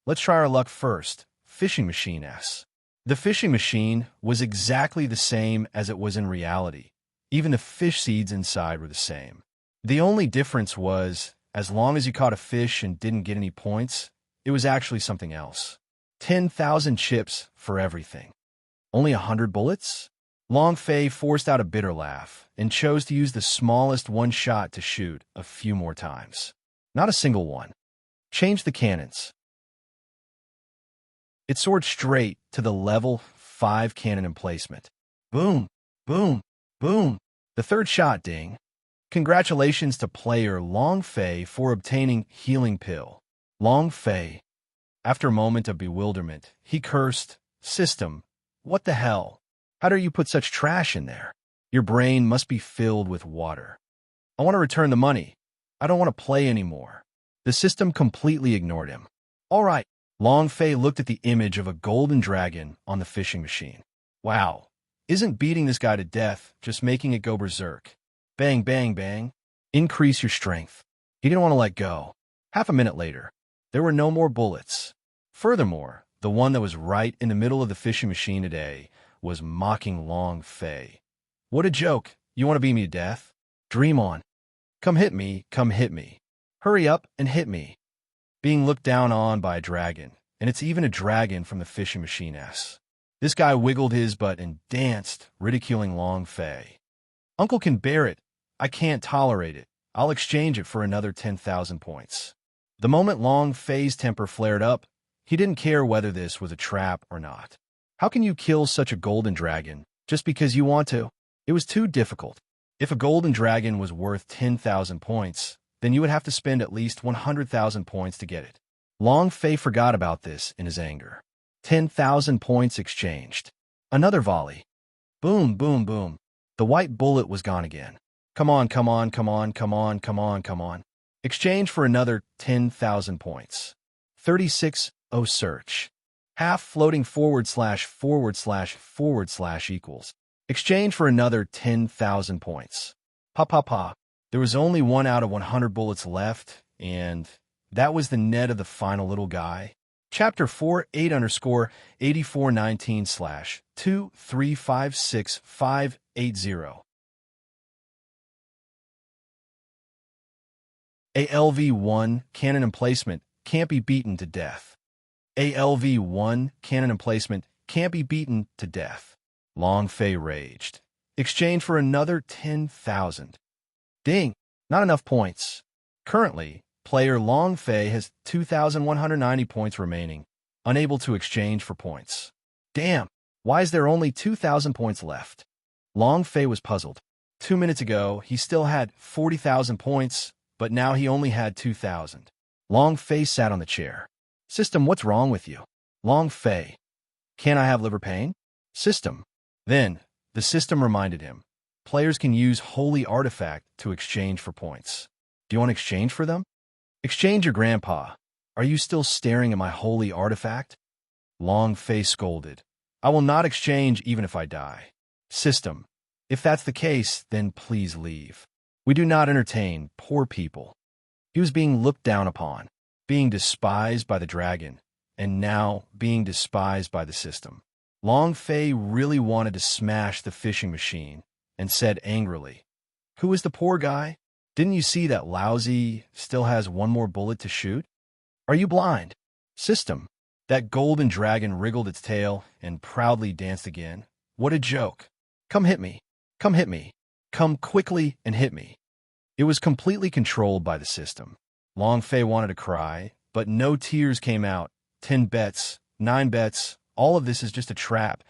let's try our luck first. Fishing machine S. The fishing machine was exactly the same as it was in reality. Even the fish seeds inside were the same. The only difference was, as long as you caught a fish and didn't get any points, it was actually something else. 10,000 chips for everything. Only 100 bullets? Long Fei forced out a bitter laugh and chose to use the smallest one shot to shoot a few more times. Not a single one. Change the cannons. It soared straight to the level 5 cannon emplacement. Boom, boom, boom. The third shot, ding. Congratulations to player Long Fei for obtaining Healing Pill. Long Fei. After a moment of bewilderment, he cursed, System, what the hell? How dare you put such trash in there? Your brain must be filled with water. I want to return the money. I don't want to play anymore. The system completely ignored him. All right. Long Fei looked at the image of a golden dragon on the fishing machine. Wow. Isn't beating this guy to death just making it go berserk? Bang, bang, bang. Increase your strength. He didn't want to let go. Half a minute later, there were no more bullets. Furthermore, the one that was right in the middle of the fishing machine today was mocking Long Fei. What a joke. You want to beat me to death? Dream on. Come hit me, come hit me. Hurry up and hit me. Being looked down on by a dragon, and it's even a dragon from the fishing machine S. This guy wiggled his butt and danced, ridiculing Long Fei. Uncle can bear it. I can't tolerate it. I'll exchange it for another 10,000 points. The moment Long Fei's temper flared up, he didn't care whether this was a trap or not. How can you kill such a golden dragon just because you want to? It was too difficult. If a golden dragon was worth 10,000 points, then you would have to spend at least 100,000 points to get it. Long Fei forgot about this in his anger. 10,000 points exchanged. Another volley. Boom, boom, boom. The white bullet was gone again. Come on, come on, come on, come on, come on, come on. Exchange for another 10,000 points. 36. Oh, search. Half floating // equals. Exchange for another 10,000 points. Pa pa pa. There was only 1 out of 100 bullets left, and that was the net of the final little guy. Chapter 4, 8_/2356580. ALV-1 cannon emplacement can't be beaten to death. ALV-1 cannon emplacement can't be beaten to death. Long Fei raged. Exchange for another 10,000. Ding! Not enough points. Currently, player Long Fei has 2,190 points remaining, unable to exchange for points. Damn! Why is there only 2,000 points left? Long Fei was puzzled. 2 minutes ago, he still had 40,000 points, but now he only had 2,000. Long Fei sat on the chair. System, what's wrong with you? Long Fei. Can't I have liver pain? System. Then, the system reminded him. Players can use Holy Artifact to exchange for points. Do you want to exchange for them? Exchange your grandpa. Are you still staring at my Holy Artifact? Long Fei scolded. I will not exchange even if I die. System. If that's the case, then please leave. We do not entertain poor people. He was being looked down upon, being despised by the dragon, and now being despised by the system. Long Fei really wanted to smash the fishing machine and said angrily, Who is the poor guy? Didn't you see that lousy still has 1 more bullet to shoot? Are you blind? System. That golden dragon wriggled its tail and proudly danced again. What a joke. Come hit me. Come hit me. Come quickly and hit me. It was completely controlled by the system. Long Fei wanted to cry, but no tears came out. 10 bets, 9 bets, all of this is just a trap.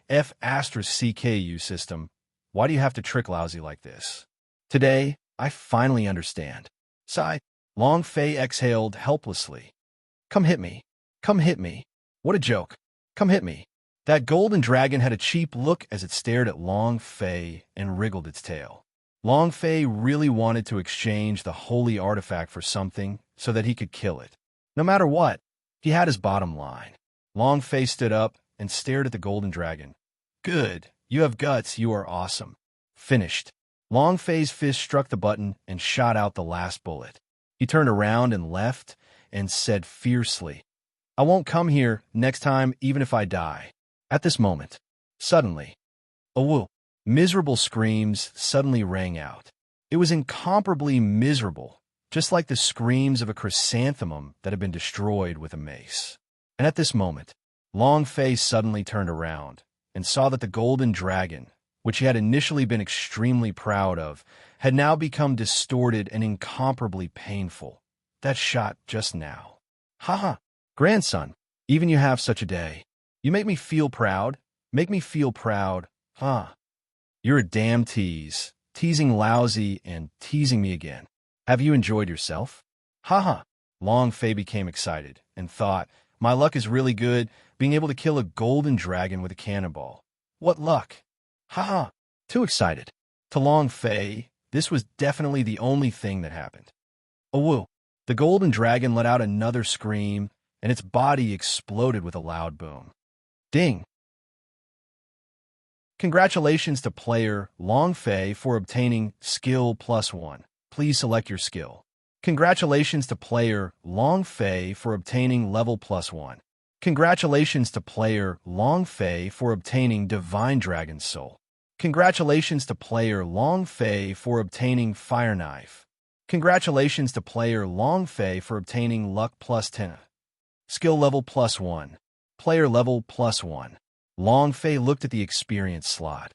F***CKU system. Why do you have to trick lousy like this? Today, I finally understand. Sigh. Long Fei exhaled helplessly. Come hit me. Come hit me. What a joke. Come hit me. That golden dragon had a cheap look as it stared at Long Fei and wriggled its tail. Long Fei really wanted to exchange the holy artifact for something so that he could kill it. No matter what, he had his bottom line. Long Fei stood up and stared at the golden dragon. Good. You have guts. You are awesome. Finished. Long Fei's fist struck the button and shot out the last bullet. He turned around and left and said fiercely, I won't come here next time even if I die. At this moment, suddenly, a woo. Miserable screams suddenly rang out. It was incomparably miserable, just like the screams of a chrysanthemum that had been destroyed with a mace. And at this moment, Long Fei suddenly turned around and saw that the golden dragon, which he had initially been extremely proud of, had now become distorted and incomparably painful. That shot just now. Ha! Grandson, even you have such a day. You make me feel proud. Make me feel proud. Huh. You're a damn tease. Teasing lousy and teasing me again. Have you enjoyed yourself? Ha! Long Fei became excited and thought, my luck is really good, being able to kill a golden dragon with a cannonball. What luck? Ha! Too excited. To Long Fei, this was definitely the only thing that happened. Oh, woo. The golden dragon let out another scream, and its body exploded with a loud boom. Ding! Congratulations to player Long Fei for obtaining Skill +1. Please select your skill. Congratulations to player Long Fei for obtaining Level +1. Congratulations to player Long Fei for obtaining Divine Dragon Soul. Congratulations to player Long Fei for obtaining Fire Knife. Congratulations to player Long Fei for obtaining Luck +10. Skill Level +1. Player Level +1. Long Fei looked at the experience slot.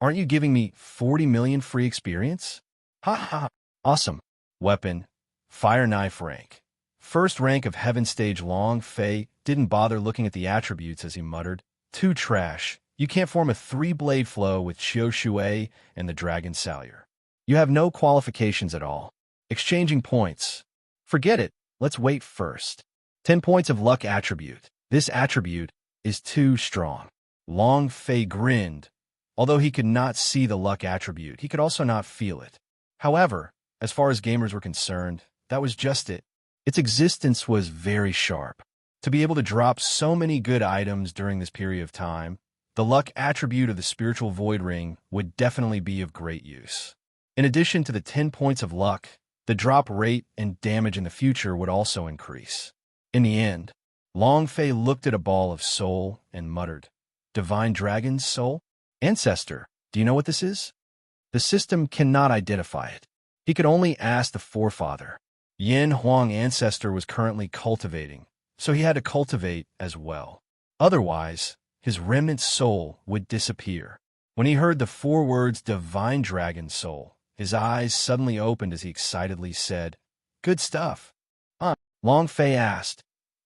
Aren't you giving me 40 million free experience? Ha ha! Awesome. Weapon. Fire Knife rank. First rank of Heaven Stage. Long Fei didn't bother looking at the attributes as he muttered. Too trash. You can't form a 3-blade flow with Qiu Shui and the Dragon Salyer. You have no qualifications at all. Exchanging points. Forget it. Let's wait first. 10 points of luck attribute. This attribute is too strong. Long Fei grinned. Although he could not see the luck attribute, he could also not feel it. However, as far as gamers were concerned, that was just it. Its existence was very sharp. To be able to drop so many good items during this period of time, the luck attribute of the Spiritual Void Ring would definitely be of great use. In addition to the 10 points of luck, the drop rate and damage in the future would also increase. In the end, Long Fei looked at a ball of soul and muttered, Divine Dragon's Soul? Ancestor, do you know what this is? The system cannot identify it. He could only ask the forefather. Yin Huang Ancestor was currently cultivating, so he had to cultivate as well. Otherwise, his remnant soul would disappear. When he heard the 4 words Divine Dragon Soul, his eyes suddenly opened as he excitedly said, Good stuff. Long Fei asked,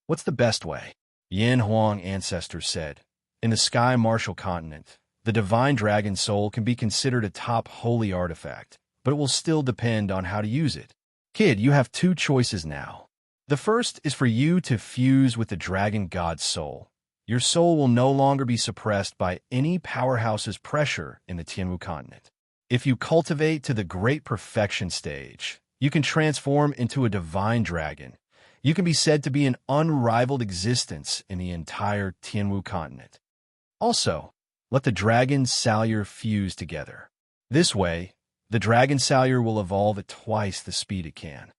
What's the best way? Yin Huang Ancestor said, In the Sky Martial Continent, the Divine Dragon Soul can be considered a top holy artifact, but it will still depend on how to use it. Kid, you have 2 choices now. The first is for you to fuse with the Dragon God's soul. Your soul will no longer be suppressed by any powerhouse's pressure in the Tianwu continent. If you cultivate to the Great Perfection stage, you can transform into a divine dragon. You can be said to be an unrivaled existence in the entire Tianwu continent. Also, let the Dragon Salyer fuse together. This way, the Dragon Salyer will evolve at twice the speed it can.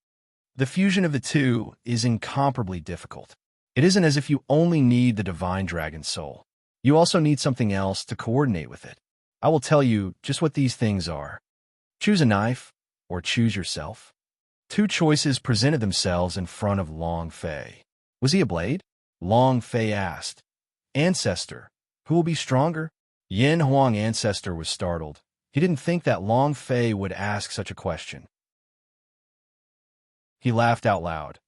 The fusion of the two is incomparably difficult. It isn't as if you only need the Divine Dragon Soul. You also need something else to coordinate with it. I will tell you just what these things are. Choose a knife, or choose yourself. 2 choices presented themselves in front of Long Fei. Was he a blade? Long Fei asked. Ancestor, who will be stronger? Yin Huang Ancestor was startled. He didn't think that Long Fei would ask such a question. He laughed out loud.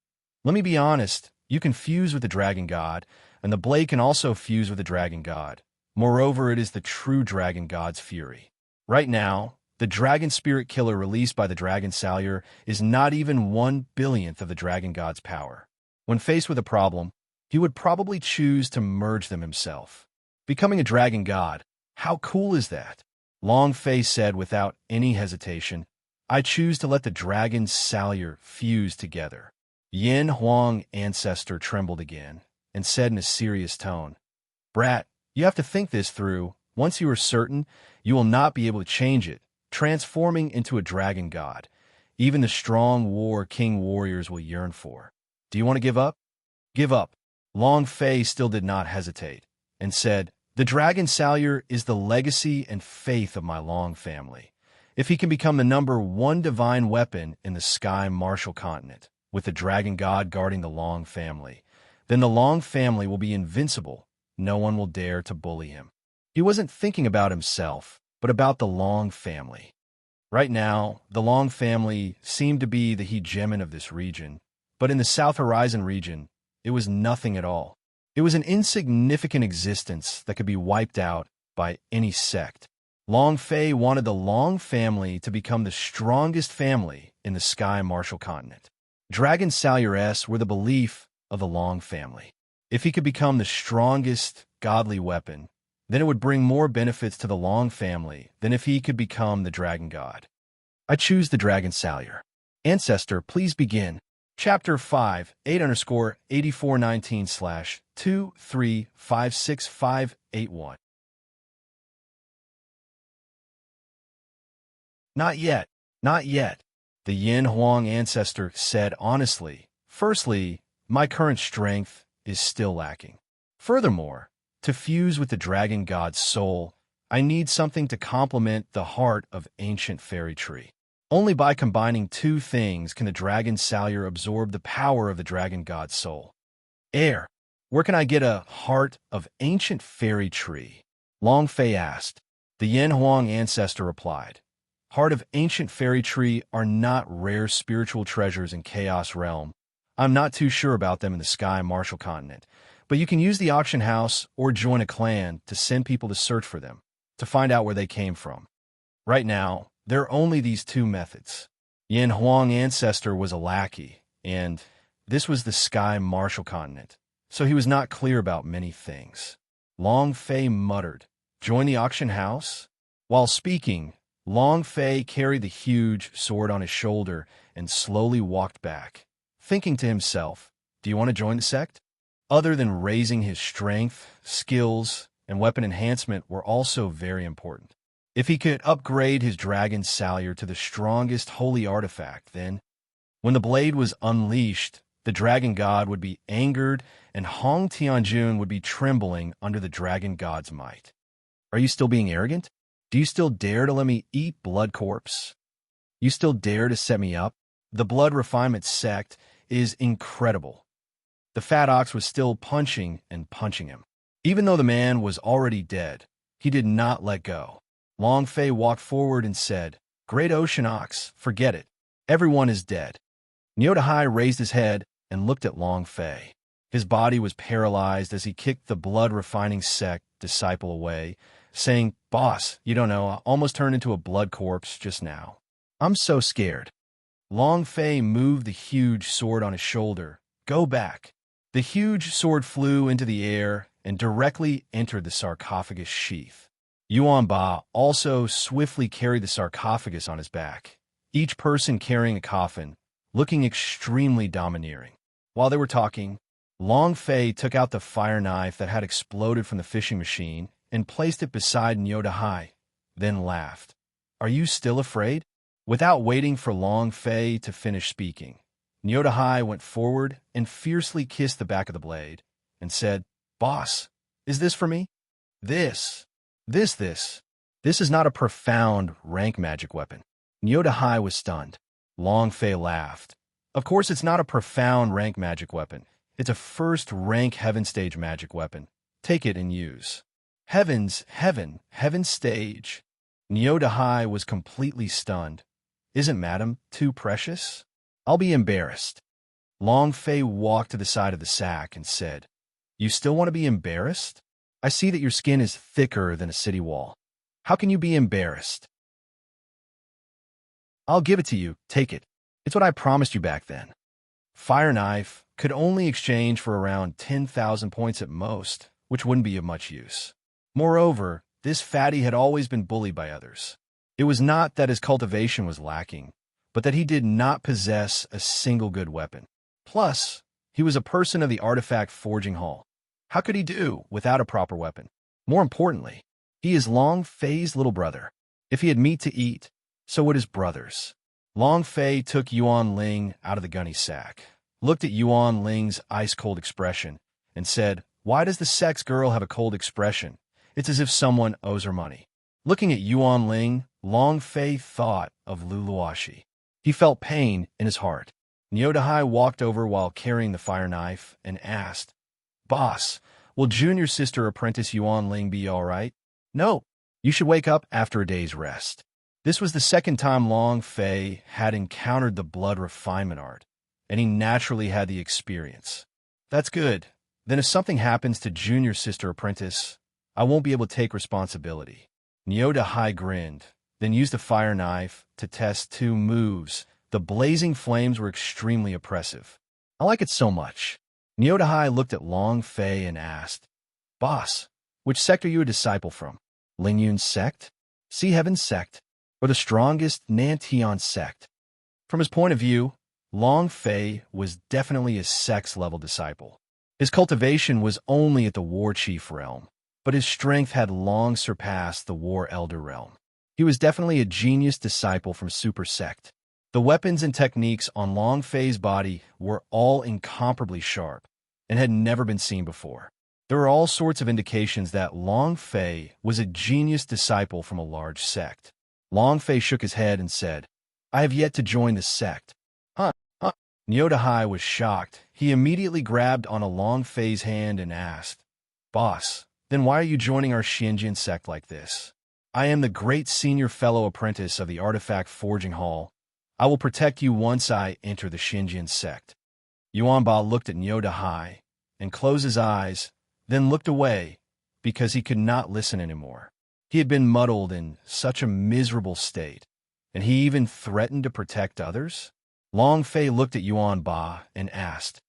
Let me be honest, you can fuse with the Dragon God, and the blade can also fuse with the Dragon God. Moreover, it is the true Dragon God's fury. Right now, the Dragon Spirit Killer released by the Dragon Salyer is not even 1/1000th of the Dragon God's power. When faced with a problem, he would probably choose to merge them himself. Becoming a Dragon God, how cool is that? Long Fei said without any hesitation, I choose to let the Dragon Salyer fuse together. Yin Huang Ancestor trembled again and said in a serious tone, Brat, you have to think this through. Once you are certain, you will not be able to change it, transforming into a dragon god. Even the strong king warriors will yearn for. Do you want to give up? Give up. Long Fei still did not hesitate and said, The Dragon Salyer is the legacy and faith of my Long family. If he can become the #1 divine weapon in the Sky Martial Continent, with the Dragon God guarding the Long family, then the Long family will be invincible. No one will dare to bully him. He wasn't thinking about himself, but about the Long family. Right now, the Long family seemed to be the hegemon of this region, but in the South Horizon region, it was nothing at all. It was an insignificant existence that could be wiped out by any sect. Long Fei wanted the Long family to become the strongest family in the Sky Martial Continent. Dragon Salyers were the belief of the Long family. If he could become the strongest godly weapon, then it would bring more benefits to the Long family than if he could become the Dragon God. I choose the Dragon Salyer. Ancestor, please begin. Chapter 5, 8_8419/2356581. Not yet, not yet, the Yin Huang ancestor said honestly. Firstly, my current strength is still lacking. Furthermore, to fuse with the dragon god's soul, I need something to complement the heart of ancient fairy tree. Only by combining two things can the dragon salure absorb the power of the dragon god's soul. Air, where can I get a heart of ancient fairy tree? Long Fei asked. The Yin Huang ancestor replied, Heart of ancient fairy tree are not rare spiritual treasures in Chaos Realm. I'm not too sure about them in the Sky Martial Continent, but you can use the auction house or join a clan to send people to search for them, to find out where they came from. Right now, there are only these two methods. Yin Huang ancestor was a lackey, and this was the Sky Martial Continent, so he was not clear about many things. Long Fei muttered, Join the auction house? While speaking, Long Fei carried the huge sword on his shoulder and slowly walked back, thinking to himself, do you want to join the sect? Other than raising his strength, skills, and weapon enhancement were also very important. If he could upgrade his dragon salure to the strongest holy artifact, then, when the blade was unleashed, the dragon god would be angered and Hong Tianjun would be trembling under the dragon god's might. Are you still being arrogant? Do you still dare to let me eat blood corpse? You still dare to set me up? The blood refinement sect is incredible. The fat ox was still punching and punching him. Even though the man was already dead, he did not let go. Long Fei walked forward and said, Great Ocean Ox, forget it. Everyone is dead. Niotahai raised his head and looked at Long Fei. His body was paralyzed as he kicked the blood-refining sect disciple away, saying, Boss, you don't know, I almost turned into a blood corpse just now. I'm so scared. Long Fei moved the huge sword on his shoulder. Go back. The huge sword flew into the air and directly entered the sarcophagus sheath. Yuan Ba also swiftly carried the sarcophagus on his back, each person carrying a coffin, looking extremely domineering. While they were talking, Long Fei took out the fire knife that had exploded from the fishing machine and placed it beside Niotahai, then laughed. Are you still afraid? Without waiting for Long Fei to finish speaking, Niotahai went forward and fiercely kissed the back of the blade and said, Boss, is this for me? This is not a profound rank magic weapon. Niotahai was stunned. Long Fei laughed. Of course it's not a profound rank magic weapon. It's a first rank heaven stage magic weapon. Take it and use. Heaven stage. Niotahai was completely stunned. Isn't Madam too precious? I'll be embarrassed. Long Fei walked to the side of the sack and said, You still want to be embarrassed? I see that your skin is thicker than a city wall. How can you be embarrassed? I'll give it to you. Take it. It's what I promised you back then. Fire knife could only exchange for around 10,000 points at most, which wouldn't be of much use. Moreover, this fatty had always been bullied by others. It was not that his cultivation was lacking, but that he did not possess a single good weapon. Plus, he was a person of the artifact forging hall. How could he do without a proper weapon? More importantly, he is Long Fei's little brother. If he had meat to eat, so would his brothers. Long Fei took Yuan Ling out of the gunny sack, looked at Yuan Ling's ice-cold expression, and said, Why does the sex girl have a cold expression? It's as if someone owes her money. Looking at Yuan Ling, Long Fei thought of Luluashi. He felt pain in his heart. Niotahai walked over while carrying the fire knife and asked, Boss, will junior sister apprentice Yuan Ling be all right? No, you should wake up after a day's rest. This was the second time Long Fei had encountered the blood refinement art, and he naturally had the experience. That's good. Then if something happens to junior sister apprentice, I won't be able to take responsibility. Niotahai grinned, then used a fire knife to test two moves. The blazing flames were extremely oppressive. I like it so much. Niotahai looked at Long Fei and asked, Boss, which sect are you a disciple from? Lingyun's sect? Sea Heaven's sect? Or the strongest Nantian sect? From his point of view, Long Fei was definitely a sex-level disciple. His cultivation was only at the War Chief realm, but his strength had long surpassed the War Elder realm. He was definitely a genius disciple from Super Sect. The weapons and techniques on Long Fei's body were all incomparably sharp and had never been seen before. There were all sorts of indications that Long Fei was a genius disciple from a large sect. Long Fei shook his head and said, "I have yet to join the sect." Huh? Niodahai was shocked. He immediately grabbed onto Long Fei's hand and asked, "Boss, then why are you joining our Xinjian sect like this?" "I am the great senior fellow apprentice of the Artifact Forging Hall. I will protect you once I enter the Xinjian sect." Yuanba looked at Niodahai and closed his eyes, then looked away because he could not listen anymore. He had been muddled in such a miserable state, and he even threatened to protect others? Long Fei looked at Yuanba and asked,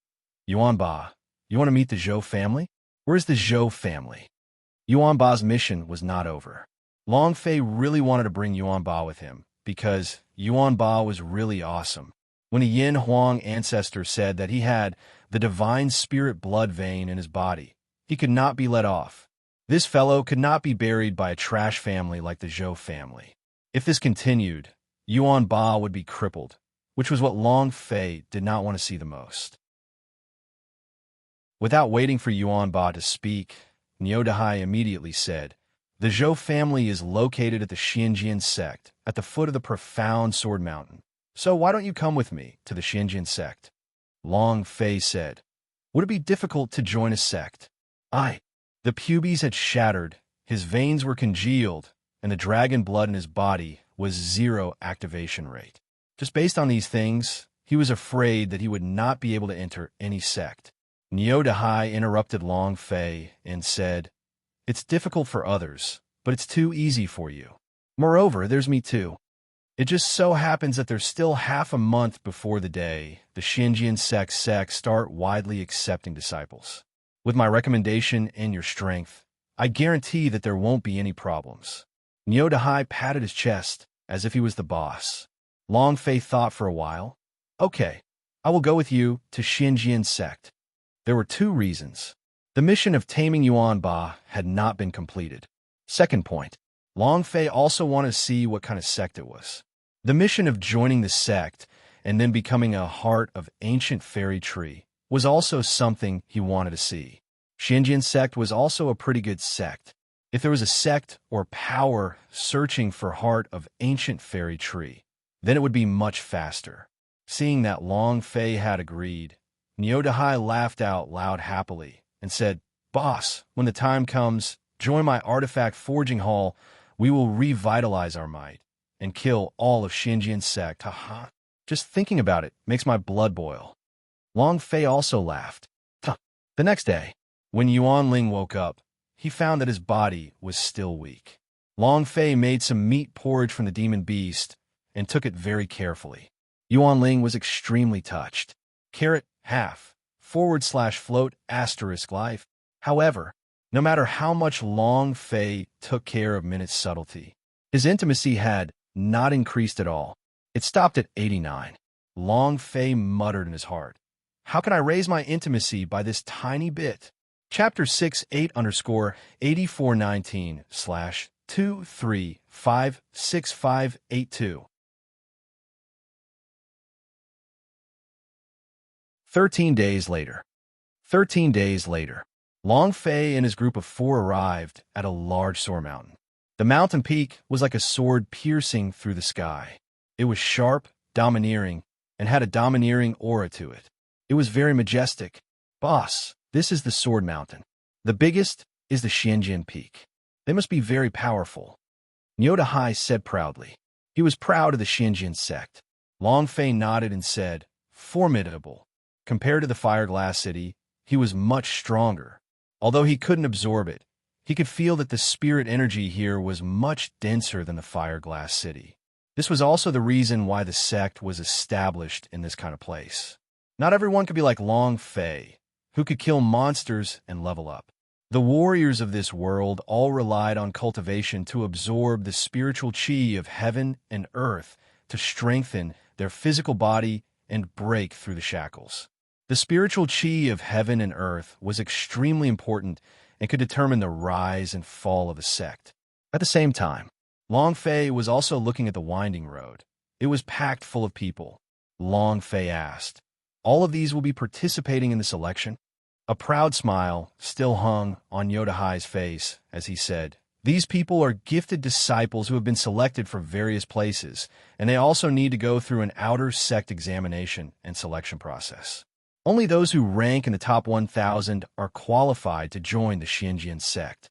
"Yuanba, you want to meet the Zhou family? Where's the Zhou family?" Yuanba's mission was not over. Long Fei really wanted to bring Yuanba with him because Yuanba was really awesome. When a Yin Huang ancestor said that he had the divine spirit blood vein in his body, he could not be let off. This fellow could not be buried by a trash family like the Zhou family. If this continued, Yuanba would be crippled, which was what Long Fei did not want to see the most. Without waiting for Yuanba to speak, Niodahai immediately said, "The Zhou family is located at the Xinjian sect, at the foot of the profound Sword Mountain. So why don't you come with me to the Xinjian sect?" Long Fei said, "Would it be difficult to join a sect?" The pubes had shattered, his veins were congealed, and the dragon blood in his body was 0 activation rate. Just based on these things, he was afraid that he would not be able to enter any sect. Niodahai interrupted Long Fei and said, "It's difficult for others, but it's too easy for you. Moreover, there's me too. It just so happens that there's still half a month before the day the Xinjian sects start widely accepting disciples. With my recommendation and your strength, I guarantee that there won't be any problems." Niodahai patted his chest as if he was the boss. Long Fei thought for a while. "Okay, I will go with you to Xinjian sect." There were 2 reasons. The mission of taming Yuanba had not been completed. Second point, Long Fei also wanted to see what kind of sect it was. The mission of joining the sect and then becoming a heart of ancient fairy tree was also something he wanted to see. Xinjian sect was also a pretty good sect. If there was a sect or power searching for heart of ancient fairy tree, then it would be much faster. Seeing that Long Fei had agreed, Niodahai laughed out loud happily and said, "Boss, when the time comes, join my Artifact Forging Hall. We will revitalize our might and kill all of Xinjian sect. Haha. Just thinking about it makes my blood boil." Long Fei also laughed. The next day, when Yuanling woke up, he found that his body was still weak. Long Fei made some meat porridge from the demon beast and took it very carefully. Yuanling was extremely touched. */float * life. However, no matter how much Long Fei took care of Minute's subtlety, his intimacy had not increased at all. It stopped at 89. Long Fei muttered in his heart, "How can I raise my intimacy by this tiny bit?" Chapter 68_8419/2356582. 13 days later. 13 days later, Long Fei and his group of 4 arrived at a large Sword Mountain. The mountain peak was like a sword piercing through the sky. It was sharp, domineering, and had a domineering aura to it. It was very majestic. "Boss, this is the Sword Mountain. The biggest is the Xinjian Peak. They must be very powerful," Niodahai said proudly. He was proud of the Xinjian sect. Long Fei nodded and said, "Formidable. Compared to the Fireglass City, he was much stronger. Although he couldn't absorb it, he could feel that the spirit energy here was much denser than the Fireglass City. This was also the reason why the sect was established in this kind of place. Not everyone could be like Long Fei, who could kill monsters and level up. The warriors of this world all relied on cultivation to absorb the spiritual chi of heaven and earth to strengthen their physical body and break through the shackles. The spiritual chi of heaven and earth was extremely important and could determine the rise and fall of a sect. At the same time, Long Fei was also looking at the winding road. It was packed full of people. Long Fei asked, "All of these will be participating in this election?" A proud smile still hung on Yodahai's face as he said, "These people are gifted disciples who have been selected from various places, and they also need to go through an outer sect examination and selection process. Only those who rank in the top 1,000 are qualified to join the Xianjian sect."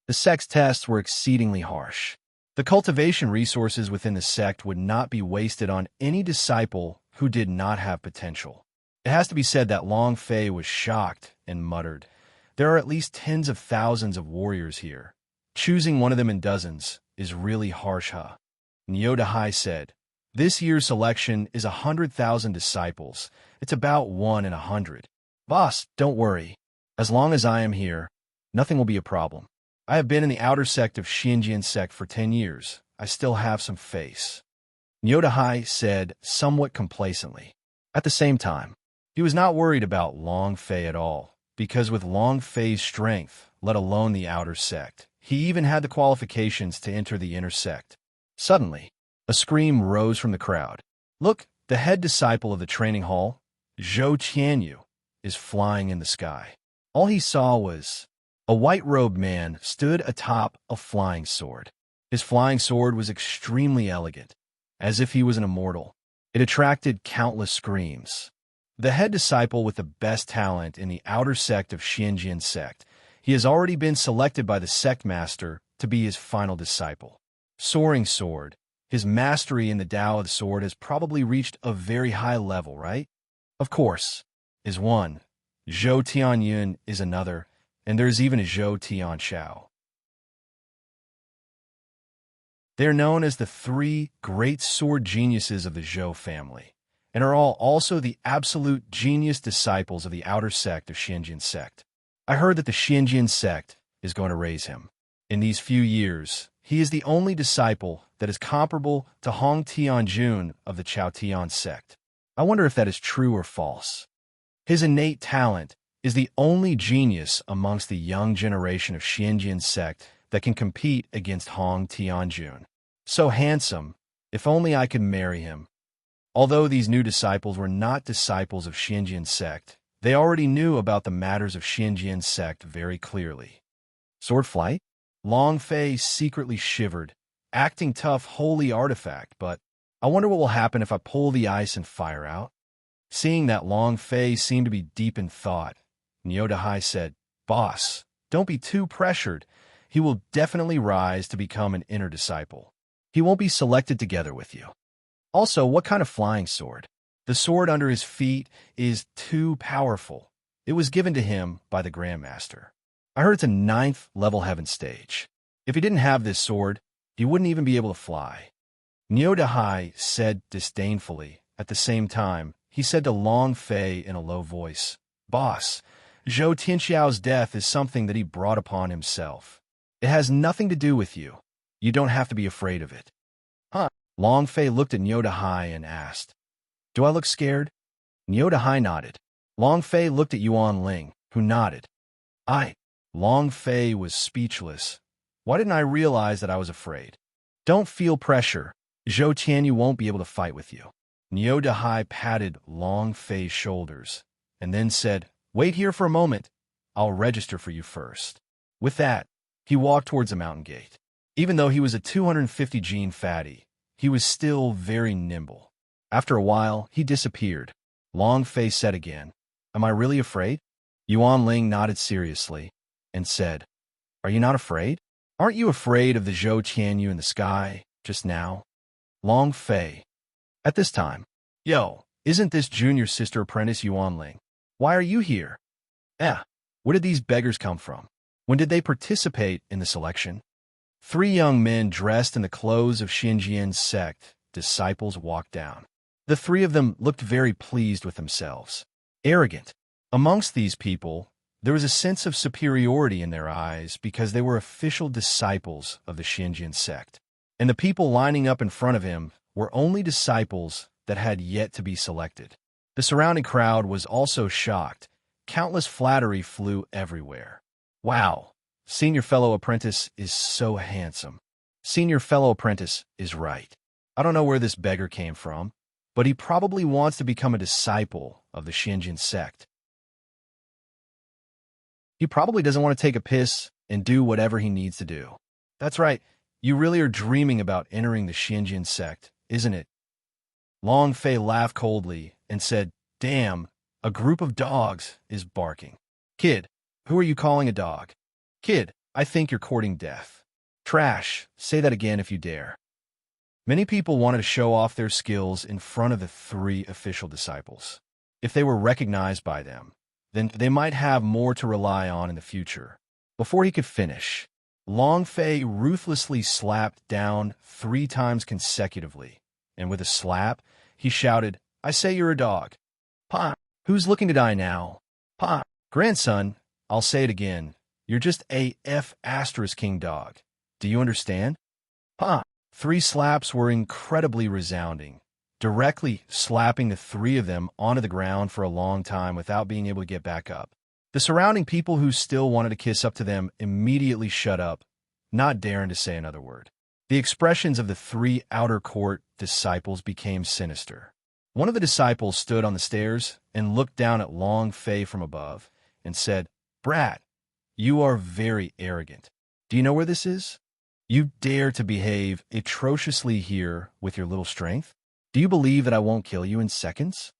The sect's tests were exceedingly harsh. The cultivation resources within the sect would not be wasted on any disciple who did not have potential. It has to be said that Long Fei was shocked and muttered, "There are at least tens of thousands of warriors here. Choosing one of them in dozens is really harsh, huh?" Nyodahai said, "This year's selection is 100,000 disciples. It's about 1 in 100. Boss, don't worry. As long as I am here, nothing will be a problem. I have been in the outer sect of Xianjian sect for 10 years. I still have some face." Nyodahai said somewhat complacently. At the same time, he was not worried about Long Fei at all, because with Long Fei's strength, let alone the outer sect, he even had the qualifications to enter the inner sect. Suddenly, a scream rose from the crowd. "Look, the head disciple of the training hall, Zhou Qianyu, is flying in the sky." All he saw was a white-robed man stood atop a flying sword. His flying sword was extremely elegant, as if he was an immortal. It attracted countless screams. The head disciple with the best talent in the outer sect of Xianjian sect, he has already been selected by the sect master to be his final disciple. Soaring sword, his mastery in the Tao of the sword has probably reached a very high level, right? Of course, is one. Zhou Tianyun is another, and there's even a Zhou Tianshao. They are known as the 3 great sword geniuses of the Zhou family, and are all also the absolute genius disciples of the outer sect of Xianjian sect. I heard that the Xianjian sect is going to raise him. In these few years, he is the only disciple that is comparable to Hong Tianjun of the Chao Tian sect. I wonder if that is true or false. His innate talent is the only genius amongst the young generation of Xianjian sect that can compete against Hong Tianjun. So handsome, if only I could marry him. Although these new disciples were not disciples of Xianjian sect, they already knew about the matters of Xianjian sect very clearly. Sword flight? Long Fei secretly shivered, acting tough holy artifact, but I wonder what will happen if I pull the ice and fire out. Seeing that Long Fei seemed to be deep in thought, Nyodahai said, "Boss, don't be too pressured. He will definitely rise to become an inner disciple. He won't be selected together with you. Also, what kind of flying sword? The sword under his feet is too powerful. It was given to him by the Grandmaster. I heard it's a 9th level heaven stage. If he didn't have this sword, he wouldn't even be able to fly." Nyodahai said disdainfully. At the same time, he said to Long Fei in a low voice, "Boss, Zhou Tianxiao's death is something that he brought upon himself. It has nothing to do with you. You don't have to be afraid of it." "Huh?" Long Fei looked at Nyodahai and asked, "Do I look scared?" Nyodahai nodded. Long Fei looked at Yuan Ling, who nodded. Long Fei was speechless. Why didn't I realize that I was afraid? "Don't feel pressure. Zhou Tianyu won't be able to fight with you." Nyodahai patted Long Fei's shoulders, and then said, "Wait here for a moment. I'll register for you first." With that, he walked towards the mountain gate. Even though he was a 250 gene fatty, he was still very nimble. After a while, he disappeared. Long Fei said again, "Am I really afraid?" Yuan Ling nodded seriously and said, "Are you not afraid? Aren't you afraid of the Zhou Tianyu in the sky just now?" Long Fei. At this time, "Yo, isn't this junior sister apprentice Yuan Ling? Why are you here? Where did these beggars come from? When did they participate in the selection?" 3 young men dressed in the clothes of Xianjian sect disciples walked down. The 3 of them looked very pleased with themselves. Arrogant. Amongst these people, there was a sense of superiority in their eyes because they were official disciples of the Xianjian sect. And the people lining up in front of him were only disciples that had yet to be selected. The surrounding crowd was also shocked. Countless flattery flew everywhere. Wow, senior fellow apprentice is so handsome. Senior fellow apprentice is right. I don't know where this beggar came from, but he probably wants to become a disciple of the Shinjin sect. He probably doesn't want to take a piss and do whatever he needs to do. That's right, you really are dreaming about entering the Shinjin sect, isn't it? Long Fei laughed coldly and said, "Damn, a group of dogs is barking. Kid, who are you calling a dog? Kid, I think you're courting death. Trash, say that again if you dare." Many people wanted to show off their skills in front of the three official disciples. If they were recognized by them, then they might have more to rely on in the future. Before he could finish, Long Fei ruthlessly slapped down 3 times consecutively, and with a slap, he shouted, "I say you're a dog. Pa, who's looking to die now? Pa, grandson, I'll say it again, you're just a F***king dog. Do you understand? Pa." 3 slaps were incredibly resounding, directly slapping the 3 of them onto the ground for a long time without being able to get back up. The surrounding people who still wanted to kiss up to them immediately shut up, not daring to say another word. The expressions of the 3 outer court disciples became sinister. One of the disciples stood on the stairs and looked down at Long Fei from above and said, "Brat, you are very arrogant. Do you know where this is? You dare to behave atrociously here with your little strength? Do you believe that I won't kill you in seconds?"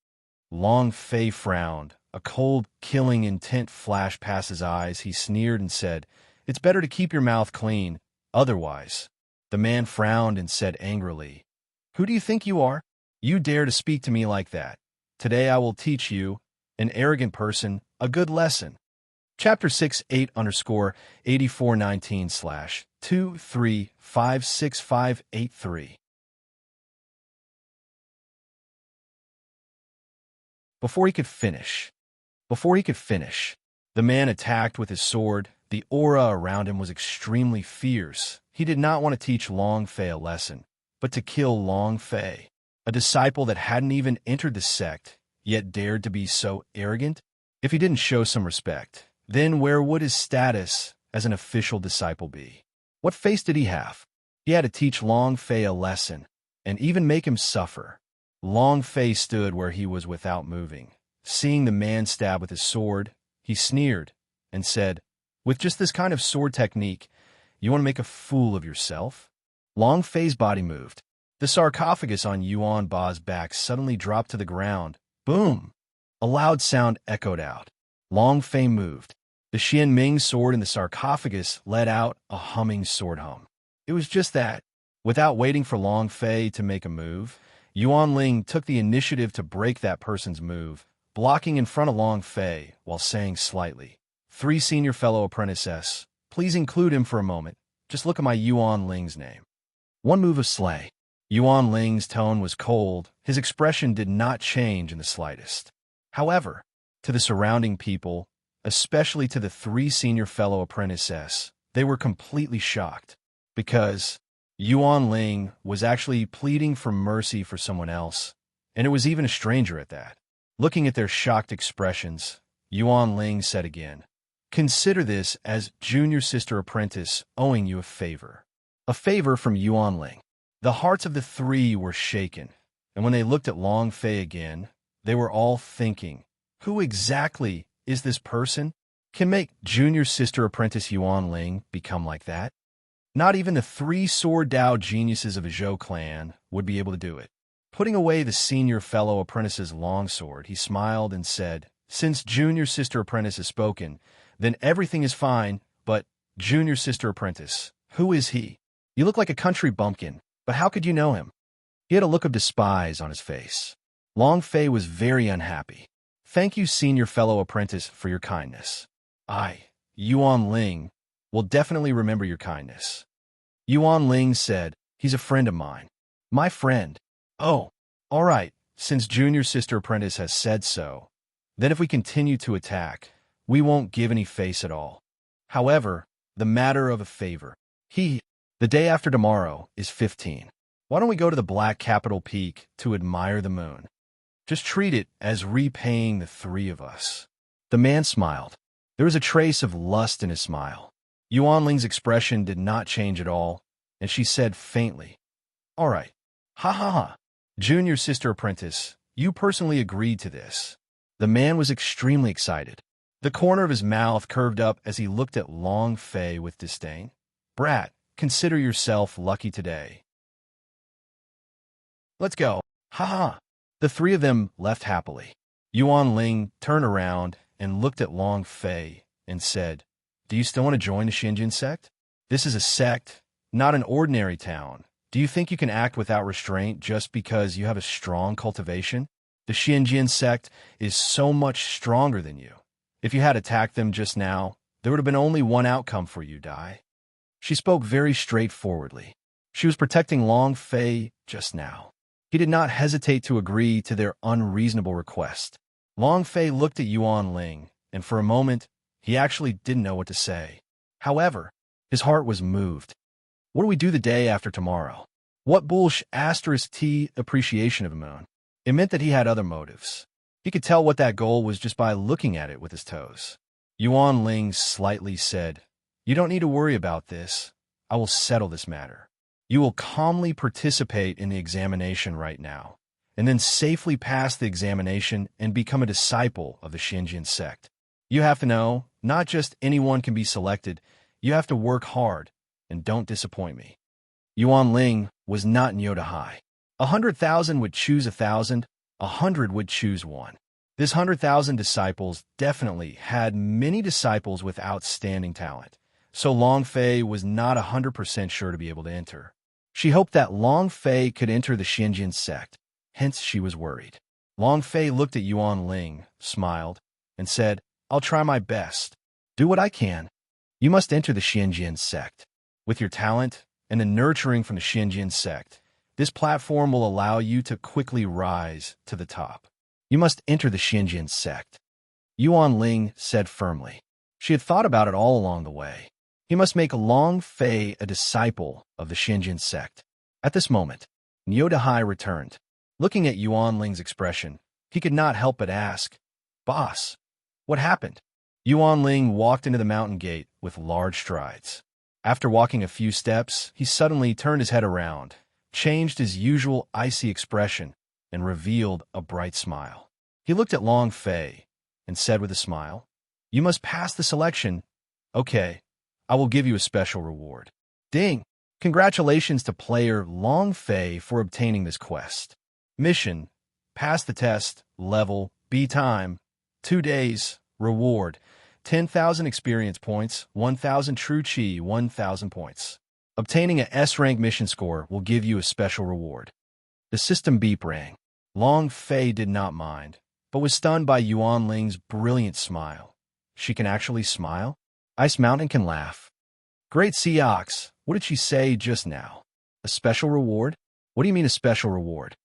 Long Fei frowned. A cold, killing intent flashed past his eyes. He sneered and said, "It's better to keep your mouth clean, otherwise." The man frowned and said angrily, "Who do you think you are? You dare to speak to me like that? Today I will teach you, an arrogant person, a good lesson." Chapter 68_8419/2356583. Before he could finish, the man attacked with his sword. The aura around him was extremely fierce. He did not want to teach Long Fei a lesson, but to kill Long Fei, a disciple that hadn't even entered the sect, yet dared to be so arrogant. If he didn't show some respect, then where would his status as an official disciple be? What face did he have? He had to teach Long Fei a lesson, and even make him suffer. Long Fei stood where he was without moving. Seeing the man stab with his sword, he sneered and said, "With just this kind of sword technique, you want to make a fool of yourself?" Long Fei's body moved. The sarcophagus on Yuan Ba's back suddenly dropped to the ground. Boom! A loud sound echoed out. Long Fei moved. The Xian Ming sword in the sarcophagus let out a humming sword hum. It was just that. Without waiting for Long Fei to make a move, Yuan Ling took the initiative to break that person's move, blocking in front of Long Fei while saying slightly, "3 senior fellow apprentices, please include him for a moment. Just look at my Yuan Ling's name." One move of slay. Yuan Ling's tone was cold. His expression did not change in the slightest. However, to the surrounding people, especially to the 3 senior fellow apprentices, they were completely shocked, because Yuan Ling was actually pleading for mercy for someone else, and it was even a stranger at that. Looking at their shocked expressions, Yuan Ling said again, "Consider this as junior sister apprentice owing you a favor." A favor from Yuan Ling. The hearts of the 3 were shaken, and when they looked at Long Fei again, they were all thinking, who exactly is this person? Can make junior sister apprentice Yuan Ling become like that? Not even the 3 sword Dao geniuses of a Zhou clan would be able to do it. Putting away the senior fellow apprentice's longsword, he smiled and said, "Since junior sister apprentice has spoken, then everything is fine, but junior sister apprentice, who is he? You look like a country bumpkin, but how could you know him?" He had a look of despise on his face. Long Fei was very unhappy. "Thank you, senior fellow apprentice, for your kindness. I, Yuan Ling, will definitely remember your kindness." Yuan Ling said, "He's a friend of mine." "My friend? Oh, all right, since junior sister apprentice has said so, then if we continue to attack, we won't give any face at all. However, the matter of a favor. The day after tomorrow is 15. Why don't we go to the Black Capitol Peak to admire the moon? Just treat it as repaying the three of us. The man smiled. There was a trace of lust in his smile. Yuan Ling's expression did not change at all, and she said faintly, "All right. Ha ha ha. Junior sister apprentice, you personally agreed to this." The man was extremely excited. The corner of his mouth curved up as he looked at Long Fei with disdain. "Brat, consider yourself lucky today. Let's go. Ha ha." The three of them left happily. Yuan Ling turned around and looked at Long Fei and said, "Do you still want to join the Xinjian sect? This is a sect, not an ordinary town. Do you think you can act without restraint just because you have a strong cultivation? The Xinjian sect is so much stronger than you. If you had attacked them just now, there would have been only one outcome for you, Dai." She spoke very straightforwardly. She was protecting Long Fei just now. He did not hesitate to agree to their unreasonable request. Long Fei looked at Yuan Ling, and for a moment, he actually didn't know what to say. However, his heart was moved. What do we do the day after tomorrow? What bullish *T appreciation of the moon? It meant that he had other motives. He could tell what that goal was just by looking at it with his toes. Yuan Ling slightly said, "You don't need to worry about this. I will settle this matter. You will calmly participate in the examination right now, and then safely pass the examination and become a disciple of the Xinjian sect. You have to know, not just anyone can be selected, you have to work hard, and don't disappoint me." Yuan Ling was not Nyota High. 100,000 would choose 1,000, 100 would choose one. This 100,000 disciples definitely had many disciples with outstanding talent, so Long Fei was not 100% sure to be able to enter. She hoped that Long Fei could enter the Xinjian sect, hence she was worried. Long Fei looked at Yuan Ling, smiled, and said, "I'll try my best. Do what I can. You must enter the Xinjian sect. With your talent and the nurturing from the Xinjian sect, this platform will allow you to quickly rise to the top. You must enter the Xinjian sect." Yuan Ling said firmly. She had thought about it all along the way. He must make Long Fei a disciple of the Xinjian sect. At this moment, Nyota Hai returned. Looking at Yuan Ling's expression, he could not help but ask, "Boss, what happened?" Yuan Ling walked into the mountain gate with large strides. After walking a few steps, he suddenly turned his head around, changed his usual icy expression, and revealed a bright smile. He looked at Long Fei and said with a smile, "You must pass the selection. Okay, I will give you a special reward." Ding! Congratulations to player Long Fei for obtaining this quest. Mission: pass the test, level, B time, 2 days, reward, 10,000 experience points, 1,000 true chi, 1,000 points. Obtaining a S-rank mission score will give you a special reward. The system beep rang. Long Fei did not mind, but was stunned by Yuan Ling's brilliant smile. She can actually smile? Ice Mountain can laugh. Great Seox, what did she say just now? A special reward? What do you mean a special reward?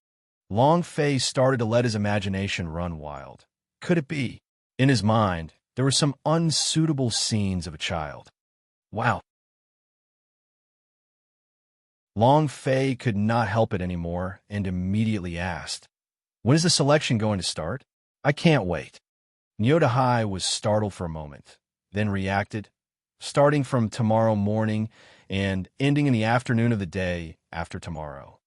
Long Fei started to let his imagination run wild. Could it be? In his mind, there were some unsuitable scenes of a child. Wow. Long Fei could not help it anymore and immediately asked, "When is the selection going to start? I can't wait." Nyota Hai was startled for a moment, then reacted, "Starting from tomorrow morning and ending in the afternoon of the day after tomorrow."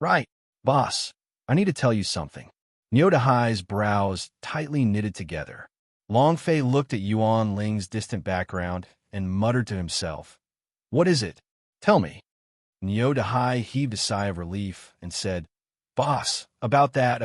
"Right, boss. I need to tell you something." Nyota Hai's brows tightly knitted together. Long Fei looked at Yuan Ling's distant background and muttered to himself, "What is it? Tell me." Nyota Hai heaved a sigh of relief and said, "Boss, about that.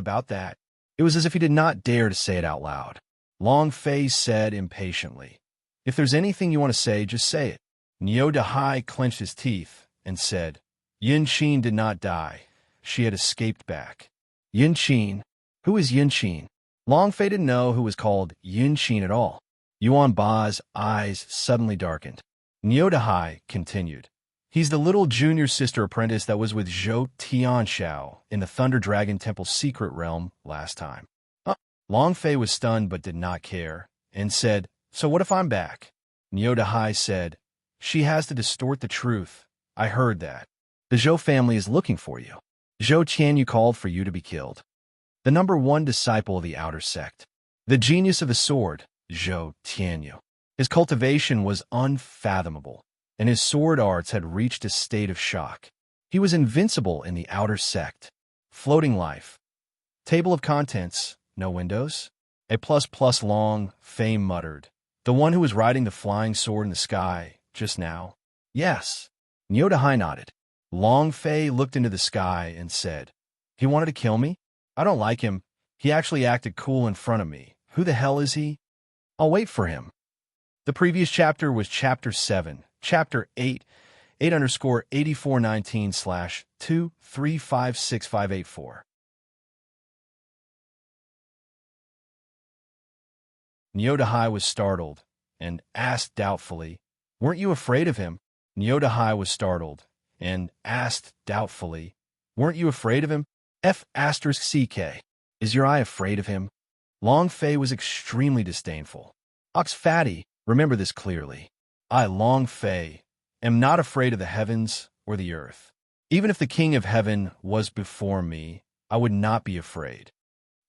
It was as if he did not dare to say it out loud. Long Fei said impatiently, "If there's anything you want to say, just say it." Nyota Hai clenched his teeth and said, "Yin Qin did not die. She had escaped back." Yin Qin? Who is Yin Qin? Long Fei didn't know who was called Yin Qin at all. Yuan Ba's eyes suddenly darkened. Nyota Hai continued, "He's the little junior sister apprentice that was with Zhou Tianxiao in the Thunder Dragon Temple's secret realm last time." Huh? Long Fei was stunned but did not care, and said, "So what if I'm back?" Nyota Hai said, "She has to distort the truth. I heard that." The Zhou family is looking for you. Zhou Qianyu called for you to be killed. The #1 disciple of the outer sect. The genius of the sword, Zhou Qianyu. His cultivation was unfathomable, and his sword arts had reached a state of shock. He was invincible in the outer sect. Floating life. Table of contents, no windows. A ++ Long Fei muttered. The one who was riding the flying sword in the sky, just now? Yes. Nyodahai nodded. Long Fei looked into the sky and said, He wanted to kill me? I don't like him. He actually acted cool in front of me. Who the hell is he? I'll wait for him. The previous chapter was Chapter 7, Chapter 8, 8_8419/2356584. Nyodahai was startled and asked doubtfully, Weren't you afraid of him? Nyodahai was startled and asked doubtfully, Weren't you afraid of him? F***CK. Is your eye afraid of him? Long Fei was extremely disdainful. Ox fatty, remember this clearly. I, Long Fei, am not afraid of the heavens or the earth. Even if the King of Heaven was before me, I would not be afraid.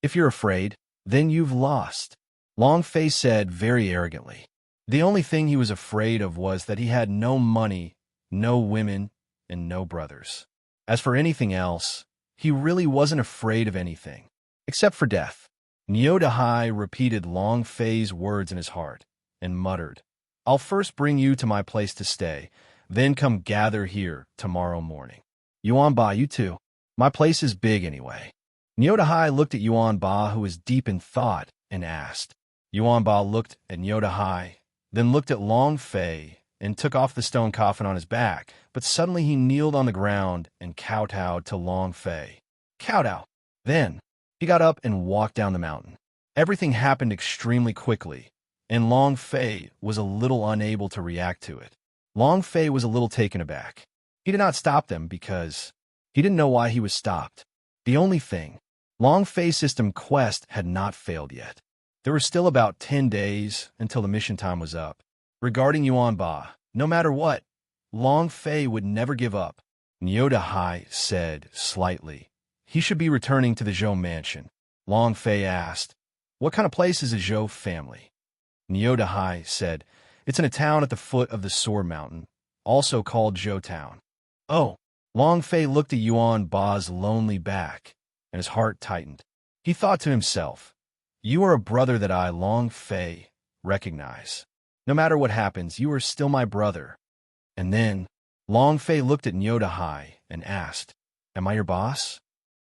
If you're afraid, then you've lost. Long Fei said very arrogantly. The only thing he was afraid of was that he had no money, no women, and no brothers. As for anything else, he really wasn't afraid of anything, except for death. Nyodahai repeated Long Fei's words in his heart, and muttered, I'll first bring you to my place to stay, then come gather here tomorrow morning. Yuan Ba, you too. My place is big anyway. Nyodahai looked at Yuan Ba, who was deep in thought, and asked. Yuan Ba looked at Nyodahai, then looked at Long Fei, and took off the stone coffin on his back, but suddenly he kneeled on the ground and kowtowed to Long Fei. Kowtow. Then, he got up and walked down the mountain. Everything happened extremely quickly, and Long Fei was a little unable to react to it. Long Fei was a little taken aback. He did not stop them because he didn't know why he was stopped. The only thing, Long Fei's system quest had not failed yet. There were still about 10 days until the mission time was up. Regarding Yuan Ba, no matter what, Long Fei would never give up. Nyodahai said slightly, He should be returning to the Zhou mansion. Long Fei asked, What kind of place is a Zhou family? Nyodahai said, It's in a town at the foot of the Sword Mountain, also called Zhou Town. Oh, Long Fei looked at Yuan Ba's lonely back, and his heart tightened. He thought to himself, You are a brother that I, Long Fei, recognize. No matter what happens, you are still my brother. And then, Long Fei looked at Nyodahai and asked, Am I your boss?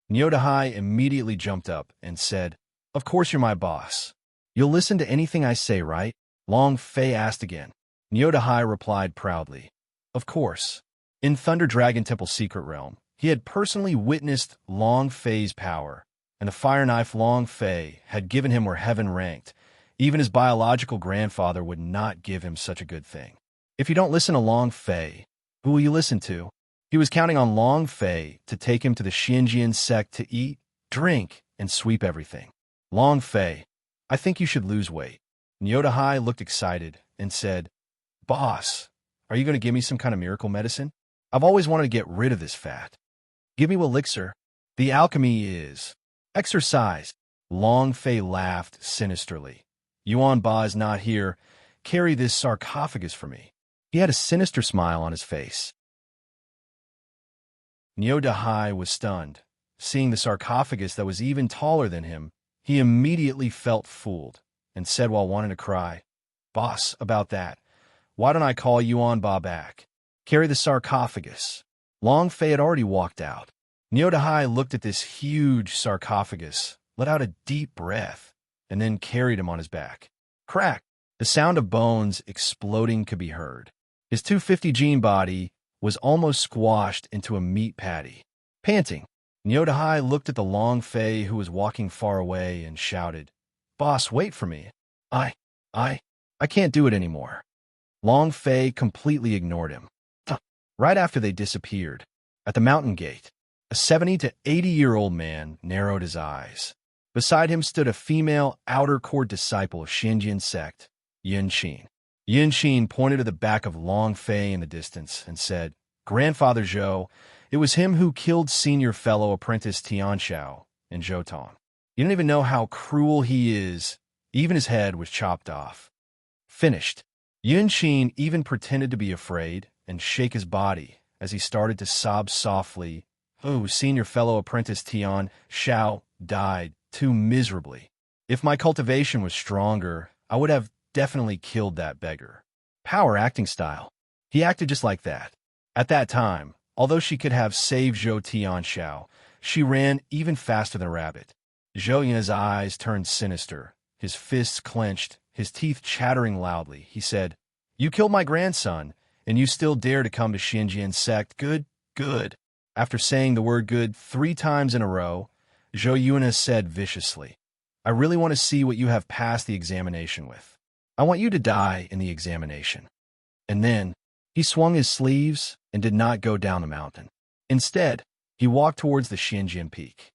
Nyodahai immediately jumped up and said, Of course you're my boss. You'll listen to anything I say, right? Long Fei asked again. Nyodahai replied proudly, Of course. In Thunder Dragon Temple Secret Realm, he had personally witnessed Long Fei's power, and the fire knife Long Fei had given him were heaven ranked. Even his biological grandfather would not give him such a good thing. If you don't listen to Long Fei, who will you listen to? He was counting on Long Fei to take him to the Xinjian sect to eat, drink, and sweep everything. Long Fei, I think you should lose weight. Nyodahai looked excited and said, Boss, are you going to give me some kind of miracle medicine? I've always wanted to get rid of this fat. Give me elixir. The alchemy is exercise. Long Fei laughed sinisterly. Yuan Ba is not here. Carry this sarcophagus for me. He had a sinister smile on his face. Nyodahai was stunned. Seeing the sarcophagus that was even taller than him, he immediately felt fooled and said while wanting to cry, Boss, about that, why don't I call Yuan Ba back? Carry the sarcophagus. Long Fei had already walked out. Nyodahai looked at this huge sarcophagus, let out a deep breath, and then carried him on his back. Crack! The sound of bones exploding could be heard. His 250 gene body was almost squashed into a meat patty. Panting, Nyodahai looked at the Long Fei who was walking far away and shouted, Boss, wait for me. I can't do it anymore. Long Fei completely ignored him. Right after they disappeared, at the mountain gate, a 70 to 80-year-old man narrowed his eyes. Beside him stood a female outer court disciple of Xinjian sect, Yin Xin. Yin Xin pointed to the back of Long Fei in the distance and said, Grandfather Zhou. It was him who killed senior fellow apprentice Tianxiao in Zhoutong. You don't even know how cruel he is. Even his head was chopped off. Finished. Yun Qin even pretended to be afraid and shake his body as he started to sob softly. Oh, senior fellow apprentice Tian Xiao died too miserably. If my cultivation was stronger, I would have definitely killed that beggar. Power acting style. He acted just like that. At that time, although she could have saved Zhou Tianxiao, she ran even faster than a rabbit. Zhou Yun's eyes turned sinister, his fists clenched, his teeth chattering loudly. He said, "You killed my grandson, and you still dare to come to Xinjian sect? Good, good." After saying the word good 3 times in a row, Zhou Yun said viciously, "I really want to see what you have passed the examination with. I want you to die in the examination." And then, he swung his sleeves and did not go down the mountain. Instead, he walked towards the Xinjian peak.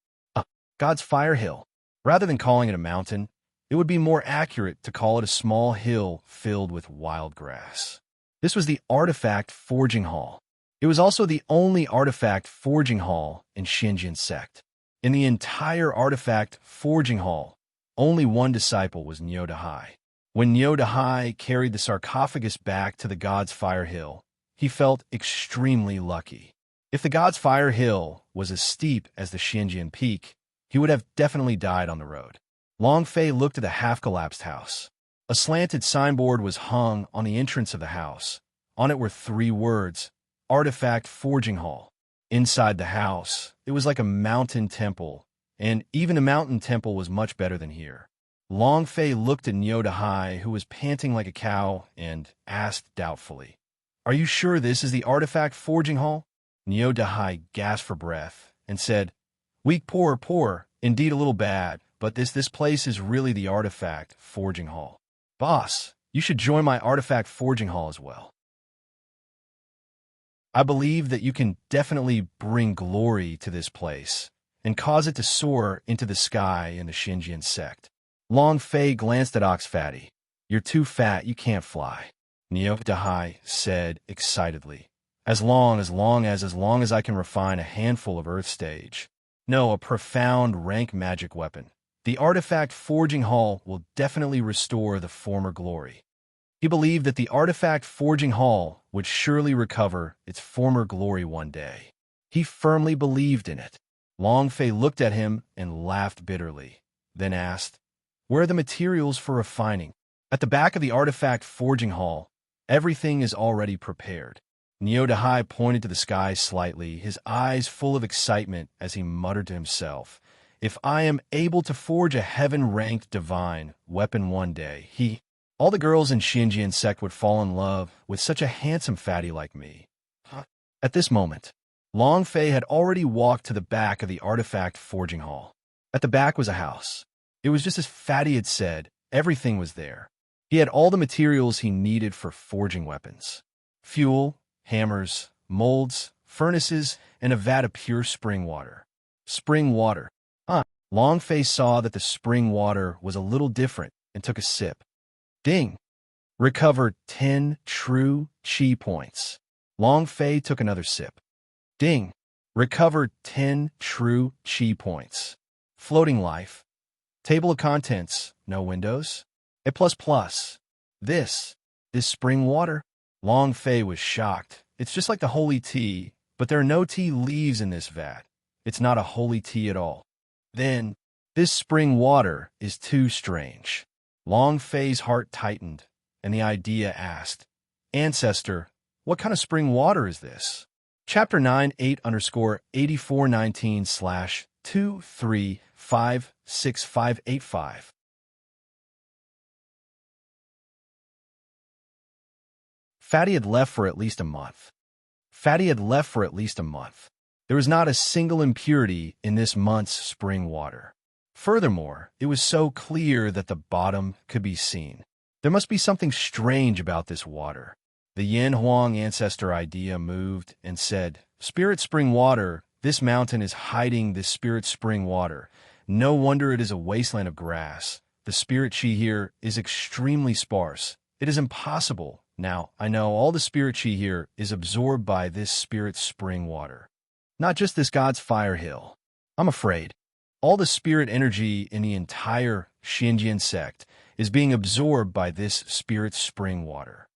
God's Fire Hill. Rather than calling it a mountain, it would be more accurate to call it a small hill filled with wild grass. This was the Artifact Forging Hall. It was also the only Artifact Forging Hall in Xinjian sect. In the entire Artifact Forging Hall, only one disciple was Niu Dahai. When Niu Dahai carried the sarcophagus back to the God's Fire Hill, he felt extremely lucky. If the God's Fire Hill was as steep as the Xinjian peak, he would have definitely died on the road. Long Fei looked at the half-collapsed house. A slanted signboard was hung on the entrance of the house. On it were 3 words, Artifact Forging Hall. Inside the house, it was like a mountain temple, and even the mountain temple was much better than here. Long Fei looked at Niu Dahai, who was panting like a cow, and asked doubtfully, "Are you sure this is the Artifact Forging Hall?" Niu Dahai gasped for breath and said, "Weak, poor, indeed a little bad, but this place is really the Artifact Forging Hall. Boss, you should join my Artifact Forging Hall as well. I believe that you can definitely bring glory to this place and cause it to soar into the sky in the Xinjian sect." Long Fei glanced at Ox Fatty. "You're too fat, you can't fly," Niu Dahai said excitedly. As long as I can refine a handful of Earth stage. No, a profound rank magic weapon. The Artifact Forging Hall will definitely restore the former glory. He believed that the Artifact Forging Hall would surely recover its former glory one day. He firmly believed in it. Long Fei looked at him and laughed bitterly, then asked, "Where are the materials for refining?" "At the back of the Artifact Forging Hall. Everything is already prepared." Niu Dahai pointed to the sky slightly, his eyes full of excitement as he muttered to himself, "If I am able to forge a heaven-ranked divine weapon one day, all the girls in Xinjian sect would fall in love with such a handsome fatty like me." At this moment, Long Fei had already walked to the back of the Artifact Forging Hall. At the back was a house. It was just as Fatty had said, everything was there. He had all the materials he needed for forging weapons. Fuel, hammers, molds, furnaces, and a vat of pure spring water. Spring water. Long Fei saw that the spring water was a little different and took a sip. Ding! Recovered 10 true chi points. Long Fei took another sip. Ding! Recovered 10 true chi points. Floating life. Table of contents. No windows. A++. This spring water? Long Fei was shocked. It's just like the holy tea, but there are no tea leaves in this vat. It's not a holy tea at all. Then, this spring water is too strange. Long Fei's heart tightened, and the idea asked, "Ancestor, what kind of spring water is this?" Chapter 98_8419/2356585. Fatty had left for at least a month. There was not a single impurity in this month's spring water. Furthermore, it was so clear that the bottom could be seen. There must be something strange about this water. The Yin Huang ancestor idea moved and said, "Spirit spring water, this mountain is hiding this spirit spring water. No wonder it is a wasteland of grass. The spirit chi here is extremely sparse. It is impossible Now, I know all the spirit chi here is absorbed by this spirit spring water. Not just this god's fire hill. I'm afraid. All the spirit energy in the entire Xinjian sect is being absorbed by this spirit spring water.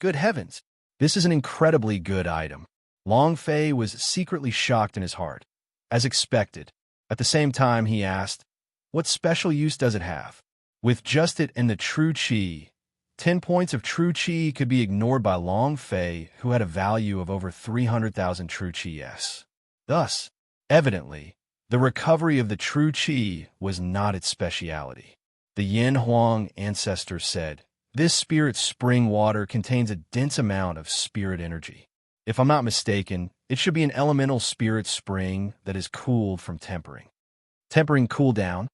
Good heavens! This is an incredibly good item. Long Fei was secretly shocked in his heart. As expected. At the same time, he asked, what special use does it have? With just it and the true chi, 10 points of true chi could be ignored by Long Fei, who had a value of over 300,000 true chi-s. Thus, evidently, the recovery of the true chi was not its speciality. The Yin Huang ancestor said, this spirit spring water contains a dense amount of spirit energy. If I'm not mistaken, it should be an elemental spirit spring that is cooled from tempering. Tempering cool down?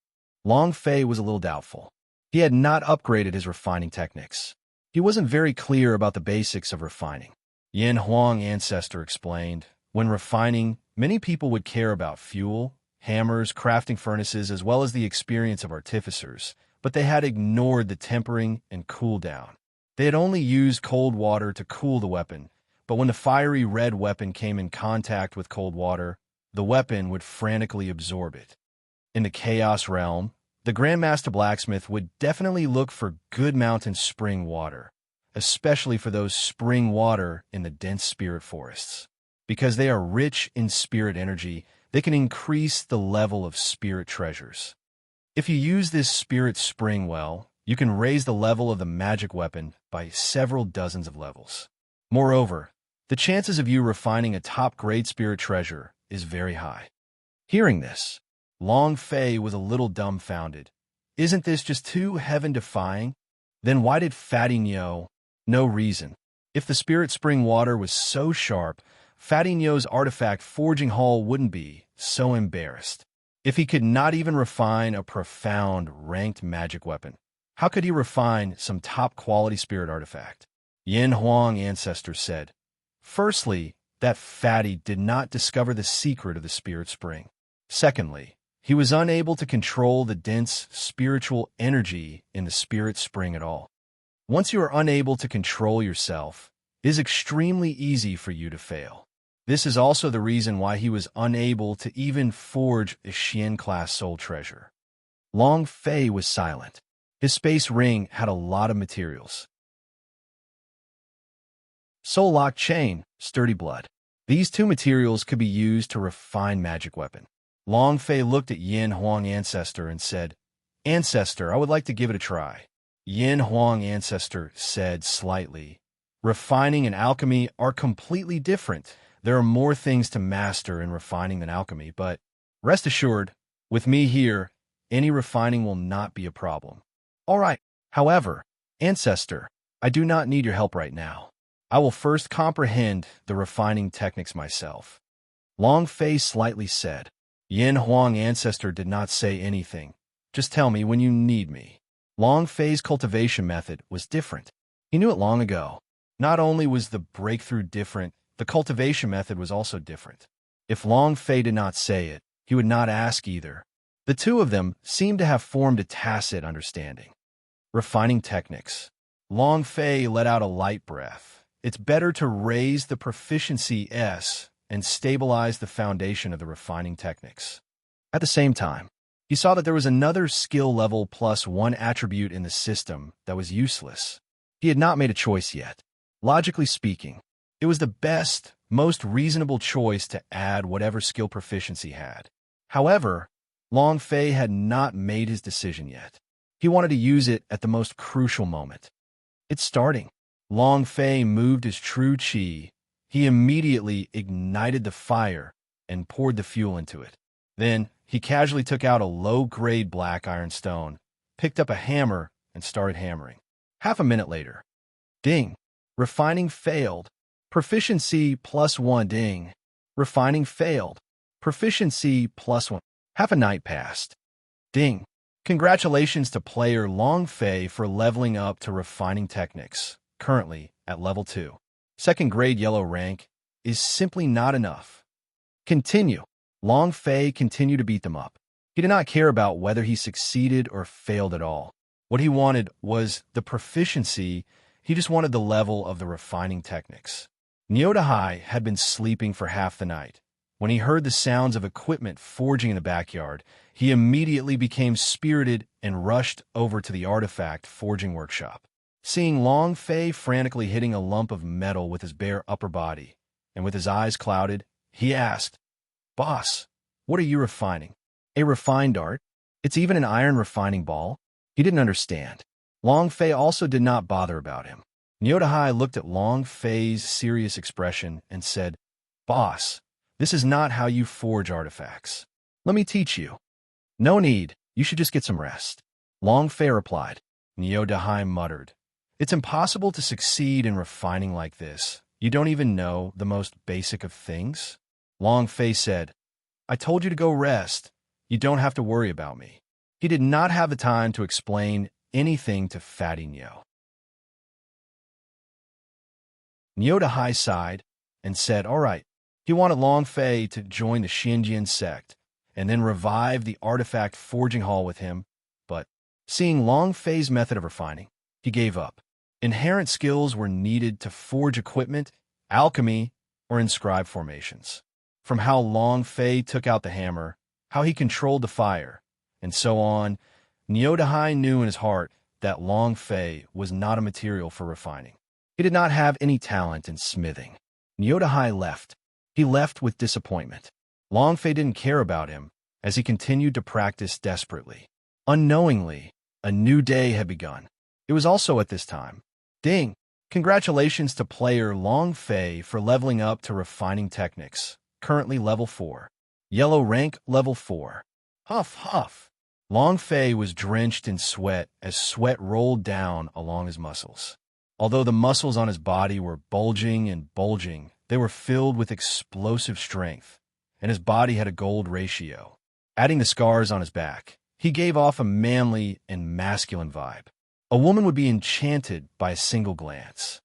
Long Fei was a little doubtful. He had not upgraded his refining techniques. He wasn't very clear about the basics of refining. Yin Huang ancestor explained, when refining, many people would care about fuel, hammers, crafting furnaces, as well as the experience of artificers, but they had ignored the tempering and cool down. They had only used cold water to cool the weapon, but when the fiery red weapon came in contact with cold water, the weapon would frantically absorb it. In the Chaos realm, the Grandmaster Blacksmith would definitely look for good mountain spring water, especially for those spring water in the dense spirit forests. Because they are rich in spirit energy, they can increase the level of spirit treasures. If you use this spirit spring well, you can raise the level of the magic weapon by several dozens of levels. Moreover, the chances of you refining a top-grade spirit treasure is very high. Hearing this, Long Fei was a little dumbfounded. Isn't this just too heaven-defying? Then why did Fatty know? No reason. If the spirit spring water was so sharp, Fatty Nyo's artifact forging hall wouldn't be so embarrassed. If he could not even refine a profound ranked magic weapon, how could he refine some top-quality spirit artifact? Yin Huang ancestor said, firstly, that Fatty did not discover the secret of the spirit spring. Secondly, he was unable to control the dense spiritual energy in the spirit spring at all. Once you are unable to control yourself, it is extremely easy for you to fail. This is also the reason why he was unable to even forge a Xian-class soul treasure. Long Fei was silent. His space ring had a lot of materials. Soul Lock Chain, Sturdy Blood. These two materials could be used to refine magic weapon. Long Fei looked at Yin Huang Ancestor and said, Ancestor, I would like to give it a try. Yin Huang Ancestor said slightly, refining and alchemy are completely different. There are more things to master in refining than alchemy, but rest assured, with me here, any refining will not be a problem. All right. However, Ancestor, I do not need your help right now. I will first comprehend the refining techniques myself. Long Fei slightly said. Yin Huang Ancestor did not say anything. Just tell me when you need me. Long Fei's cultivation method was different. He knew it long ago. Not only was the breakthrough different, the cultivation method was also different. If Long Fei did not say it, he would not ask either. The two of them seemed to have formed a tacit understanding. Refining techniques. Long Fei let out a light breath. It's better to raise the proficiency S and stabilize the foundation of the refining techniques. At the same time, he saw that there was another skill level plus one attribute in the system that was useless. He had not made a choice yet. Logically speaking, it was the best, most reasonable choice to add whatever skill proficiency had. However, Long Fei had not made his decision yet. He wanted to use it at the most crucial moment. It's starting. Long Fei moved his true chi. He immediately ignited the fire and poured the fuel into it. Then, he casually took out a low-grade black iron stone, picked up a hammer, and started hammering. Half a minute later, ding! Refining failed. Proficiency +1 ding. Refining failed. Proficiency +1. Half a night passed. Ding. Congratulations to player Long Fei for leveling up to refining techniques, currently at level 2. Second grade yellow rank is simply not enough. Continue. Long Fei continued to beat them up. He did not care about whether he succeeded or failed at all. What he wanted was the proficiency He just wanted the level of the refining techniques. Nyodahai had been sleeping for half the night. When he heard the sounds of equipment forging in the backyard, he immediately became spirited and rushed over to the artifact forging workshop. Seeing Long Fei frantically hitting a lump of metal with his bare upper body, and with his eyes clouded, he asked, "Boss, what are you refining? A refined art? It's even an iron refining ball?" He didn't understand. Long Fei also did not bother about him. Nyodahai looked at Long Fei's serious expression and said, "Boss, this is not how you forge artifacts. Let me teach you." "No need, you should just get some rest," Long Fei replied. Nyodahai muttered, "It's impossible to succeed in refining like this. You don't even know the most basic of things?" Long Fei said, "I told you to go rest. You don't have to worry about me." He did not have the time to explain anything to Fatty Nyo. Nyodahai sighed and said, "All right." He wanted Long Fei to join the Xinjian sect and then revive the artifact forging hall with him, but seeing Long Fei's method of refining, he gave up. Inherent skills were needed to forge equipment, alchemy, or inscribe formations. From how Long Fei took out the hammer, how he controlled the fire, and so on, Nyodahai knew in his heart that Long Fei was not a material for refining. He did not have any talent in smithing. Nyodahai left. He left with disappointment. Long Fei didn't care about him as he continued to practice desperately. Unknowingly, a new day had begun. It was also at this time. Ding! Congratulations to player Long Fei for leveling up to refining techniques. Currently level 4. Yellow rank level 4. Huff, huff. Long Fei was drenched in sweat as sweat rolled down along his muscles. Although the muscles on his body were bulging and bulging, they were filled with explosive strength, and his body had a gold ratio. Adding the scars on his back, he gave off a manly and masculine vibe. A woman would be enchanted by a single glance.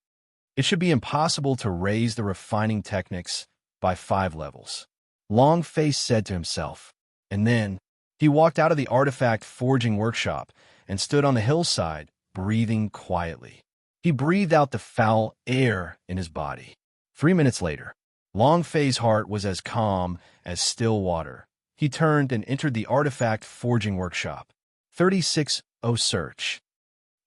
It should be impossible to raise the refining techniques by 5 levels, Long Fei said to himself, and then he walked out of the artifact forging workshop and stood on the hillside, breathing quietly. He breathed out the foul air in his body. 3 minutes later, Long Fei's heart was as calm as still water. He turned and entered the artifact forging workshop. 36 search.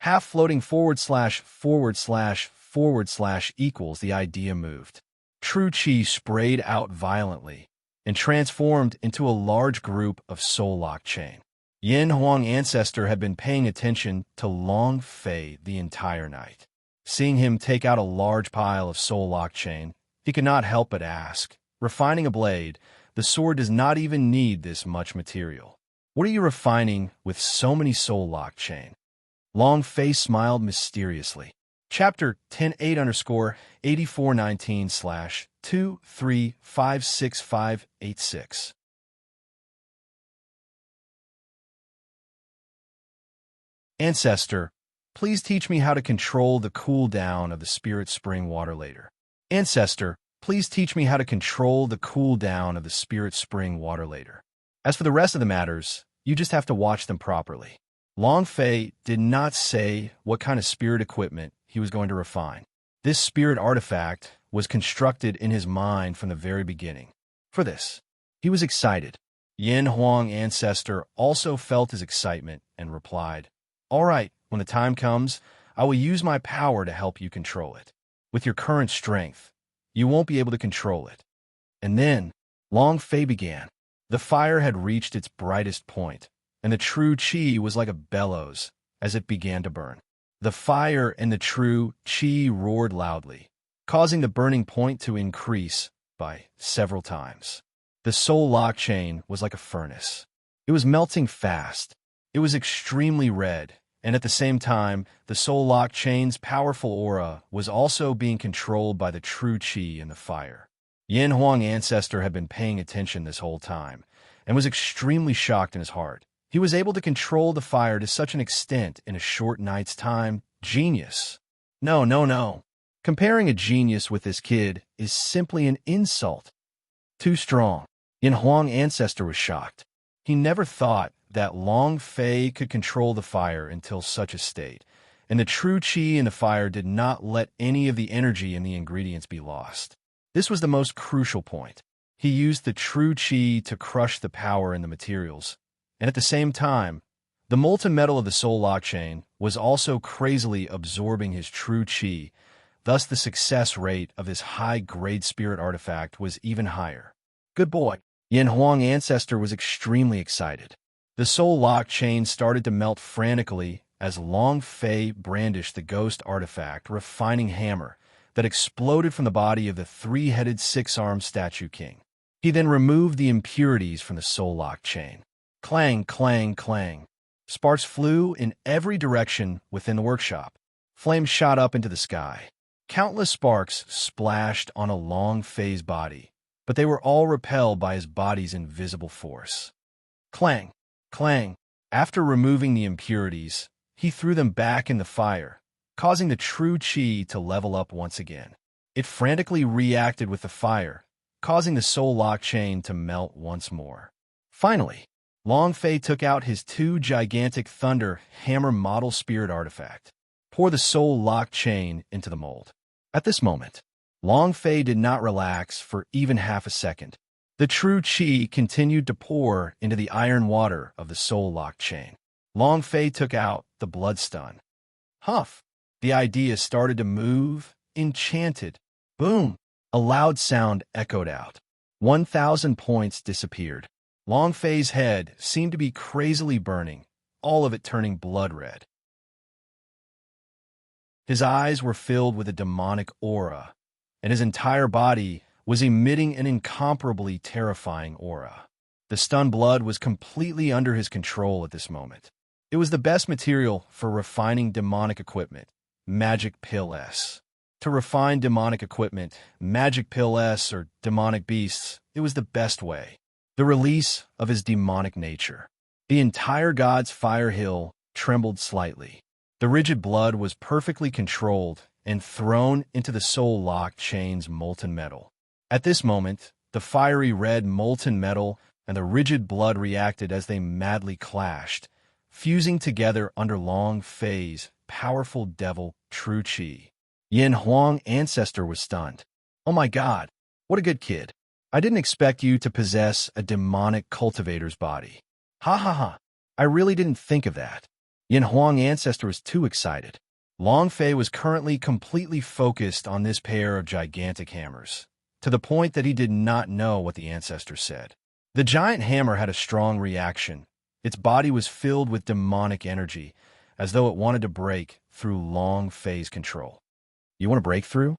Half floating / / equals the idea moved. True Chi sprayed out violently and transformed into a large group of soul lock chain. Yin Huang Ancestor had been paying attention to Long Fei the entire night. Seeing him take out a large pile of soul lock chain, he could not help but ask, "Refining a blade, the sword does not even need this much material. What are you refining with so many soul lock chain?" Long Fei smiled mysteriously. Chapter 10/8419/2356586. Ancestor, please teach me how to control the cooldown of the Spirit Spring Water later. Ancestor, please teach me how to control the cooldown of the Spirit Spring Water later. As for the rest of the matters, you just have to watch them properly. Long Fei did not say what kind of spirit equipment he was going to refine. This spirit artifact was constructed in his mind from the very beginning. For this, he was excited. Yin Huang Ancestor also felt his excitement and replied, "All right, when the time comes, I will use my power to help you control it. With your current strength, you won't be able to control it." And then, Long Fei began. The fire had reached its brightest point, and the true Qi was like a bellows as it began to burn. The fire and the true Qi roared loudly, causing the burning point to increase by several times. The soul lock chain was like a furnace. It was melting fast. It was extremely red, and at the same time, the soul lock chain's powerful aura was also being controlled by the true Qi in the fire. Yin Huang Ancestor had been paying attention this whole time, and was extremely shocked in his heart. He was able to control the fire to such an extent in a short night's time. Genius. No. Comparing a genius with this kid is simply an insult. Too strong. Yin Huang Ancestor was shocked. He never thought that Long Fei could control the fire until such a state, and the true qi in the fire did not let any of the energy in the ingredients be lost. This was the most crucial point. He used the true qi to crush the power in the materials, and at the same time, the molten metal of the soul lock chain was also crazily absorbing his true qi. Thus, the success rate of this high-grade spirit artifact was even higher. Good boy. Yin Huang Ancestor was extremely excited. The soul lock chain started to melt frantically as Long Fei brandished the ghost artifact refining hammer that exploded from the body of the three-headed six-armed statue king. He then removed the impurities from the soul lock chain. Clang, clang, clang. Sparks flew in every direction within the workshop. Flames shot up into the sky. Countless sparks splashed on a Long Fei's body, but they were all repelled by his body's invisible force. Clang, clang. After removing the impurities, he threw them back in the fire, causing the true qi to level up once again. It frantically reacted with the fire, causing the soul lock chain to melt once more. Finally, Long Fei took out his two gigantic thunder hammer model spirit artifact. Pour the soul lock chain into the mold. At this moment, Long Fei did not relax for even half a second. The true qi continued to pour into the iron water of the soul lock chain. Long Fei took out the blood stun. Huff! The idea started to move, enchanted. Boom! A loud sound echoed out. 1,000 points disappeared. Long Fei's head seemed to be crazily burning, all of it turning blood red. His eyes were filled with a demonic aura, and his entire body was emitting an incomparably terrifying aura. The stunned blood was completely under his control at this moment. It was the best material for refining demonic equipment, Magic Pill S. To refine demonic equipment, Magic Pill S, or demonic beasts, it was the best way. The release of his demonic nature. The entire God's Fire Hill trembled slightly. The rigid blood was perfectly controlled and thrown into the soul lock chain's molten metal. At this moment, the fiery red molten metal and the rigid blood reacted as they madly clashed, fusing together under Long Fei's powerful devil true qi. Yin Huang Ancestor was stunned. Oh my God, what a good kid. I didn't expect you to possess a demonic cultivator's body. Ha ha ha, I really didn't think of that. Yin Huang Ancestor was too excited. Long Fei was currently completely focused on this pair of gigantic hammers, to the point that he did not know what the ancestor said. The giant hammer had a strong reaction. Its body was filled with demonic energy, as though it wanted to break through Long Fei's control. You want to break through?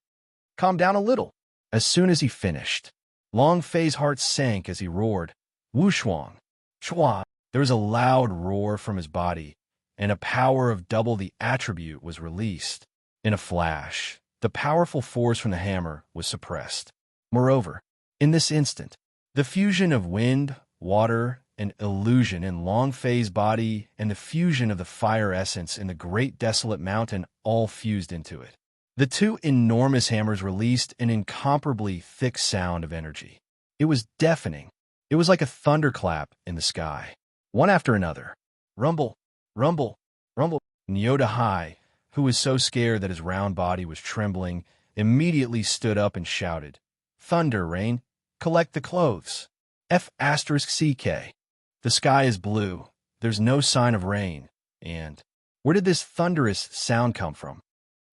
Calm down a little. As soon as he finished, Long Fei's heart sank as he roared, Wushuang, Chua. There was a loud roar from his body, and a power of double the attribute was released. In a flash, the powerful force from the hammer was suppressed. Moreover, in this instant, the fusion of wind, water, and illusion in Long Fei's body and the fusion of the fire essence in the great desolate mountain all fused into it. The two enormous hammers released an incomparably thick sound of energy. It was deafening. It was like a thunderclap in the sky. One after another. Rumble, rumble, rumble. Nyota Hai, who was so scared that his round body was trembling, immediately stood up and shouted, Thunder, rain, collect the clothes. F*CK. The sky is blue. There's no sign of rain. And where did this thunderous sound come from?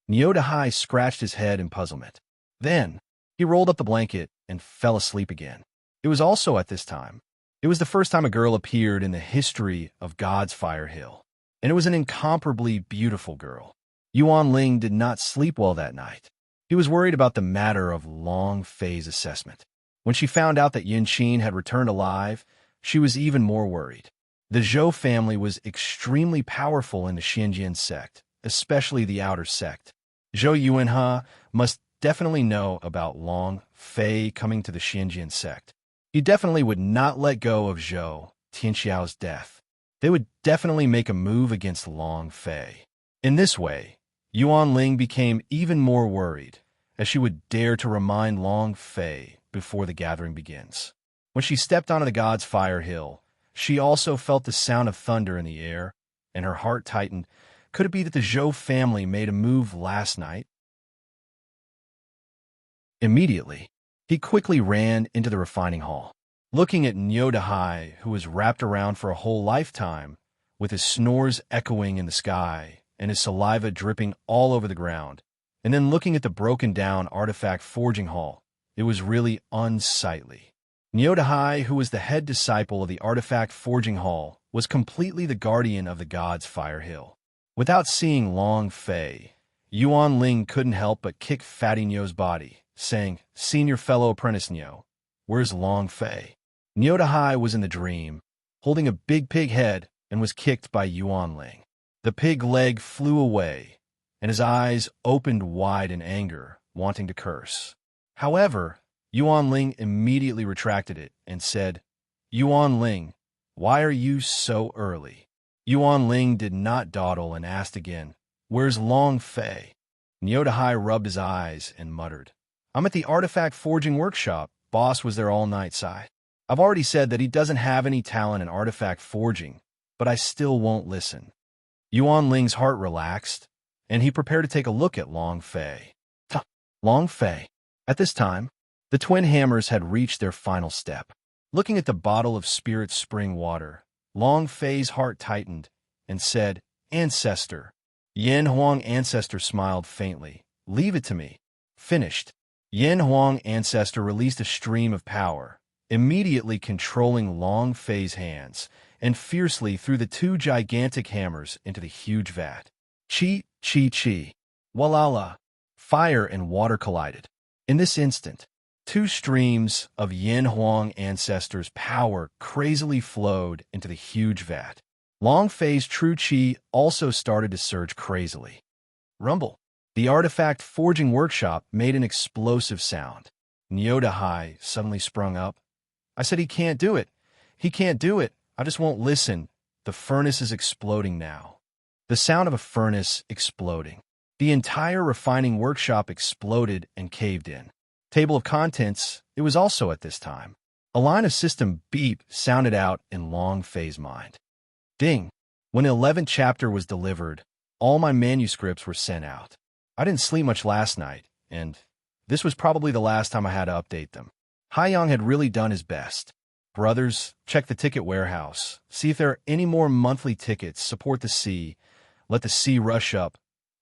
Nyota Hai scratched his head in puzzlement. Then, he rolled up the blanket and fell asleep again. It was also at this time. It was the first time a girl appeared in the history of God's Fire Hill. And it was an incomparably beautiful girl. Yuan Ling did not sleep well that night. He was worried about the matter of Long Fei's assessment. When she found out that Yin Qin had returned alive, she was even more worried. The Zhou family was extremely powerful in the Xinjian sect, especially the outer sect. Zhou Yuanhe must definitely know about Long Fei coming to the Xinjian sect. He definitely would not let go of Zhou Tianxiao's death. They would definitely make a move against Long Fei. In this way, Yuan Ling became even more worried, as she would dare to remind Long Fei before the gathering begins. When she stepped onto the God's Fire Hill, she also felt the sound of thunder in the air, and her heart tightened Could it be that the Zhou family made a move last night? Immediately, he quickly ran into the refining hall, looking at Nyodahai, who was wrapped around for a whole lifetime, with his snores echoing in the sky and his saliva dripping all over the ground, and then looking at the broken-down artifact forging hall. It was really unsightly. Nyodahai, who was the head disciple of the artifact forging hall, was completely the guardian of the gods' Fire Hill. Without seeing Long Fei, Yuan Ling couldn't help but kick Fatty Nyo's body, saying, "Senior fellow apprentice Nyo, where's Long Fei?" Nyodahai was in the dream, holding a big pig head, and was kicked by Yuan Ling. The pig leg flew away, and his eyes opened wide in anger, wanting to curse. However, Yuan Ling immediately retracted it and said, "Yuan Ling, why are you so early?" Yuan Ling did not dawdle and asked again, "Where's Long Fei?" Nyodahai rubbed his eyes and muttered, "I'm at the artifact forging workshop. Boss was there all night, Sai. I've already said that he doesn't have any talent in artifact forging, but I still won't listen." Yuan Ling's heart relaxed, and he prepared to take a look at Long Fei. Long Fei. At this time, the twin hammers had reached their final step. Looking at the bottle of spirit spring water, Long Fei's heart tightened and said, "Ancestor." Yin Huang Ancestor smiled faintly. "Leave it to me." Finished. Yin Huang Ancestor released a stream of power, immediately controlling Long Fei's hands, and fiercely threw the two gigantic hammers into the huge vat. Chi, chi, chi. Walala. Fire and water collided. In this instant, two streams of Yin Huang Ancestor's power crazily flowed into the huge vat. Long Fei's true chi also started to surge crazily. Rumble. The artifact forging workshop made an explosive sound. Nyodahai suddenly sprung up. "I said he can't do it. He can't do it. I just won't listen. The furnace is exploding now." The sound of a furnace exploding. The entire refining workshop exploded and caved in. Table of contents, it was also at this time. A line of system beep sounded out in Long Fei's mind. Ding. When the 11th chapter was delivered, all my manuscripts were sent out. I didn't sleep much last night, and this was probably the last time I had to update them. Haiyang had really done his best. Brothers, check the ticket warehouse. See if there are any more monthly tickets. Support the sea. Let the sea rush up.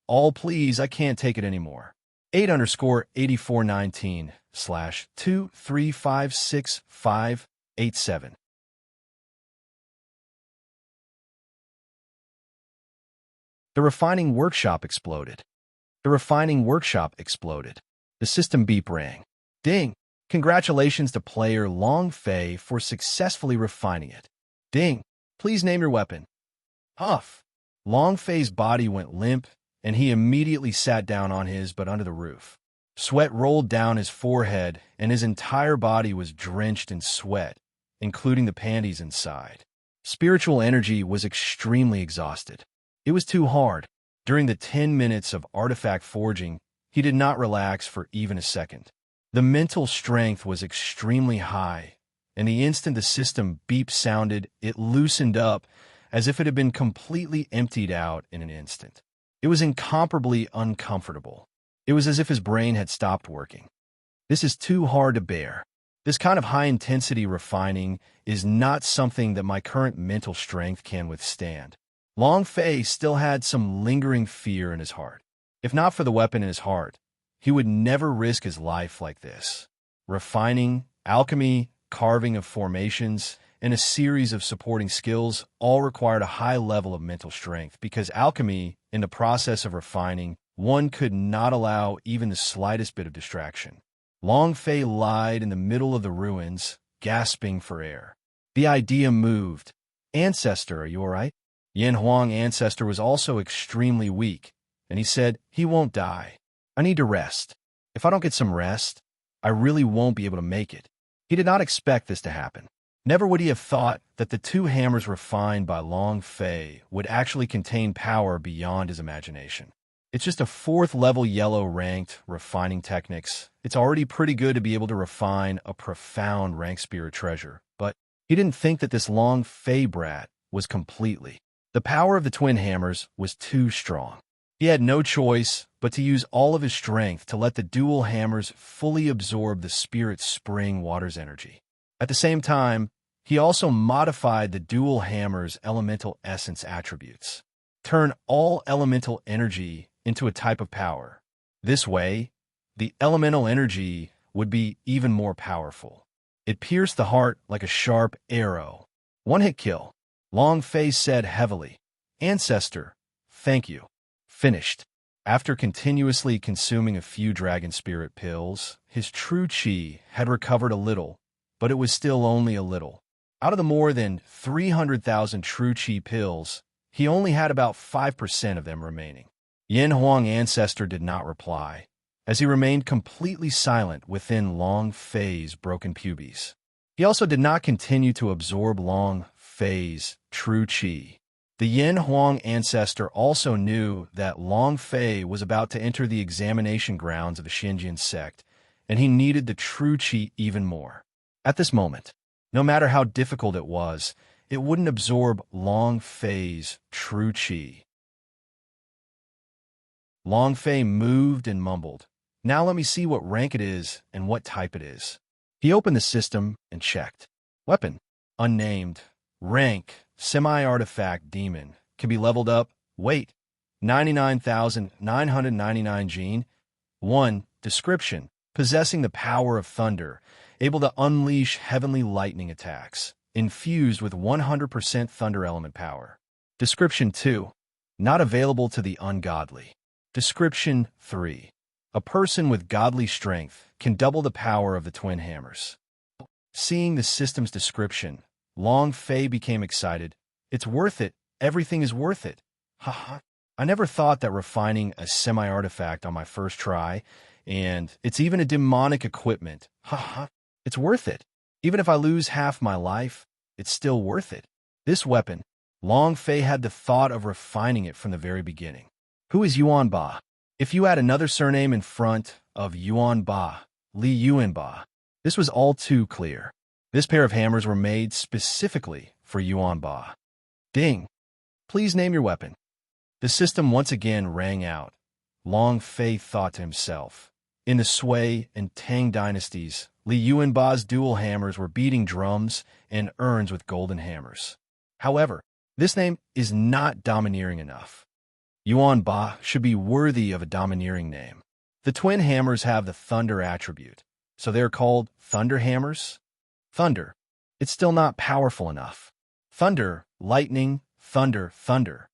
All please, I can't take it anymore. 8_84956587. The refining workshop exploded. The refining workshop exploded. The system beep rang. Ding! Congratulations to player Long Fei for successfully refining it. Ding! Please name your weapon. Huff! Long Fei's body went limp, and he immediately sat down on his but under the roof. Sweat rolled down his forehead, and his entire body was drenched in sweat, including the panties inside. Spiritual energy was extremely exhausted. It was too hard. During the 10 minutes of artifact forging, he did not relax for even a second. The mental strength was extremely high, and the instant the system beep sounded, it loosened up as if it had been completely emptied out in an instant. It was incomparably uncomfortable. It was as if his brain had stopped working. This is too hard to bear. This kind of high-intensity refining is not something that my current mental strength can withstand. Long Fei still had some lingering fear in his heart. If not for the weapon in his heart, he would never risk his life like this. Refining, alchemy, carving of formations, and a series of supporting skills all required a high level of mental strength because alchemy, in the process of refining, one could not allow even the slightest bit of distraction. Long Fei lied in the middle of the ruins, gasping for air. The idea moved. Ancestor, are you all right? Yin Huang Ancestor was also extremely weak, and he said, he won't die. I need to rest. If I don't get some rest, I really won't be able to make it. He did not expect this to happen. Never would he have thought that the two hammers refined by Long Fei would actually contain power beyond his imagination. It's just a 4th level yellow ranked refining techniques. It's already pretty good to be able to refine a profound rank spirit treasure, but he didn't think that this Long Fei brat was completely The power of the twin hammers was too strong. He had no choice but to use all of his strength to let the dual hammers fully absorb the spirit spring water's energy. At the same time, he also modified the dual hammer's elemental essence attributes. Turn all elemental energy into a type of power. This way, the elemental energy would be even more powerful. It pierced the heart like a sharp arrow. One-hit kill. Long Fei said heavily, "Ancestor, thank you." Finished. After continuously consuming a few dragon spirit pills, his true chi had recovered a little, but it was still only a little. Out of the more than 300,000 true chi pills, he only had about 5% of them remaining. Yin Huang Ancestor did not reply, as he remained completely silent within Long Fei's broken pubes. He also did not continue to absorb Long Fei's true chi. The Yin Huang Ancestor also knew that Long Fei was about to enter the examination grounds of the Xinjian sect, and he needed the true chi even more. At this moment, no matter how difficult it was, it wouldn't absorb Long Fei's true chi. Long Fei moved and mumbled, "Now let me see what rank it is and what type it is." He opened the system and checked. Weapon: unnamed. Rank: semi-artifact demon. Can be leveled up. Weight: 99,999 gene. 1. Description: possessing the power of thunder, able to unleash heavenly lightning attacks, infused with 100% thunder element power. Description 2. Not available to the ungodly. Description 3. A person with godly strength can double the power of the twin hammers. Seeing the system's description, Long Fei became excited. "It's worth it. Everything is worth it. Haha. I never thought that refining a semi-artifact on my first try, and it's even a demonic equipment. Haha. It's worth it. Even if I lose half my life, it's still worth it." This weapon, Long Fei had the thought of refining it from the very beginning. Who is Yuan Ba? If you add another surname in front of Yuan Ba, Li Yuan Ba, this was all too clear. This pair of hammers were made specifically for Yuan Ba. Ding. Please name your weapon. The system once again rang out. Long Fei thought to himself. In the Sui and Tang dynasties, Li Yuan Ba's dual hammers were beating drums and urns with golden hammers. However, this name is not domineering enough. Yuan Ba should be worthy of a domineering name. The twin hammers have the thunder attribute, so they're called thunder hammers. Thunder. It's still not powerful enough. Thunder, lightning, thunder, thunder.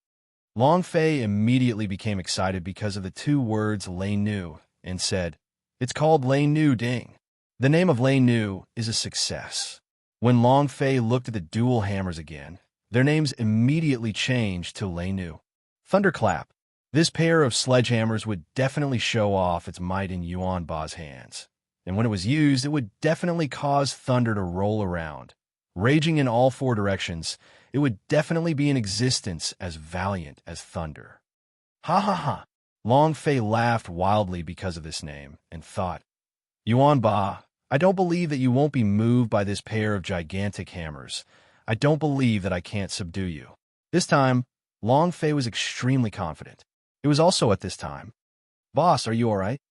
Long Fei immediately became excited because of the two words Lei Nu and said, "It's called Lei Nu Ding." The name of Lei Nu is a success. When Long Fei looked at the dual hammers again, their names immediately changed to Lei Nu. Thunderclap. This pair of sledgehammers would definitely show off its might in Yuan Ba's hands. And when it was used, it would definitely cause thunder to roll around. Raging in all four directions, it would definitely be in existence as valiant as thunder. Ha ha ha! Long Fei laughed wildly because of this name, and thought, "Yuan Ba, I don't believe that you won't be moved by this pair of gigantic hammers. I don't believe that I can't subdue you." This time, Long Fei was extremely confident. It was also at this time. "Boss, are you all right?"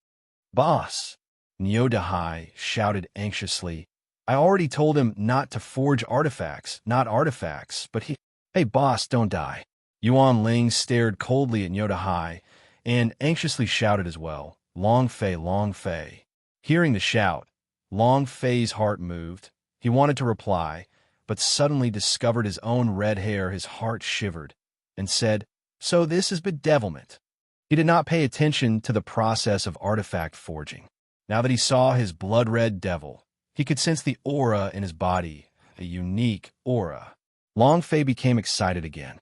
"Boss!" Niu Dahai shouted anxiously. "I already told him not to forge artifacts, not artifacts, but he—" "Hey, boss, don't die." Yuan Ling stared coldly at Niu Dahai and anxiously shouted as well, "Long Fei, Long Fei." Hearing the shout, Long Fei's heart moved. He wanted to reply, but suddenly discovered his own red hair. His heart shivered and said, "So this is bedevilment." He did not pay attention to the process of artifact forging. Now that he saw his blood-red devil, he could sense the aura in his body, a unique aura. Long Fei became excited again.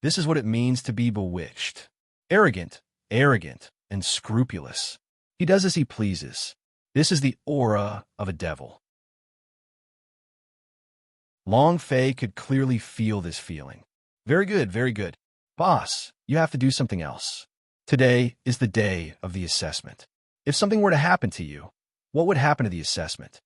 This is what it means to be bewitched. Arrogant, and scrupulous. He does as he pleases. This is the aura of a devil. Long Fei could clearly feel this feeling. Very good, very good. Boss, you have to do something else. Today is the day of the assessment. If something were to happen to you, what would happen to the assessment?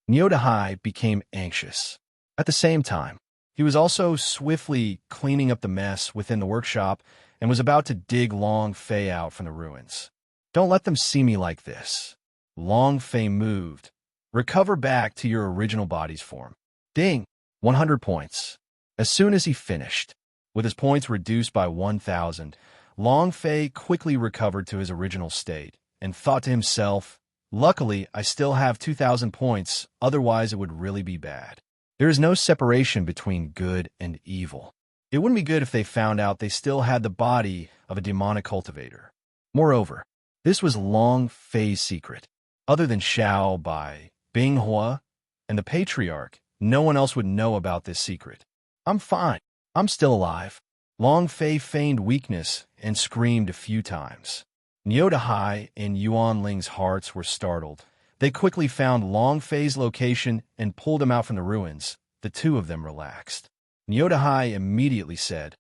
Niu Dahai became anxious. At the same time, He was also swiftly cleaning up the mess within the workshop and was about to dig Long Fei out from the ruins. Don't let them see me like this. Long Fei moved. Recover back to your original body's form. Ding! 100 points. As soon as he finished, with his points reduced by 1,000, Long Fei quickly recovered to his original state and thought to himself, luckily, I still have 2,000 points, otherwise it would really be bad. There is no separation between good and evil. It wouldn't be good if they found out they still had the body of a demonic cultivator. Moreover, this was Long Fei's secret. Other than Xiao Bai, Bing Hua, and the Patriarch, no one else would know about this secret. I'm fine. I'm still alive. Long Fei feigned weakness and screamed a few times. Niudahai and Yuan Ling's hearts were startled. They quickly found Long Fei's location and pulled him out from the ruins. The two of them relaxed. Niudahai immediately said,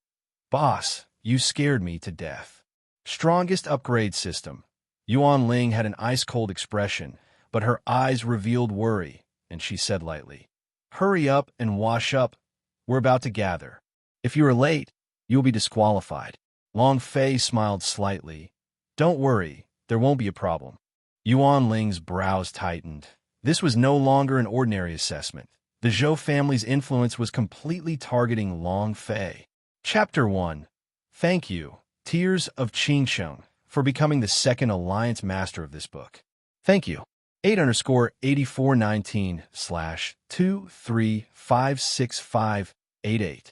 Boss, you scared me to death. Strongest upgrade system. Yuan Ling had an ice-cold expression, but her eyes revealed worry, and she said lightly, Hurry up and wash up. We're about to gather. If you are late, you will be disqualified. Long Fei smiled slightly. Don't worry, there won't be a problem. Yuan Ling's brows tightened. This was no longer an ordinary assessment. The Zhou family's influence was completely targeting Long Fei. Chapter 1. Thank you, Tears of Qingsheng, for becoming the second Alliance Master of this book. Thank you. 8_8419/2356588.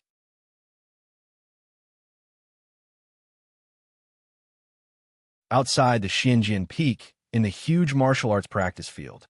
Outside the Xinjian Peak, in the huge martial arts practice field.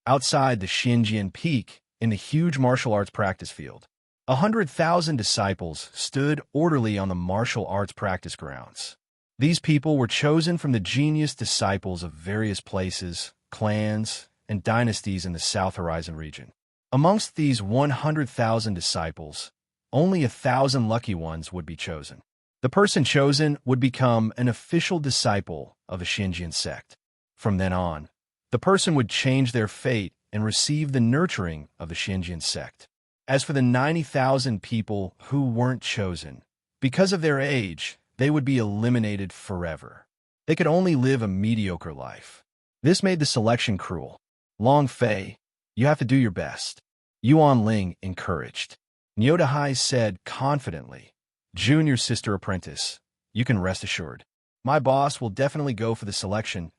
Outside the Xinjian Peak, in the huge martial arts practice field, 100,000 disciples stood orderly on the martial arts practice grounds. These people were chosen from the genius disciples of various places, clans, and dynasties in the South Horizon region. Amongst these 100,000 disciples, only 1,000 lucky ones would be chosen. The person chosen would become an official disciple of the Xinjian sect. From then on, the person would change their fate and receive the nurturing of the Xinjian sect. As for the 90,000 people who weren't chosen, because of their age, they would be eliminated forever. They could only live a mediocre life. This made the selection cruel. Long Fei, you have to do your best. Yuan Ling encouraged. Niudahai said confidently, Junior sister apprentice, you can rest assured. My boss will definitely go for the selection.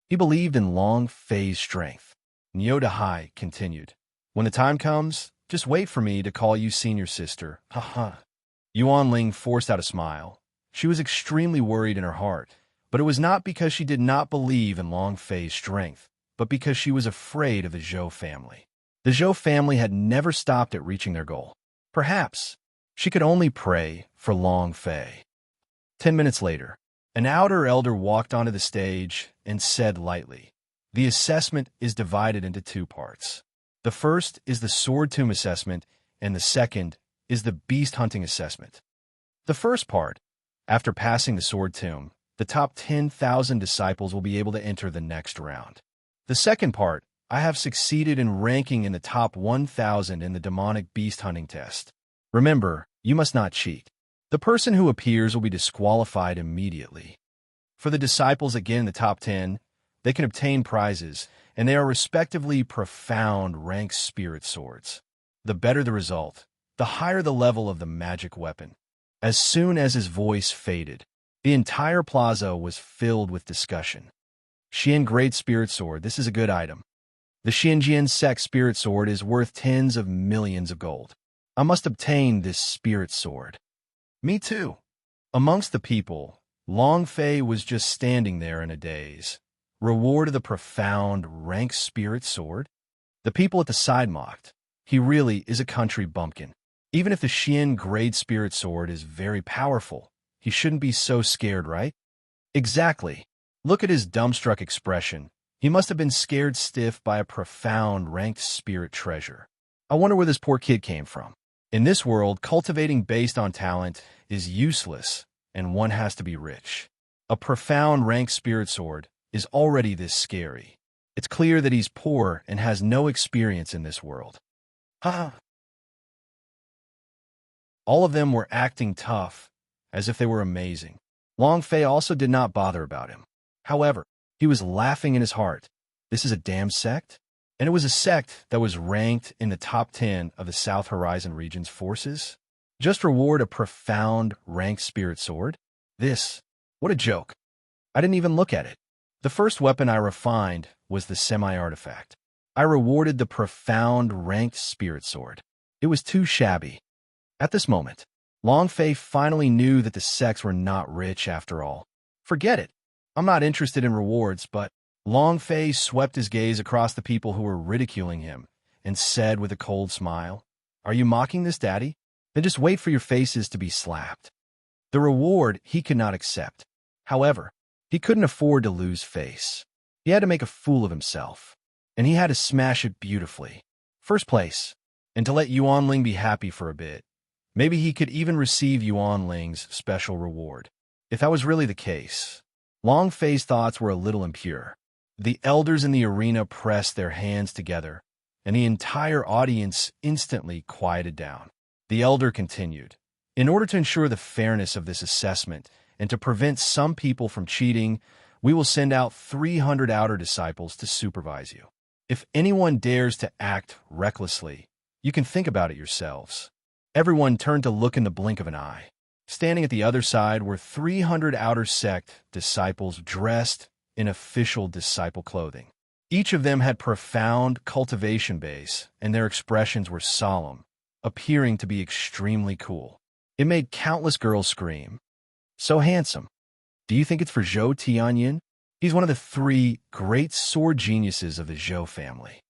He believed in Long Fei's strength. Niudahai continued, When the time comes, just wait for me to call you senior sister. Yuan Ling forced out a smile. She was extremely worried in her heart, but it was not because she did not believe in Long Fei's strength, but because she was afraid of the Zhou family. The Zhou family had never stopped at reaching their goal. Perhaps she could only pray for Long Fei. 10 minutes later, an outer elder walked onto the stage and said lightly, The assessment is divided into two parts. The first is the sword tomb assessment, and the second is the beast hunting assessment. The first part, after passing the sword tomb, the top 10,000 disciples will be able to enter the next round. The second part, I have succeeded in ranking in the top 1,000 in the demonic beast hunting test. Remember, you must not cheat. The person who appears will be disqualified immediately. For the disciples again in the top 10, they can obtain prizes, and they are respectively profound rank spirit swords. The better the result, the higher the level of the magic weapon. As soon as his voice faded, the entire plaza was filled with discussion. Xian Great Spirit Sword, this is a good item. The Xinjian Sect Spirit Sword is worth tens of millions of gold. I must obtain this spirit sword. Me too. Amongst the people, Long Fei was just standing there in a daze. Reward of the profound rank spirit sword? The people at the side mocked. He really is a country bumpkin. Even if the Xian Great Spirit Sword is very powerful, he shouldn't be so scared, right? Exactly. Look at his dumbstruck expression. He must have been scared stiff by a profound ranked spirit treasure. I wonder where this poor kid came from. In this world, cultivating based on talent is useless, and one has to be rich. A profound ranked spirit sword is already this scary. It's clear that he's poor and has no experience in this world. All of them were acting tough, as if they were amazing. Long Fei also did not bother about him. However, he was laughing in his heart. This is a damn sect? And it was a sect that was ranked in the top 10 of the South Horizon region's forces? Just reward a profound ranked spirit sword? What a joke. I didn't even look at it. The first weapon I refined was the semi-artifact. I rewarded the profound ranked spirit sword. It was too shabby. At this moment, Long Fei finally knew that the sects were not rich after all. Forget it. I'm not interested in rewards, but Long Fei swept his gaze across the people who were ridiculing him and said with a cold smile, "Are you mocking this, Daddy? Then just wait for your faces to be slapped." The reward he could not accept. However, he couldn't afford to lose face. He had to make a fool of himself, and he had to smash it beautifully. First place, and to let Yuan Ling be happy for a bit. Maybe he could even receive Yuan Ling's special reward. If that was really the case, Long Fei's thoughts were a little impure. The elders in the arena pressed their hands together, and the entire audience instantly quieted down. The elder continued, "In order to ensure the fairness of this assessment and to prevent some people from cheating, we will send out 300 outer disciples to supervise you. If anyone dares to act recklessly, you can think about it yourselves." Everyone turned to look in the blink of an eye. Standing at the other side were 300 outer sect disciples dressed in official disciple clothing. Each of them had profound cultivation base, and their expressions were solemn, appearing to be extremely cool. It made countless girls scream. "So handsome. Do you think it's for Zhou Tianyin? He's one of the 3 great sword geniuses of the Zhou family.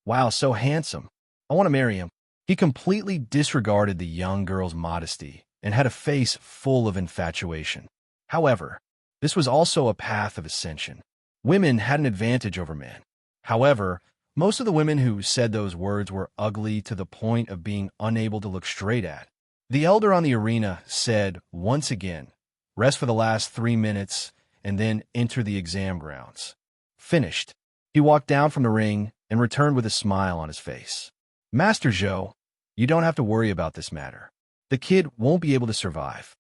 Wow, so handsome. I want to marry him." He completely disregarded the young girl's modesty and had a face full of infatuation. However, this was also a path of ascension. Women had an advantage over men. However, most of the women who said those words were ugly to the point of being unable to look straight at. The elder on the arena said once again, "Rest for the last 3 minutes and then enter the exam grounds." Finished. He walked down from the ring and returned with a smile on his face. "Master Zhou, you don't have to worry about this matter. The kid won't be able to survive."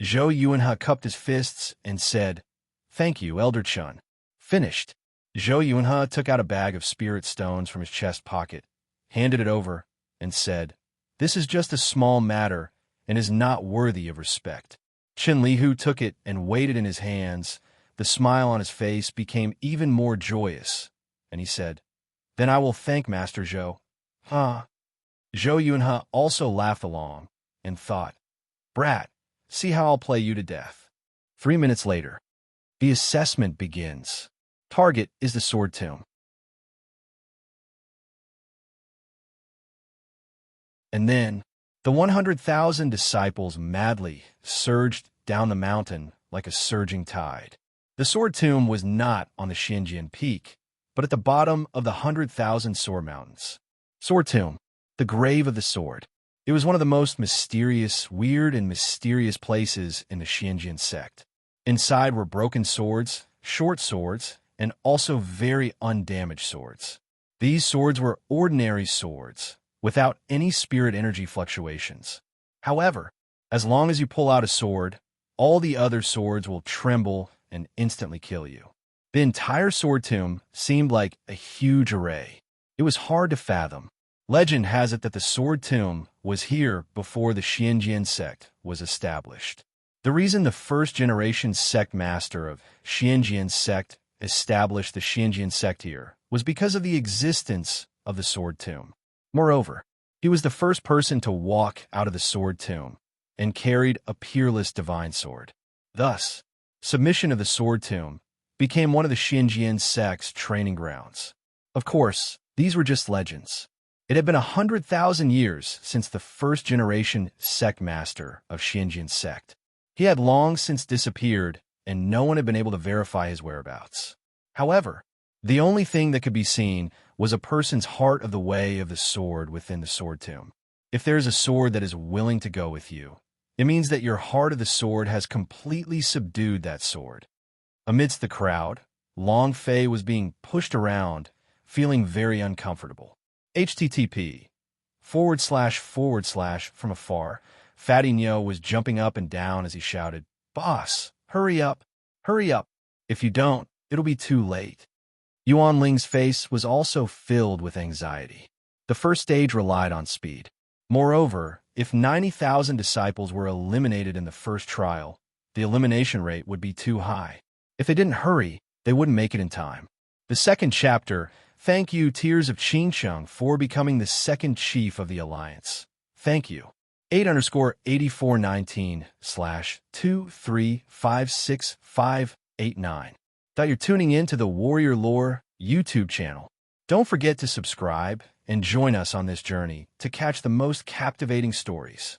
Zhou Yuanhe cupped his fists and said, "Thank you, Elder Chun." Finished. Zhou Yuanhe took out a bag of spirit stones from his chest pocket, handed it over, and said, "This is just a small matter and is not worthy of respect." Qin Lihu took it and weighed it in his hands. The smile on his face became even more joyous, and he said, "Then I will thank Master Zhou." Huh. Zhou Yunhe also laughed along and thought, "Brat, see how I'll play you to death." 3 minutes later, the assessment begins. Target is the sword tomb. And then, the 100,000 disciples madly surged down the mountain like a surging tide. The sword tomb was not on the Xinjian peak, but at the bottom of the 100,000 sword mountains. Sword tomb, the grave of the sword. It was one of the most weird and mysterious places in the Xinjian sect. Inside were broken swords, short swords, and also very undamaged swords. These swords were ordinary swords, without any spirit energy fluctuations. However, as long as you pull out a sword, all the other swords will tremble and instantly kill you. The entire sword tomb seemed like a huge array. It was hard to fathom. Legend has it that the sword tomb was here before the Xinjian sect was established. The reason the first-generation sect master of Xinjian sect established the Xinjian sect here was because of the existence of the sword tomb. Moreover, he was the first person to walk out of the sword tomb and carried a peerless divine sword. Thus, submission of the sword tomb became one of the Xinjian sect's training grounds. Of course, these were just legends. It had been 100,000 years since the first-generation sect master of Xinjian sect. He had long since disappeared, and no one had been able to verify his whereabouts. However, the only thing that could be seen was a person's heart of the way of the sword within the sword tomb. If there is a sword that is willing to go with you, it means that your heart of the sword has completely subdued that sword. Amidst the crowd, Long Fei was being pushed around, feeling very uncomfortable. http:// from afar, Fatty Nyo was jumping up and down as he shouted, "Boss, hurry up, hurry up. If you don't, it'll be too late." Yuan Ling's face was also filled with anxiety. The first stage relied on speed. Moreover, if 90,000 disciples were eliminated in the first trial, the elimination rate would be too high. If they didn't hurry, they wouldn't make it in time. The second chapter, thank you Tears of Qingcheng for becoming the second chief of the alliance. Thank you. 8_8419/2356589. You're tuning in to the Warrior Lore YouTube channel. Don't forget to subscribe and join us on this journey to catch the most captivating stories.